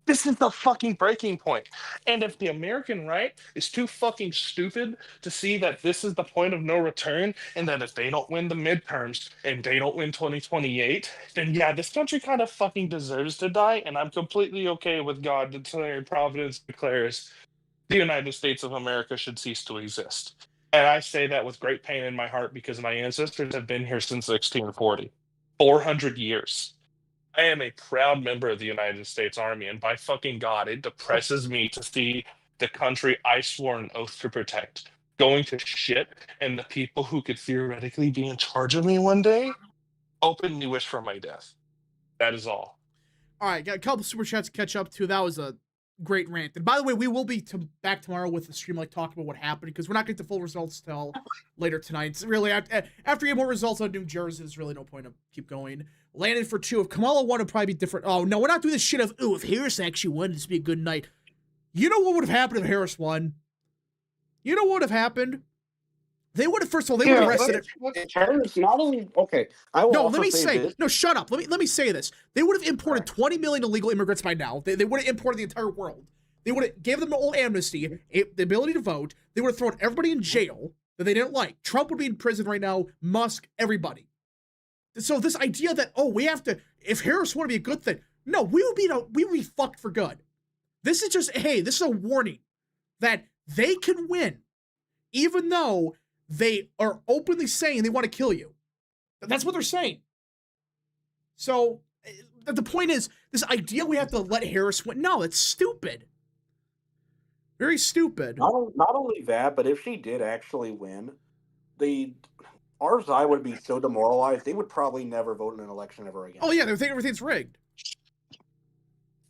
This is the fucking breaking point. And if the American right is too fucking stupid to see that this is the point of no return, and that if they don't win the midterms and they don't win 2028, then yeah, this country kind of fucking deserves to die. And I'm completely okay with God declaring Providence declares the United States of America should cease to exist. And I say that with great pain in my heart because my ancestors have been here since 1640, 400 years. I am a proud member of the United States Army, and by fucking God, it depresses me to see the country I swore an oath to protect going to shit, and the people who could theoretically be in charge of me one day openly wish for my death. That is all. All right, got a couple super chats to catch up to. That was a great rant. And by the way, we will be back tomorrow with the stream, like talking about what happened, because we're not getting the full results till later tonight. It's really after you get more results on New Jersey, there's really no point to keep going. Landon for 2. If Kamala won, it'd probably be different. Oh no, we're not doing this shit of if Harris actually won, this would be a good night. You know what would have happened if Harris won? You know what would have happened? They would have, first of all, they would have arrested it. Harris not only okay. I will. No, also let me say. this. No, shut up. Let me say this. They would have imported 20 million illegal immigrants by now. They would have imported the entire world. They would have gave them all amnesty, the ability to vote. They would have thrown everybody in jail that they didn't like. Trump would be in prison right now. Musk, everybody. So this idea that we have to, if Harris won, to be a good thing. No, we would be fucked for good. This is just, hey, this is a warning that they can win, even though they are openly saying they want to kill you. That's what they're saying. So the point is, this idea we have to let Harris win. No, it's stupid. Very stupid. Not only that, but if she did actually win, our side would be so demoralized, they would probably never vote in an election ever again. Oh yeah, they think everything's rigged.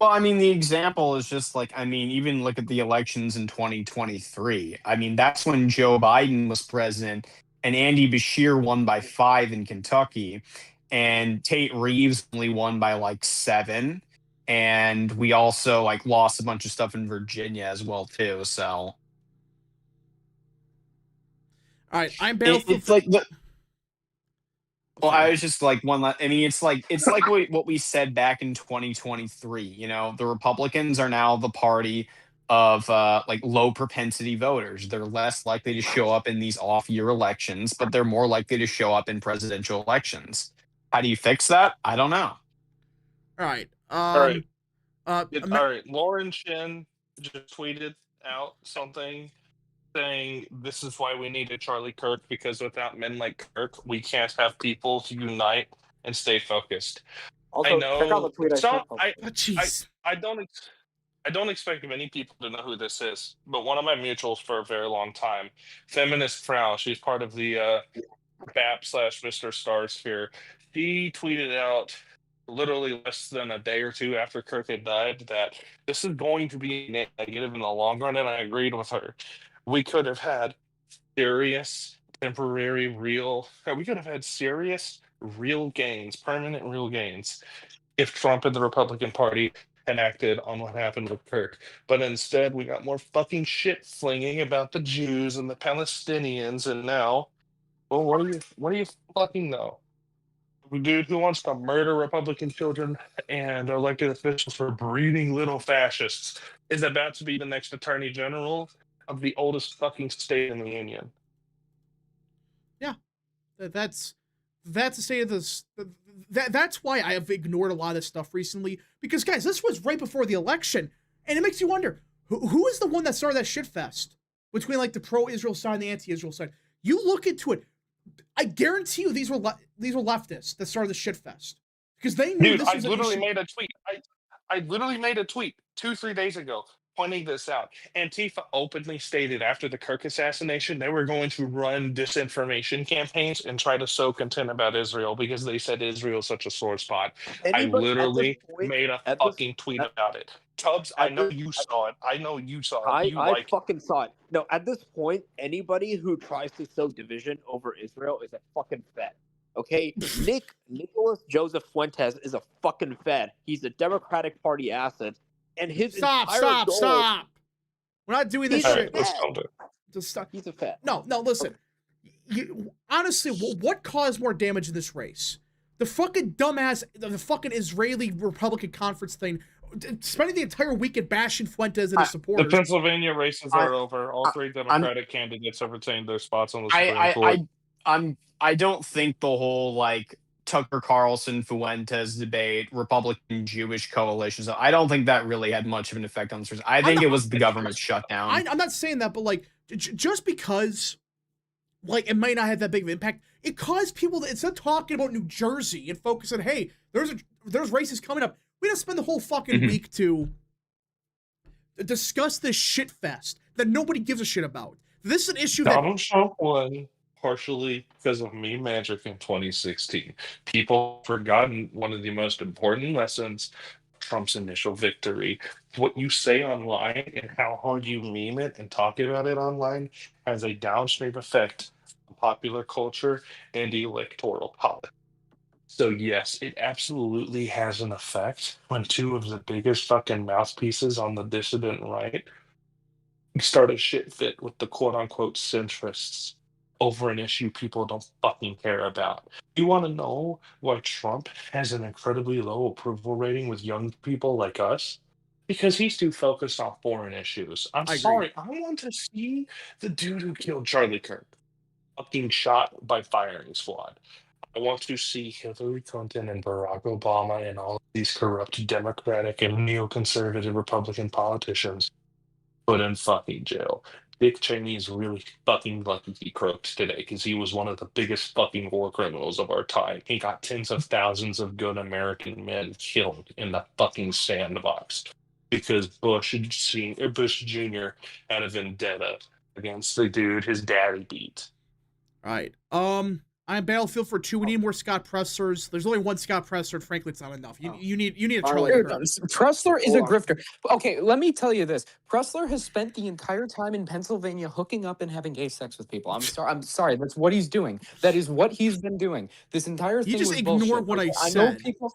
Well, I mean, the example is just like, I mean, even look at the elections in 2023. I mean, that's when Joe Biden was president and Andy Beshear won by 5 in Kentucky, and Tate Reeves only won by like 7. And we also like lost a bunch of stuff in Virginia as well too. So, all right, I'm Battlefield. It's like the. Well, I was just like I mean, it's like what we said back in 2023. You know, the Republicans are now the party of like low propensity voters. They're less likely to show up in these off-year elections, but they're more likely to show up in presidential elections. How do you fix that? I don't know. All right. All right. All right. Lauren Shin just tweeted out something saying this is why we needed Charlie Kirk, because without men like Kirk, we can't have people to unite and stay focused. Also, I know. check out the tweet I don't expect many people to know who this is, but one of my mutuals for a very long time, Feminist Frau, she's part of the BAP/Mr. Starsphere. She tweeted out literally less than a day or two after Kirk had died that this is going to be negative in the long run, and I agreed with her. We could have had serious, temporary, real gains, permanent real gains, if Trump and the Republican Party had acted on what happened with Kirk. But instead, we got more fucking shit flinging about the Jews and the Palestinians, and now, well, what do you fucking know? The dude who wants to murder Republican children and elected officials for breeding little fascists is about to be the next attorney general of the oldest fucking state in the union. Yeah, that's the state of this. That's why I have ignored a lot of this stuff recently, because guys, this was right before the election, and it makes you wonder who is the one that started that shit fest between like the pro-Israel side and the anti-Israel side. You look into it, I guarantee you these were leftists that started the shit fest, because they knew this was made a tweet. I literally made a tweet 2-3 days ago pointing this out. Antifa openly stated after the Kirk assassination they were going to run disinformation campaigns and try to sow content about Israel because they said Israel is such a sore spot. I literally made a fucking tweet about it. Tubbs, I know you saw it. I know you saw it. I fucking saw it. No, at this point, anybody who tries to sow division over Israel is a fucking fed. Okay? Nicholas Joseph Fuentes is a fucking fed. He's a Democratic Party asset. And his stop. We're not doing this shit. Just stop. He's a fed. No, listen. Honestly, what caused more damage in this race? The fucking dumbass, the fucking Israeli Republican conference thing, spending the entire weekend bashing Fuentes and his supporters. The Pennsylvania races are over. All 3 Democratic candidates have retained their spots on the Supreme Court. I don't think the whole like Tucker Carlson Fuentes debate, Republican Jewish coalitions, I don't think that really had much of an effect on this. I think it was the government shutdown. I'm not saying that, but like just because like it might not have that big of an impact. It caused people to, instead of talking about New Jersey and focusing, hey, there's races coming up. We don't spend the whole fucking week to discuss this shit fest that nobody gives a shit about. This is an issue Donald Trump won partially because of meme magic in 2016. People have forgotten one of the most important lessons of Trump's initial victory. What you say online and how hard you meme it and talk about it online has a downstream effect on popular culture and electoral politics. So yes, it absolutely has an effect when two of the biggest fucking mouthpieces on the dissident right start a shit fit with the quote unquote centrists over an issue people don't fucking care about. You want to know why Trump has an incredibly low approval rating with young people like us? Because he's too focused on foreign issues. I'm sorry, I want to see the dude who killed Charlie Kirk fucking shot by firing squad. I want to see Hillary Clinton and Barack Obama and all of these corrupt Democratic and neoconservative Republican politicians put in fucking jail. Dick Cheney's really fucking lucky he croaked today because he was one of the biggest fucking war criminals of our time. He got tens of thousands of good American men killed in the fucking sandbox because Bush Jr. had a vendetta against the dude his daddy beat. All right. I'm Battlefield for 2. We need more Scott Pressers. There's only one Scott Presser, and frankly, it's not enough. You need a Charlie Kirk. Pressler is a grifter. Okay, let me tell you this. Pressler has spent the entire time in Pennsylvania hooking up and having gay sex with people. I'm sorry. That's what he's doing. That is what he's been doing. This entire thing You just was ignore bullshit. what I said. know people.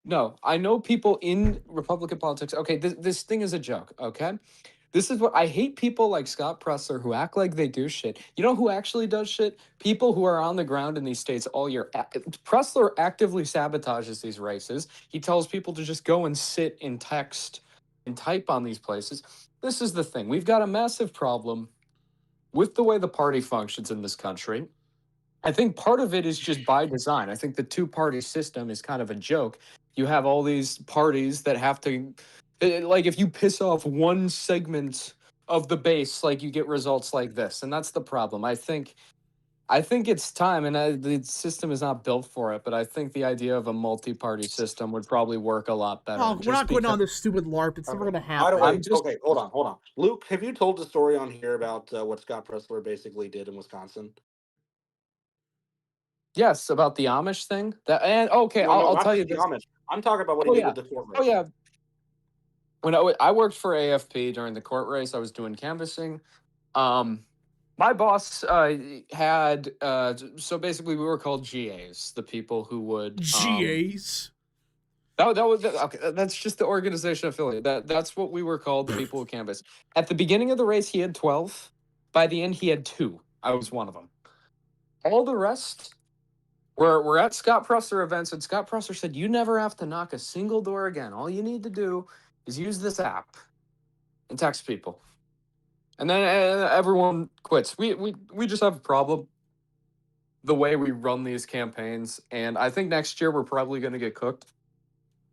No, I know people in Republican politics. Okay, this thing is a joke. Okay. This is what I hate, people like Scott Presler who act like they do shit. You know who actually does shit? People who are on the ground in these states all year. Presler actively sabotages these races. He tells people to just go and sit and text and type on these places. This is the thing. We've got a massive problem with the way the party functions in this country. I think part of it is just by design. I think the two-party system is kind of a joke. You have all these parties that have to, like, if you piss off one segment of the base, like, you get results like this, and that's the problem. I think it's time, and the system is not built for it, but I think the idea of a multi-party system would probably work a lot better. Oh, we're not going on this stupid LARP. It's never going to happen. Okay, hold on. Luke, have you told the story on here about what Scott Presler basically did in Wisconsin? Yes, about the Amish thing. I'll tell you this. Amish. I'm talking about what he did with the court race. Oh yeah. When I worked for AFP during the court race, I was doing canvassing. My boss had so basically we were called GAs, the people who would GAs. That was okay. That's just the organization affiliate. That's what we were called, the people who canvass. At the beginning of the race, he had 12. By the end, he had 2. I was one of them. All the rest. We're at Scott Presler events, and Scott Presler said, you never have to knock a single door again. All you need to do is use this app and text people. And then everyone quits. We just have a problem the way we run these campaigns. And I think next year we're probably going to get cooked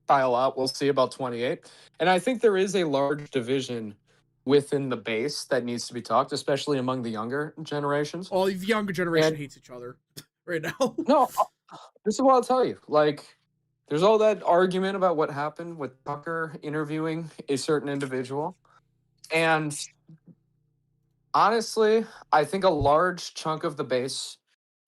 by a lot. We'll see about 28. And I think there is a large division within the base that needs to be talked, especially among the younger generations. All the younger generation hates each other right now. No, this is what I'll tell you. Like, there's all that argument about what happened with Tucker interviewing a certain individual. And honestly, I think a large chunk of the base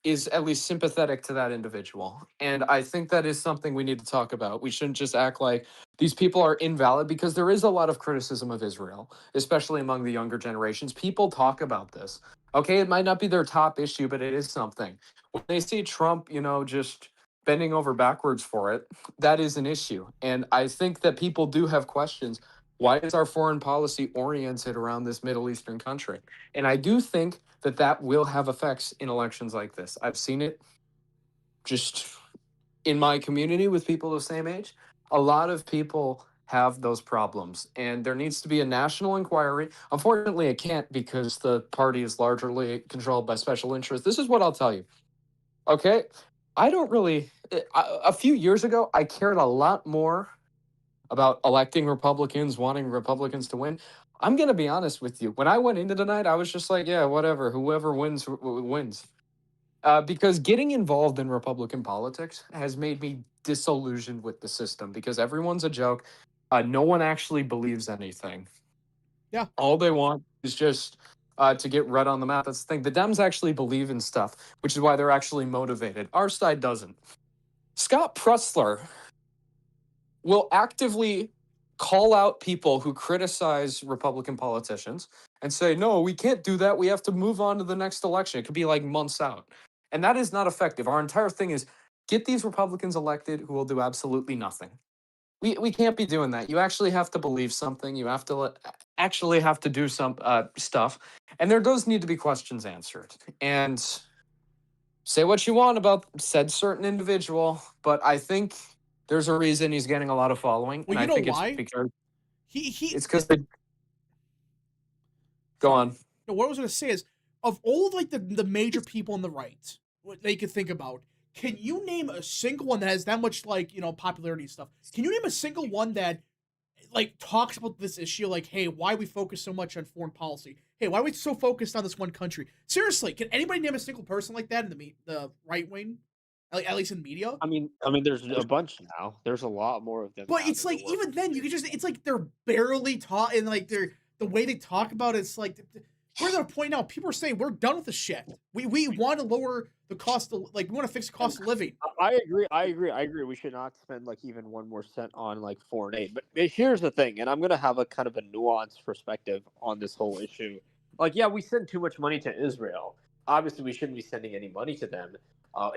is at least sympathetic to that individual. And I think that is something we need to talk about. We shouldn't just act like these people are invalid, because there is a lot of criticism of Israel, especially among the younger generations. People talk about this. Okay, it might not be their top issue, but it is something. When they see Trump, just bending over backwards for it, that is an issue. And I think that people do have questions. Why is our foreign policy oriented around this Middle Eastern country? And I do think that will have effects in elections like this. I've seen it just in my community with people the same age. A lot of people have those problems, and there needs to be a national inquiry. Unfortunately, it can't, because the party is largely controlled by special interests. This is what I'll tell you. Okay, I don't really. A few years ago, I cared a lot more about electing Republicans, wanting Republicans to win. I'm going to be honest with you. When I went into tonight, I was just like, yeah, whatever. Whoever wins, wins. Because getting involved in Republican politics has made me disillusioned with the system because everyone's a joke. No one actually believes anything. Yeah. All they want is just to get red on the map. That's the thing. The Dems actually believe in stuff, which is why they're actually motivated. Our side doesn't. Scott Pressler will actively call out people who criticize Republican politicians and say, no, we can't do that. We have to move on to the next election. It could be like months out. And that is not effective. Our entire thing is get these Republicans elected who will do absolutely nothing. We can't be doing that. You actually have to believe something. You have to actually have to do some stuff. And there does need to be questions answered. And say what you want about said certain individual, but I think there's a reason he's getting a lot of following. Well, and you I think know why? It's because it's because they go on. No, what I was going to say is, of all of like the major people on the right, what they could think about, can you name a single one that has that much like popularity and stuff? Can you name a single one that like talks about this issue? Like, hey, why we focus so much on foreign policy? Hey, why are we so focused on this one country? Seriously, can anybody name a single person like that in the right wing? At least in media. I mean, there's a bunch now. There's a lot more of them. But it's like even then, you could just—it's like they're barely taught, and like the way they talk about it's like we're at a point now. People are saying we're done with the shit. We want to lower the cost of we want to fix the cost of living. I agree. We should not spend like even one more cent on like foreign aid. But here's the thing, and I'm gonna have a kind of a nuanced perspective on this whole issue. Like, yeah, we send too much money to Israel. Obviously, we shouldn't be sending any money to them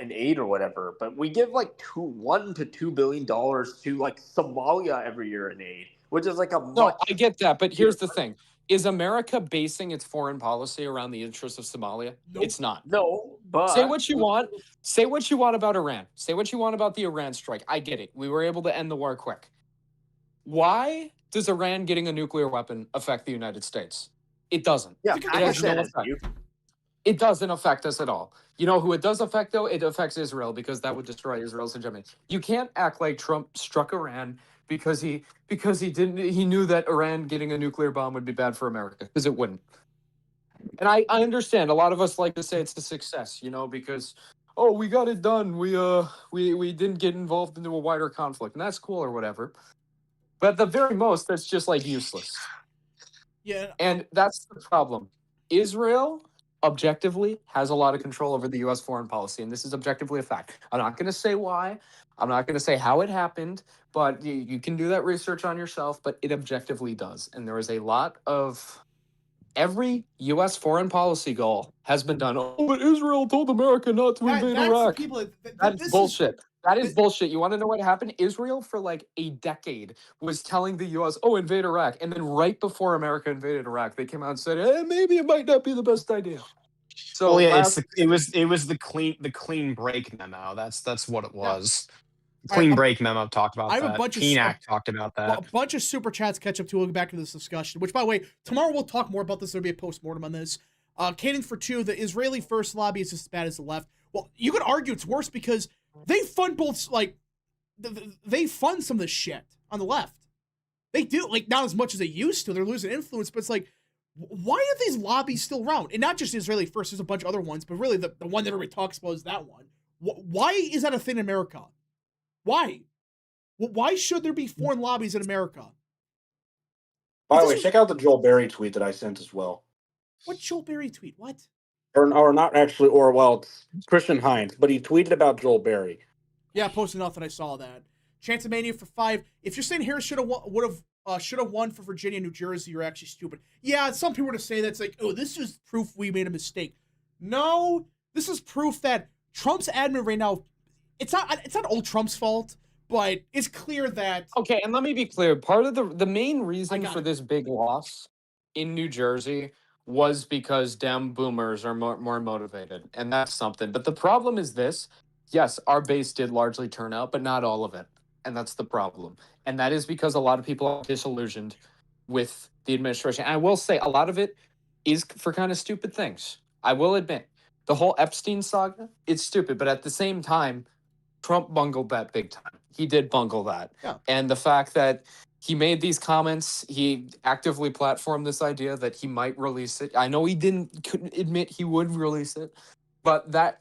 in aid or whatever. But we give like $1 to $2 billion to like Somalia every year in aid, which is like a no. I get that, but here's the thing: is America basing its foreign policy around the interests of Somalia? Nope. It's not. No, but say what you want. Say what you want about Iran. Say what you want about the Iran strike. I get it. We were able to end the war quick. Why does Iran getting a nuclear weapon affect the United States? It doesn't. Yeah, it has no effect. It doesn't affect us at all. You know who it does affect, though? It affects Israel because that would destroy Israel's hegemony. You can't act like Trump struck Iran because he knew that Iran getting a nuclear bomb would be bad for America, because it wouldn't. And I understand a lot of us like to say it's a success, because we got it done. We didn't get involved into a wider conflict, and that's cool or whatever. But at the very most, that's just like useless. Yeah. And that's the problem. Israel objectively has a lot of control over the U.S. foreign policy, and this is objectively a fact. I'm not going to say why. I'm not going to say how it happened, but you can do that research on yourself, but it objectively does. And there is a lot of every U.S. foreign policy goal has been done. Oh, but Israel told America not to invade Iraq. That's bullshit. That is bullshit. You want to know what happened? Israel for like a decade was telling the U.S., invade Iraq. And then right before America invaded Iraq, they came out and said, maybe it might not be the best idea. So it was the clean break memo. That's what it was. Yeah. Clean break memo talked about that. PNAC talked about that. A bunch of super chats catch up to. We'll get back to this discussion, which, by the way, tomorrow we'll talk more about this. There'll be a postmortem on this. Canon for 2, the Israeli first lobby is just as bad as the left. Well, you could argue it's worse because they fund both, they fund some of the shit on the left. They do, not as much as they used to. They're losing influence, but it's like, why are these lobbies still around? And not just Israeli first, there's a bunch of other ones, but really the one that everybody talks about is that one. Why is that a thing in America? Why? Why should there be foreign lobbies in America? By the way, check out the Joel Berry tweet that I sent as well. What Joel Berry tweet? What? Or not actually, it's Christian Hines, but he tweeted about Joel Berry. Yeah, I posted nothing. I saw that. Chance of Mania for 5. If you're saying Harris should have won for Virginia, New Jersey, you're actually stupid. Yeah, some people were to say that's like, this is proof we made a mistake. No, this is proof that Trump's admin right now. It's not old Trump's fault, but it's clear that. Okay, and let me be clear. Part of the main reason for this big loss in New Jersey was because Dem boomers are more motivated, and that's something. But the problem is this. Yes, our base did largely turn out, but not all of it. And that's the problem. And that is because a lot of people are disillusioned with the administration. And I will say a lot of it is for kind of stupid things. I will admit. The whole Epstein saga, it's stupid. But at the same time, Trump bungled that big time. He did bungle that. Yeah. And the fact that he made these comments. He actively platformed this idea that he might release it. I know he couldn't admit he would release it, but that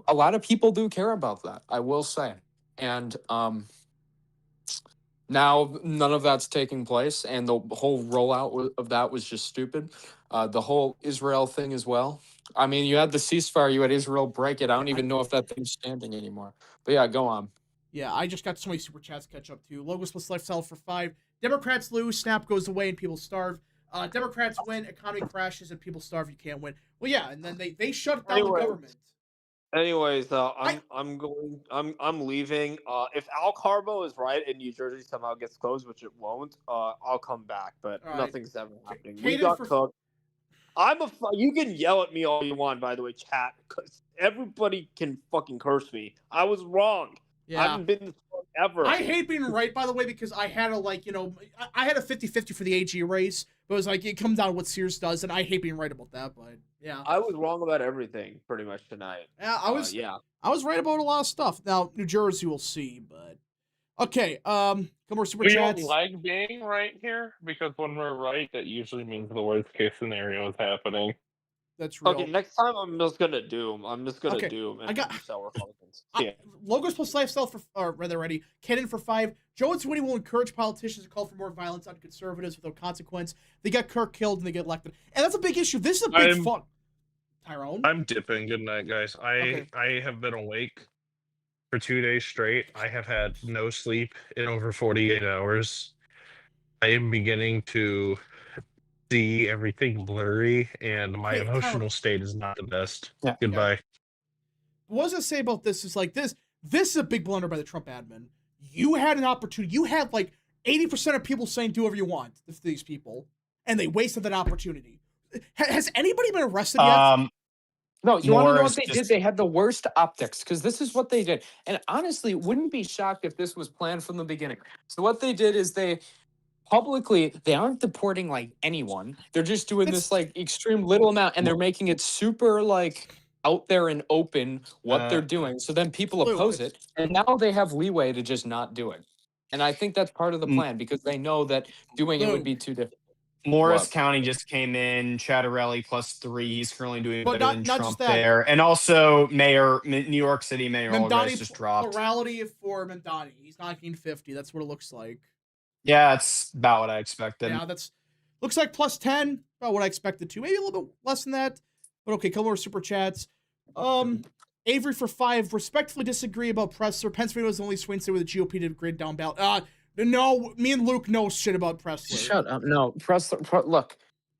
a lot of people do care about that, I will say. And now none of that's taking place, and the whole rollout of that was just stupid. The whole Israel thing as well. I mean, you had the ceasefire, you had Israel break it. I don't even know if that thing's standing anymore. But yeah, go on. Yeah, I just got so many super chats to catch up to. Logos plus lifestyle for 5. Democrats lose, SNAP goes away, and people starve. Democrats win, economy crashes, and people starve. You can't win. Well, yeah, and then they shut down the government. Anyways, I'm leaving. If Al Carbo is right and New Jersey somehow gets closed, which it won't, I'll come back. But nothing's ever happening. We got cooked. You can yell at me all you want, by the way, chat, because everybody can fucking curse me. I was wrong. Yeah. I haven't been this wrong ever. I hate being right, by the way, because I had I had a 50-50 for the AG race, but it was like, it comes down to what Sears does, and I hate being right about that, but yeah. I was wrong about everything, pretty much, tonight. Yeah, I was right about a lot of stuff. Now, New Jersey, we'll see, but... Okay, come more super chats. We don't like being right here, because when we're right, that usually means the worst case scenario is happening. That's real. Okay, next time I'm just gonna doom. I'm just gonna doom and sell Republicans. Yeah. Logos plus lifestyle for, or rather, ready. Cannon for 5. Joe and Sweeney will encourage politicians to call for more violence on conservatives without consequence. They get Kirk killed and they get elected, and that's a big issue. This is a big fun. Tyrone. I'm dipping. Good night, guys. I have been awake for 2 days straight. I have had no sleep in over 48 hours. I am beginning to see everything blurry, and my emotional state is not the best. Yeah. Goodbye. What I was gonna say about this is like this is a big blunder by the Trump admin. You had an opportunity. You had like 80% of people saying do whatever you want to these people, and they wasted that opportunity. Has anybody been arrested yet? No, you want to know what they did? They had the worst optics, because this is what they did. And honestly, wouldn't be shocked if this was planned from the beginning. So what they did is they aren't deporting like anyone. They're just doing this like extreme little amount, and they're making it super like out there and open what they're doing. So then people oppose it, and now they have leeway to just not do it. And I think that's part of the plan, because they know that doing it would be too difficult. Morris County just came in. Chattarelli +3. He's currently doing better than Trump there. And also New York City Mayor Allgai's just dropped. Plurality for Mamdani. He's 1950. That's what it looks like. Yeah, it's about what I expected. Yeah, looks like +10. About what I expected to. Maybe a little bit less than that. But okay, couple more super chats. Avery for 5. Respectfully disagree about Pressler. Pennsylvania was the only swing state with the GOP to grid down ballot. No, me and Luke know shit about Pressler. Shut up. No, Pressler. Look.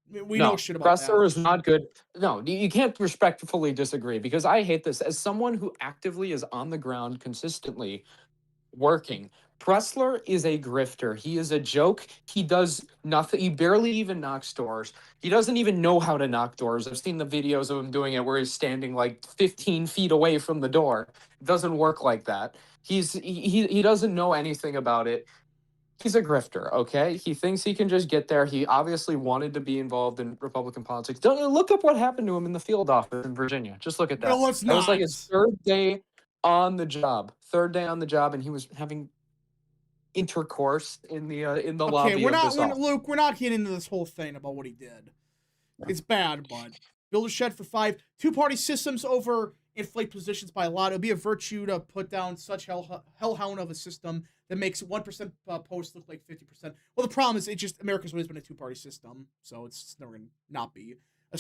We know shit about Pressler is not good. No, you can't respectfully disagree, because I hate this. As someone who actively is on the ground consistently working, Pressler is a grifter. He is a joke. He does nothing. He barely even knocks doors. He doesn't even know how to knock doors. I've seen the videos of him doing it where he's standing like 15 feet away from the door. It doesn't work like that. He doesn't know anything about it. He's a grifter, okay? He thinks he can just get there. He obviously wanted to be involved in Republican politics. Look up what happened to him in the field office in Virginia. Just look at that. No, it's not. It was like his third day on the job, and he was having intercourse in the lobby of this office. Luke, we're not getting into this whole thing about what he did. It's bad, but build a shed for 5. Two-party systems over inflate positions by a lot. It would be a virtue to put down such hellhound of a system that makes 1% posts look like 50%. Well, the problem is America's always been a two-party system, so it's never going to not be. We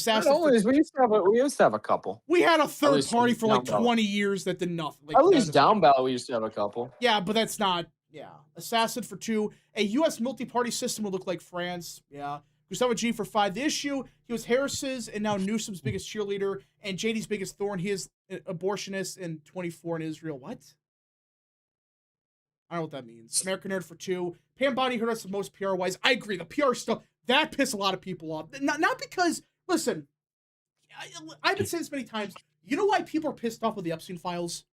used to have a couple. We had a third party for like 20 years that did nothing. Like, at least down ballot, we used to have a couple. Yeah, but that's not. Yeah, Assassin for 2. A U.S. multi-party system would look like France. Yeah. Gustavo G for 5. The issue, he was Harris's and now Newsom's biggest cheerleader and JD's biggest thorn. He is an abortionist and 24 in Israel. What? I don't know what that means. American Nerd for 2. Pam Bondi hurt us the most PR-wise. I agree. The PR stuff, that pissed a lot of people off. Not because, listen, I've been saying this many times. You know why people are pissed off with the Epstein files?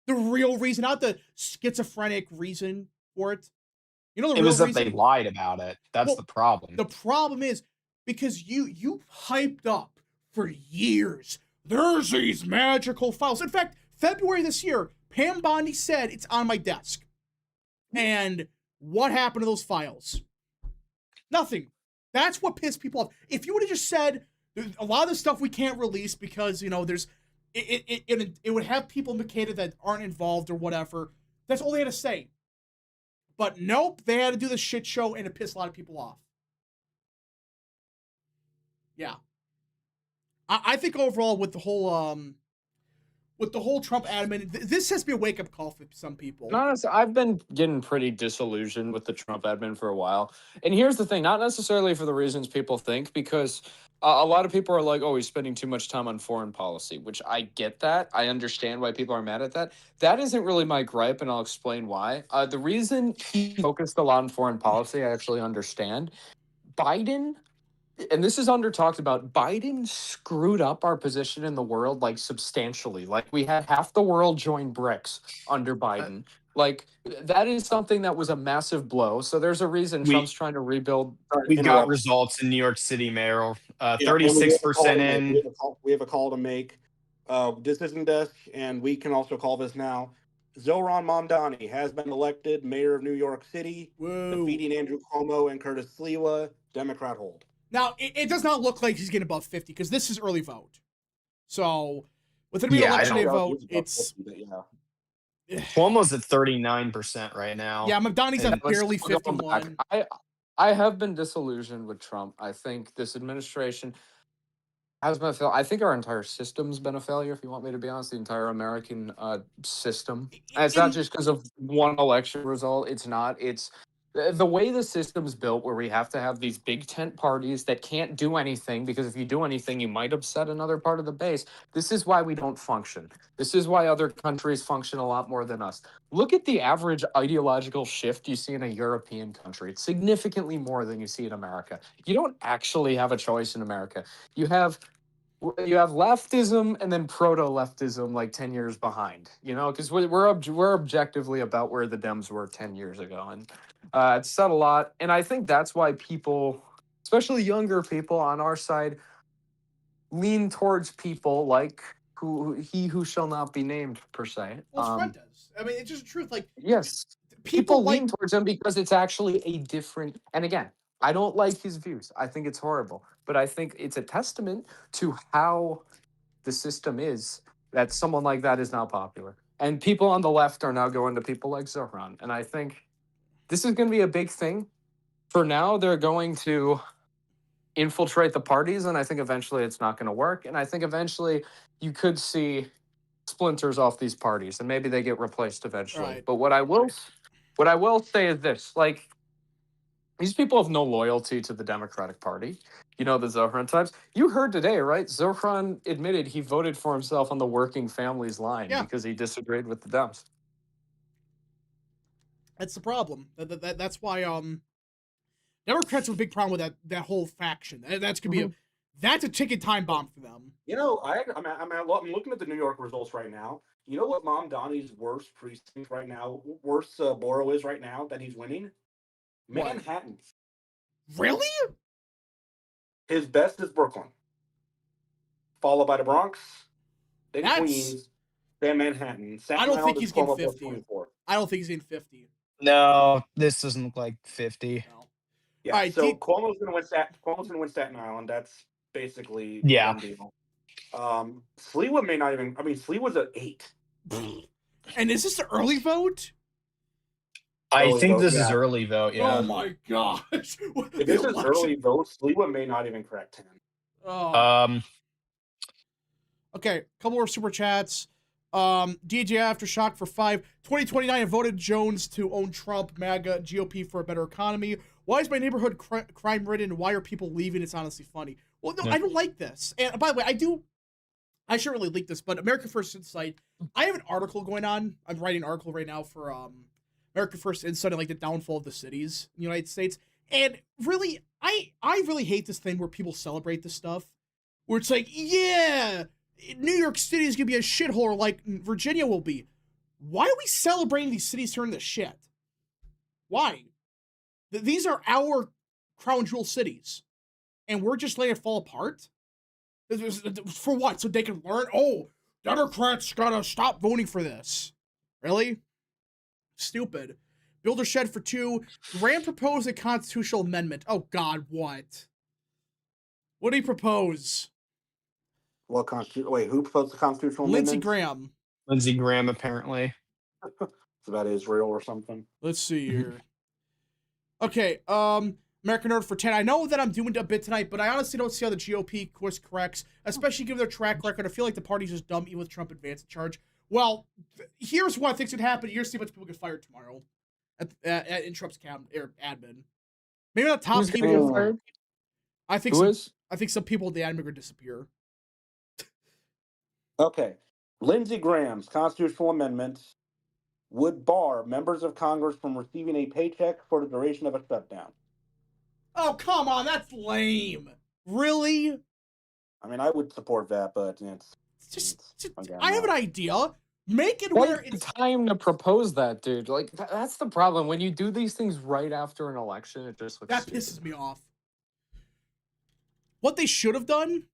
The real reason, not the schizophrenic reason for it. You know, the real reason? They lied about it. That's the problem. The problem is because you hyped up for years. There's these magical files. In fact, February this year, Pam Bondi said it's on my desk. And What happened to those files? Nothing. That's what pissed people off. If you would have just said, a lot of the stuff we can't release because, there's, it would have people implicated that aren't involved or whatever. That's all they had to say. But nope, they had to do the shit show and it pissed a lot of people off. Yeah. I think overall with the whole Trump admin, this has to be a wake-up call for some people. Honestly, I've been getting pretty disillusioned with the Trump admin for a while. And here's the thing, not necessarily for the reasons people think, because a lot of people are like, oh, he's spending too much time on foreign policy, which I get that. I understand why people are mad at that. That isn't really my gripe, and I'll explain why. The reason he focused a lot on foreign policy, I actually understand. Biden, and this is under talked about, Biden screwed up our position in the world like substantially. Like we had half the world join BRICS under Biden. Like that is something that was a massive blow. So there's a reason Trump's trying to rebuild. We got results in New York City, Mayor. 36% in. We have a call to make. This isn't desk, and we can also call this now. Zohran Mamdani has been elected mayor of New York City, defeating Andrew Cuomo and Curtis Sliwa. Democrat hold. Now, it does not look like he's getting above 50 because this is early vote. So, with it being election day vote, it's... 50, Cuomo's at 39% right now. Yeah, Mamdani's at barely 51. I have been disillusioned with Trump. I think this administration has been a failure. I think our entire system's been a failure, if you want me to be honest, the entire American system. And it's not just because of one election result. It's not. It's the way the system's built, where we have to have these big tent parties that can't do anything, because if you do anything, you might upset another part of the base. This is why we don't function. This is why other countries function a lot more than us. Look at the average ideological shift you see in a European country. It's significantly more than you see in America. You don't actually have a choice in America. You have leftism and then proto-leftism like 10 years behind, because we're objectively about where the Dems were 10 years ago. And it's said a lot. And I think that's why people, especially younger people on our side, lean towards people like who shall not be named, per se. Well, Fred does. I mean, it's just the truth. Like, yes, people lean towards him because it's actually a different, and again, I don't like his views. I think it's horrible. But I think it's a testament to how the system is that someone like that is now popular. And people on the left are now going to people like Zohran. And I think this is going to be a big thing. For now, they're going to infiltrate the parties, and I think eventually it's not going to work. And I think eventually you could see splinters off these parties, and maybe they get replaced eventually. Right. But what I will say is this, like, these people have no loyalty to the Democratic Party. The Zohran types. You heard today, right? Zohran admitted he voted for himself on the working families line because he disagreed with the Dems. That's the problem. That's why Democrats have a big problem with that whole faction. That's gonna be that's a ticket time bomb for them. I'm looking at the New York results right now. You know what Mamdani's worst precinct right now, worst borough is right now that he's winning? Manhattan. Really? His best is Brooklyn, followed by the Bronx, then Queens, then Manhattan. I don't think he's getting 50. I don't think he's getting 50. No, this doesn't look like 50. No. Yeah, right, so Cuomo's going to win Staten Island. That's basically one deal. Sliwa may not even. I mean, Sliwa's at 8. And is this the early vote? I think this is early vote, yeah. Oh my gosh. If this is early vote, Sliwa may not even crack 10. Oh. Okay, couple more super chats. DJ Aftershock for 5. 2029 and voted Jones to own Trump, MAGA, GOP for a better economy. Why is my neighborhood crime-ridden? Why are people leaving? It's honestly funny. Well, no, I don't like this. And by the way, I shouldn't really leak this, but America First Insight, I have an article going on. I'm writing an article right now for America First Insight on like the downfall of the cities in the United States. And really, I really hate this thing where people celebrate this stuff. Where it's like, yeah, New York City is going to be a shithole like Virginia will be. Why are we celebrating these cities turning to shit? Why? These are our crown jewel cities. And we're just letting it fall apart? For what? So they can learn? Oh, Democrats gotta stop voting for this. Really? Stupid. Builder Shed for 2. Graham proposed a constitutional amendment. Oh, God, what? What did he propose? Wait, who proposed the constitutional amendment? Lindsey Graham. Lindsey Graham, apparently. It's about Israel or something. Let's see here. Okay, American Order for 10. I know that I'm doing a bit tonight, but I honestly don't see how the GOP course corrects, especially given their track record. I feel like the party's just dumb, even with Trump advancing charge. Well, here's what I think's gonna happen. Here's how much people get fired tomorrow in Trump's admin. Maybe not top people. Fired? I think I think some people in the admin are gonna disappear. Okay, Lindsey Graham's constitutional amendment would bar members of Congress from receiving a paycheck for the duration of a shutdown. Oh, come on, that's lame. Really? I mean, I would support that, but I have an idea. Make it what where it's time to propose that, dude. Like that's the problem. When you do these things right after an election, it just looks that stupid. pisses me off. What they should have done,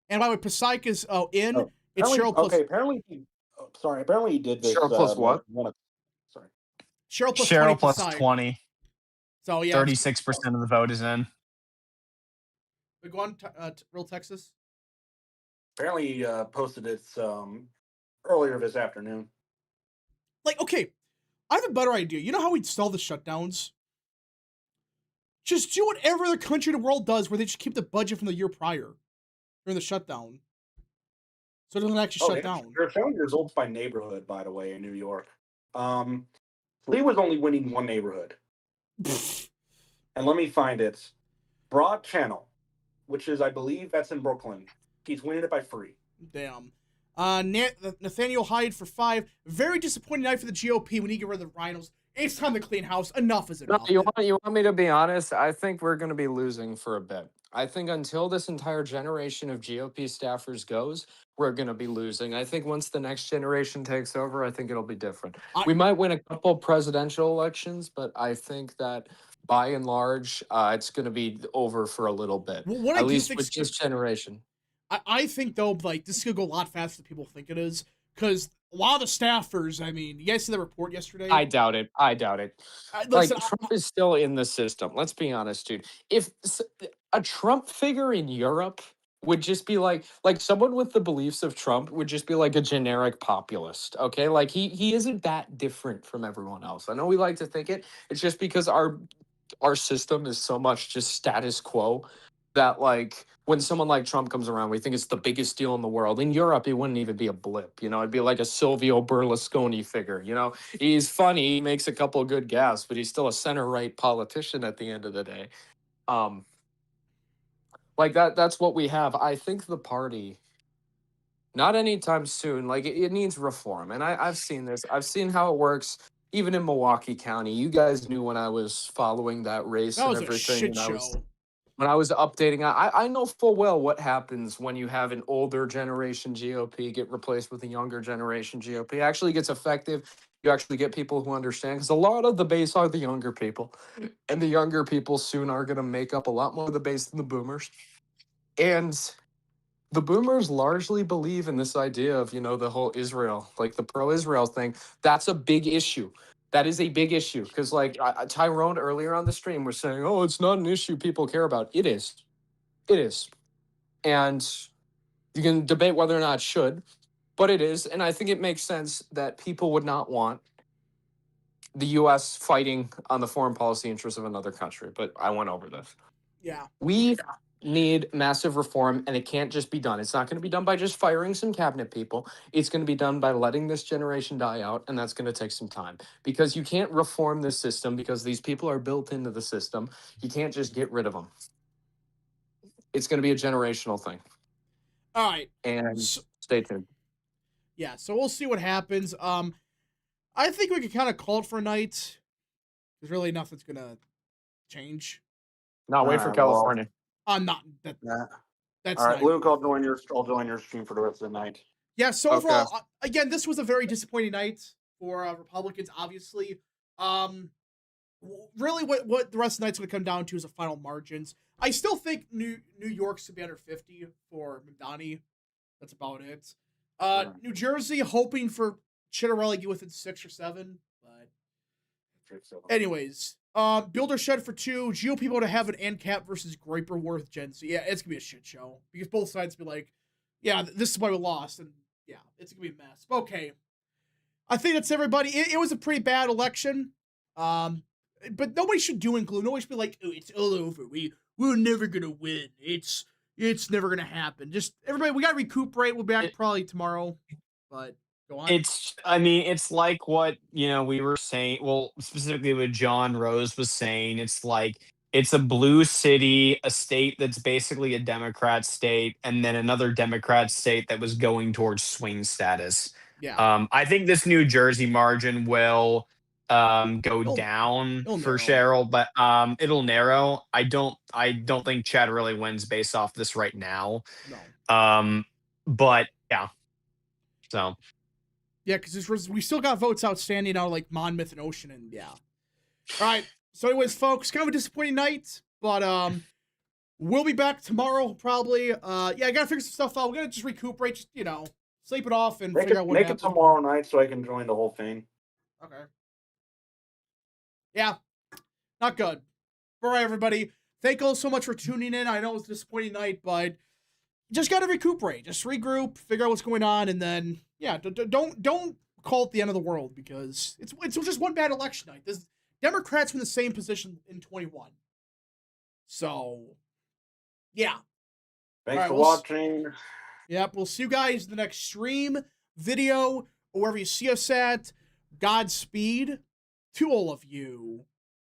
and by the way, Psych is it's Cheryl plus. Okay, apparently he did this. Cheryl plus what? Cheryl plus 20. So yeah, 36% of the vote is in. We go on Real Texas. Apparently he posted it earlier this afternoon. Like, okay, I have a better idea. You know how we'd stall the shutdowns? Just do what every other country in the world does, where they just keep the budget from the year prior during the shutdown, so it doesn't actually shut down. They're showing results by neighborhood, by the way, in New York. Lee was only winning one neighborhood, and let me find it. Broad Channel, which is, I believe, that's in Brooklyn. He's winning it by 3. Damn. Nathaniel Hyde for 5. Very disappointing night for the GOP. We need to get rid of the rhinos. It's time to clean house. Enough is enough. No, you want me to be honest? I think we're going to be losing for a bit. I think until this entire generation of GOP staffers goes, we're going to be losing. I think once the next generation takes over, I think it'll be different. We might win a couple presidential elections, but I think that by and large, it's going to be over for a little bit. Well, at least with this generation. I think, though, like, this is going to go a lot faster than people think it is, because a lot of the staffers, I mean, you guys see the report yesterday? I doubt it. Listen, Trump is still in the system. Let's be honest, dude. If a Trump figure in Europe would just be like someone with the beliefs of Trump would just be like a generic populist, okay? Like he isn't that different from everyone else. I know we like to think it. It's just because our system is so much just status quo that, like, when someone like Trump comes around, we think it's the biggest deal in the world. In Europe, it wouldn't even be a blip. You know, it'd be like a Silvio Berlusconi figure. You know, he's funny, he makes a couple of good gaffes, but he's still a center-right politician at the end of the day. Like that's what we have. I think the party, not anytime soon, like it needs reform. And I've seen this. I've seen how it works. Even in Milwaukee County, you guys knew when I was following that race and everything. A shit show. When I was updating, I know full well what happens when you have an older generation GOP get replaced with a younger generation GOP. It actually gets effective. You actually get people who understand, because a lot of the base are the younger people. And the younger people soon are going to make up a lot more of the base than the boomers. And the boomers largely believe in this idea of, you know, the whole Israel, like the pro-Israel thing. That's a big issue. That is a big issue, because like Tyrone earlier on the stream was saying, oh, it's not an issue people care about. It is. It is. And you can debate whether or not it should, but it is. And I think it makes sense that people would not want the U.S. fighting on the foreign policy interests of another country. But I went over this. Yeah. We need massive reform, and it can't just be done. It's not going to be done by just firing some cabinet people. It's going to be done by letting this generation die out, and that's going to take some time, because you can't reform this system because these people are built into the system. You can't just get rid of them. It's going to be a generational thing. All right. And stay tuned. Yeah, so we'll see what happens. I think we can kind of call it for a night. There's really nothing's going to change. No, wait for California. Not that. That's all right, not Luke. I'll join your stream for the rest of the night. Yeah. So overall, again, this was a very disappointing night for Republicans. Obviously, really, what the rest of the night's going to come down to is the final margins. I still think New York should be under 50 for Mamdani. That's about it. New Jersey hoping for Chitterelli get within 6 or 7, but Anyways, Builder Shed for 2, GOP vote to have an ANCAP versus Graperworth Gen Z. Yeah, it's gonna be a shit show because both sides be like, yeah, this is why we lost, and yeah, it's gonna be a mess. Okay, I think that's everybody. It was a pretty bad election, but nobody should doom and gloom. Nobody should be like, oh, it's all over. We're never gonna win. It's never gonna happen. Just everybody, we gotta recuperate. We'll be back probably tomorrow, but. Go on. It's like what, we were saying, well, specifically what John Rose was saying. It's like, it's a blue city, a state that's basically a Democrat state, and then another Democrat state that was going towards swing status. Yeah. I think this New Jersey margin will go down for Cheryl, but it'll narrow. I don't think Chad really wins based off this right now. No. But yeah. So yeah, because we still got votes outstanding out of like Monmouth and Ocean, and yeah. All right. So, anyways, folks, kind of a disappointing night, but we'll be back tomorrow probably. Yeah, I gotta figure some stuff out. We're gonna just recuperate, just sleep it off and figure out what happened. Make it tomorrow night so I can join the whole thing. Okay. Yeah, not good. All right, everybody. Thank you all so much for tuning in. I know it was a disappointing night, but just gotta recuperate, just regroup, figure out what's going on, and then yeah, don't call it the end of the world because it's just one bad election night. This Democrats were in the same position in 21, so yeah. Thanks for watching. Yep, we'll see you guys in the next stream, video, or wherever you see us at. Godspeed to all of you.